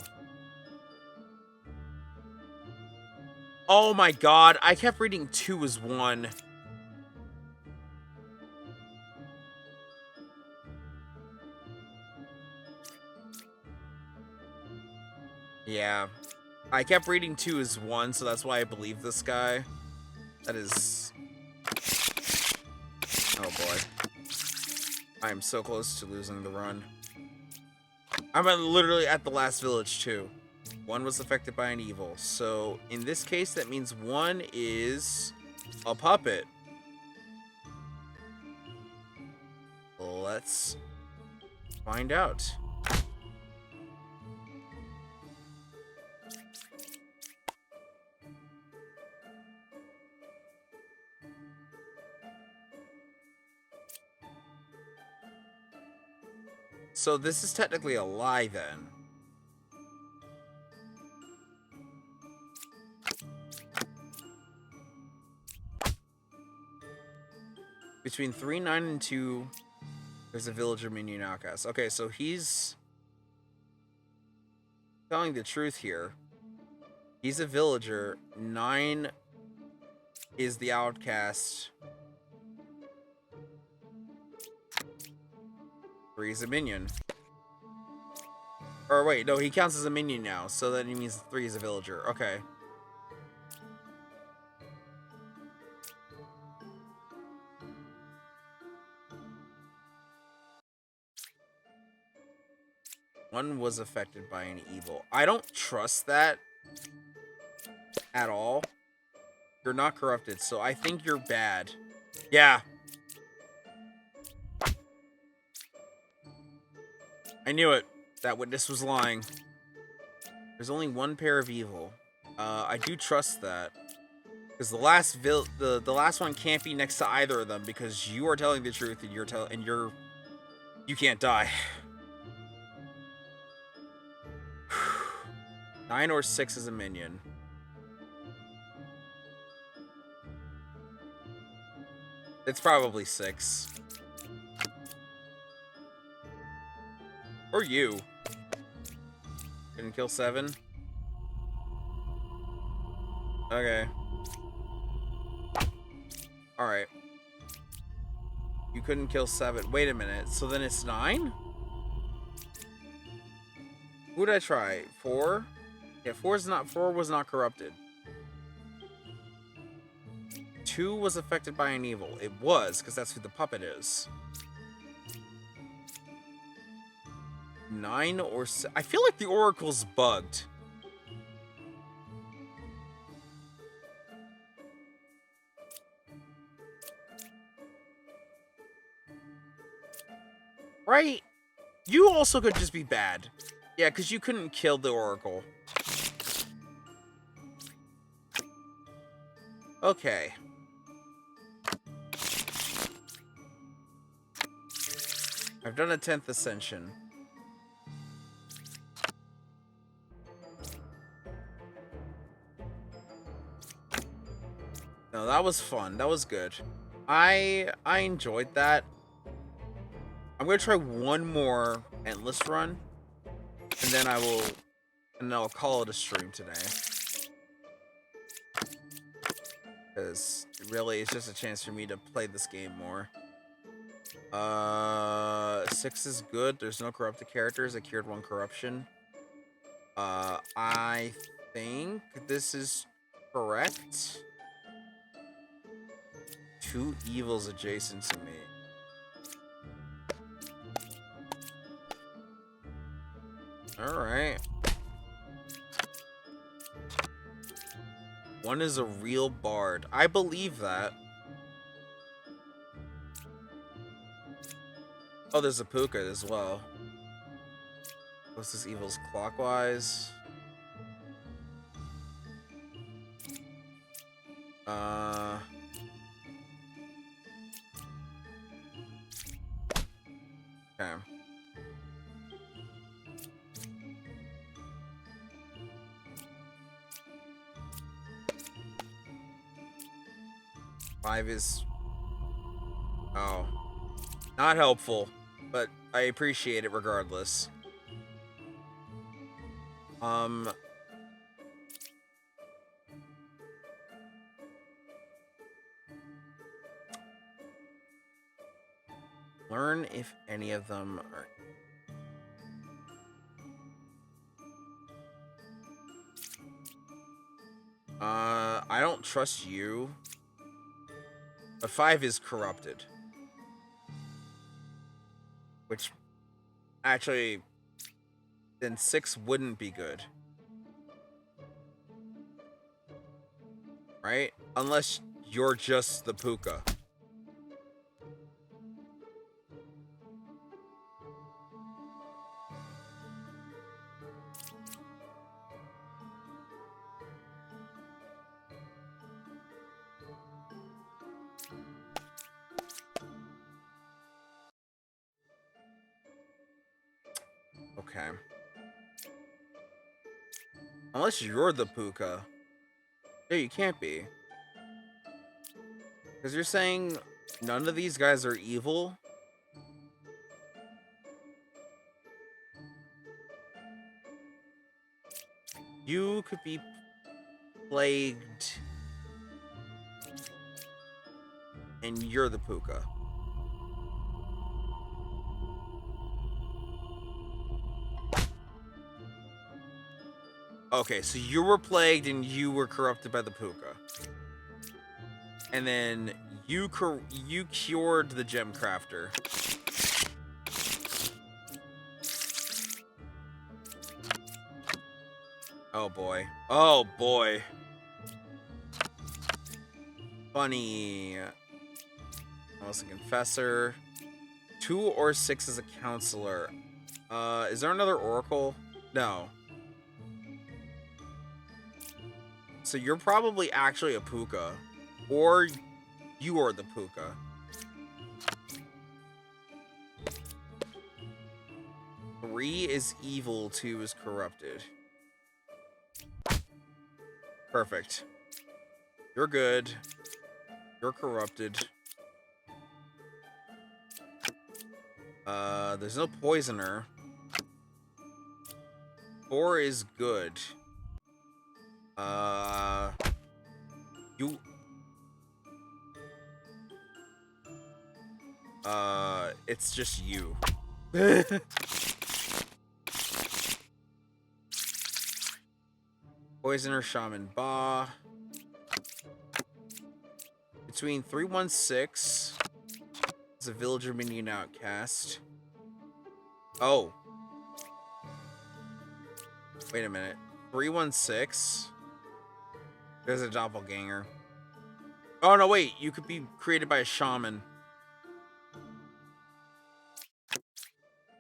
Oh my god, I kept reading 2 as 1. Yeah. I kept reading 2 as 1, so that's why I believe this guy. That is... Oh boy. I am so close to losing the run. I'm literally at the last village too. 1 was affected by an evil. So in this case, that means 1 is a puppet. Let's find out. So this is technically a lie then. Between 3, 9, and 2, there's a villager minion outcast. Okay, so he's telling the truth here. He's a villager. 9 is the outcast. 3 is a minion. Or wait, no, he counts as a minion now, so that means 3 is a villager. Okay. One was affected by an evil. I don't trust that at all. You're not corrupted, so I think you're bad. Yeah. I knew it. That witness was lying. There's only one pair of evil. I do trust that. Because the last one can't be next to either of them because you are telling the truth and you can't die. 9 or 6 is a minion. It's probably 6. Or you. Didn't kill 7? Okay. Alright. You couldn't kill 7. Wait a minute. So then it's 9? Who did I try? 4? Yeah, 4 was not corrupted. 2 was affected by an evil. It was, because that's who the puppet is. 9 or 6. I feel like the Oracle's bugged. Right? You also could just be bad. Yeah, because you couldn't kill the Oracle. Okay. I've done a 10th Ascension. No, that was fun. That was good. I enjoyed that. I'm gonna try one more endless run, and then I'll call it a stream today. Because really, it's just a chance for me to play this game more. 6 is good. There's no corrupted characters. I cured 1 corruption. I think this is correct. 2 evils adjacent to me. Alright. 1 is a real bard. I believe that. Oh, there's a Puka as well. What's this evil's clockwise? Okay. Five is... Oh. Not helpful, but I appreciate it regardless. Learn if any of them are... I don't trust you. But 5 is corrupted. Which, actually, then 6 wouldn't be good. Right? Unless you're just the Puka. Okay. Unless you're the Puka. Yeah, you can't be. Because you're saying none of these guys are evil? You could be plagued. And you're the Puka. Okay, so you were plagued and you were corrupted by the Puka. And then you cured the gem crafter. Oh boy. Oh boy. Funny. I was a confessor. 2 or 6 as a counselor. Is there another oracle? No. So you're probably actually a puka. Or you are the puka. Three is evil, 2 is corrupted. Perfect. You're good. You're corrupted. There's no poisoner. 4 is good. You... it's just you. Poisoner, Shaman, Ba. Between 316 is a villager minion outcast. Oh. Wait a minute. 316? There's a doppelganger. Oh, no, wait. You could be created by a shaman.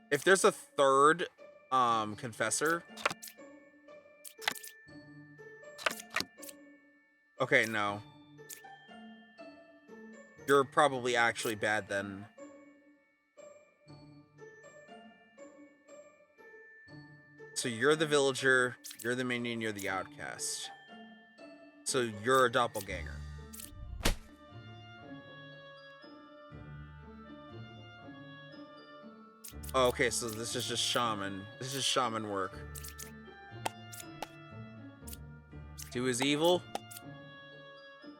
If there's a third, confessor. Okay, no. You're probably actually bad then. So you're the villager, you're the minion, you're the outcast. So you're a doppelganger. Oh, okay, so this is just shaman. This is shaman work. 2 is evil.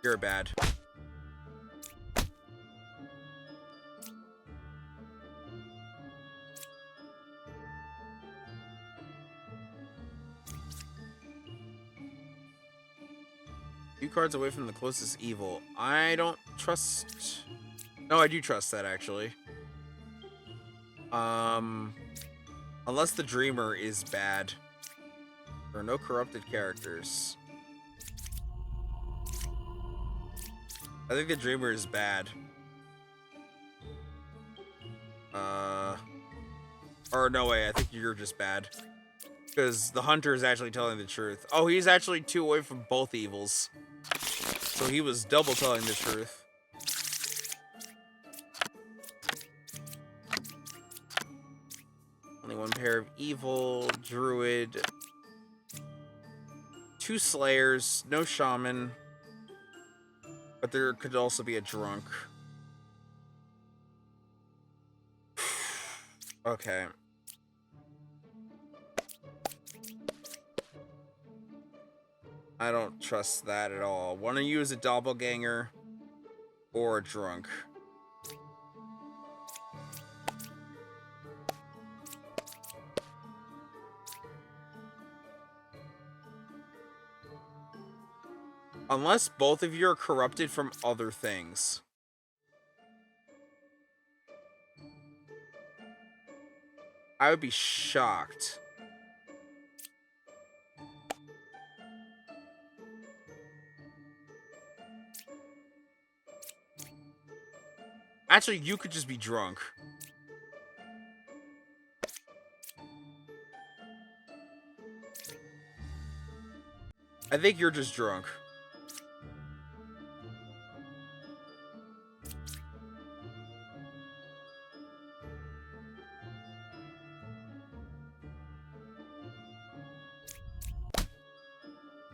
You're bad. Few cards away from the closest evil. I don't trust... No, I do trust that, actually. Unless the Dreamer is bad. There are no corrupted characters. I think the Dreamer is bad. Or no way, I think you're just bad. Because the Hunter is actually telling the truth. Oh, he's actually 2 away from both evils. So he was double telling the truth. Only 1 pair of evil, druid, 2 slayers, no shaman. But there could also be a drunk. Okay. I don't trust that at all. One of you is a doppelganger or a drunk. Unless both of you are corrupted from other things. I would be shocked. Actually, you could just be drunk. I think you're just drunk.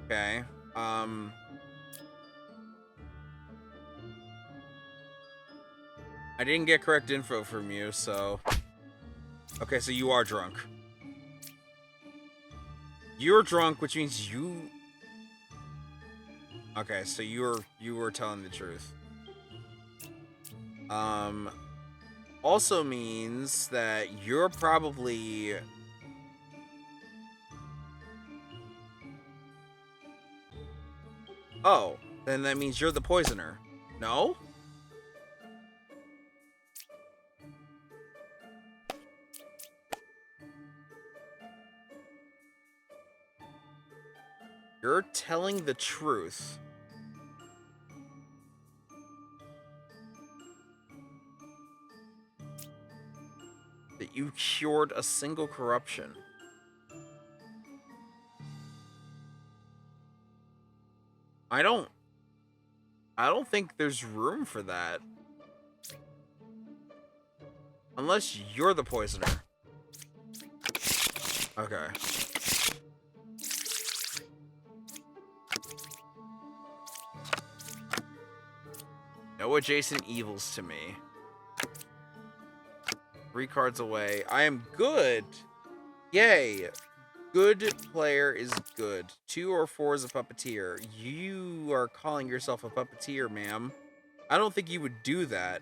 Okay. I didn't get correct info from you, so... Okay, so you are drunk. You're drunk, which means you... Okay, so you were telling the truth. Also means that you're probably... Oh, then that means you're the poisoner. No? You're telling the truth. That you cured a single corruption. I don't think there's room for that. Unless you're the poisoner. Okay. No adjacent evils to me. 3 cards away. I am good. Yay. Good player is good. 2 or 4 is a puppeteer. You are calling yourself a puppeteer, ma'am. I don't think you would do that.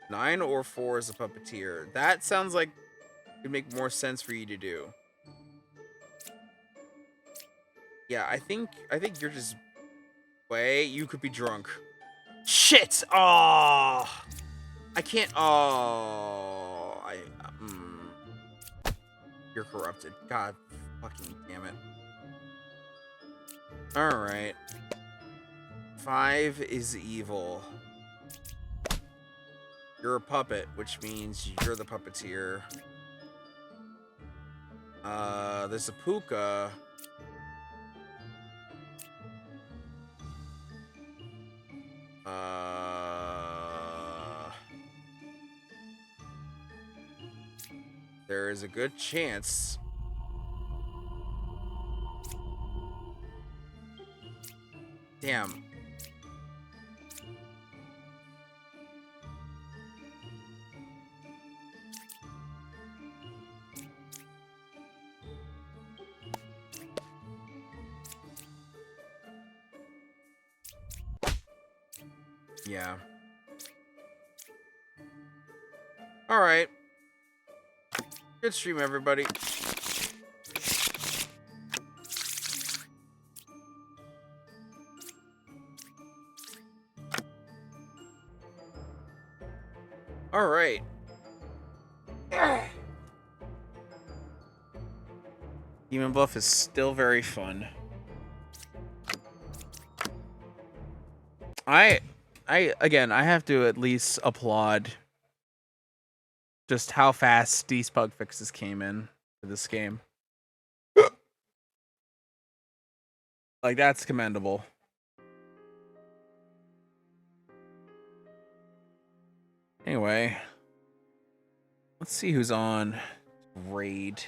9 or 4 is a puppeteer. That sounds like it would make more sense for you to do. Yeah, I think you're just... Wait, you could be drunk. Shit! Oh! I can't... Oh... You're corrupted. God fucking damn it. Alright. 5 is evil. You're a puppet, which means you're the puppeteer. There's a puka. There is a good chance. Damn. Yeah. All right. Good stream, everybody. All right. Demon Bluff is still very fun. Again, I have to at least applaud just how fast these bug fixes came in for this game. Like, that's commendable. Anyway, let's see who's on raid.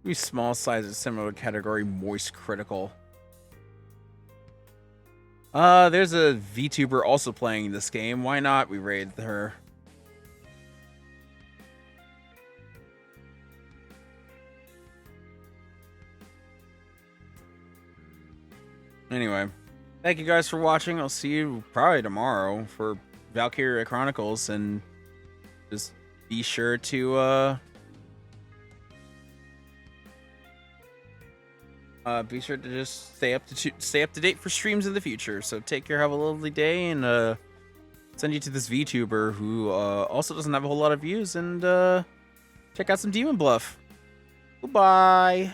Maybe small sizes similar category moist critical. There's a VTuber also playing this game. Why not? We raid her. Anyway, thank you guys for watching. I'll see you probably tomorrow for Valkyria Chronicles, and just be sure to just stay up to date for streams in the future. So take care, have a lovely day, and send you to this VTuber who also doesn't have a whole lot of views, and check out some Demon Bluff. Goodbye.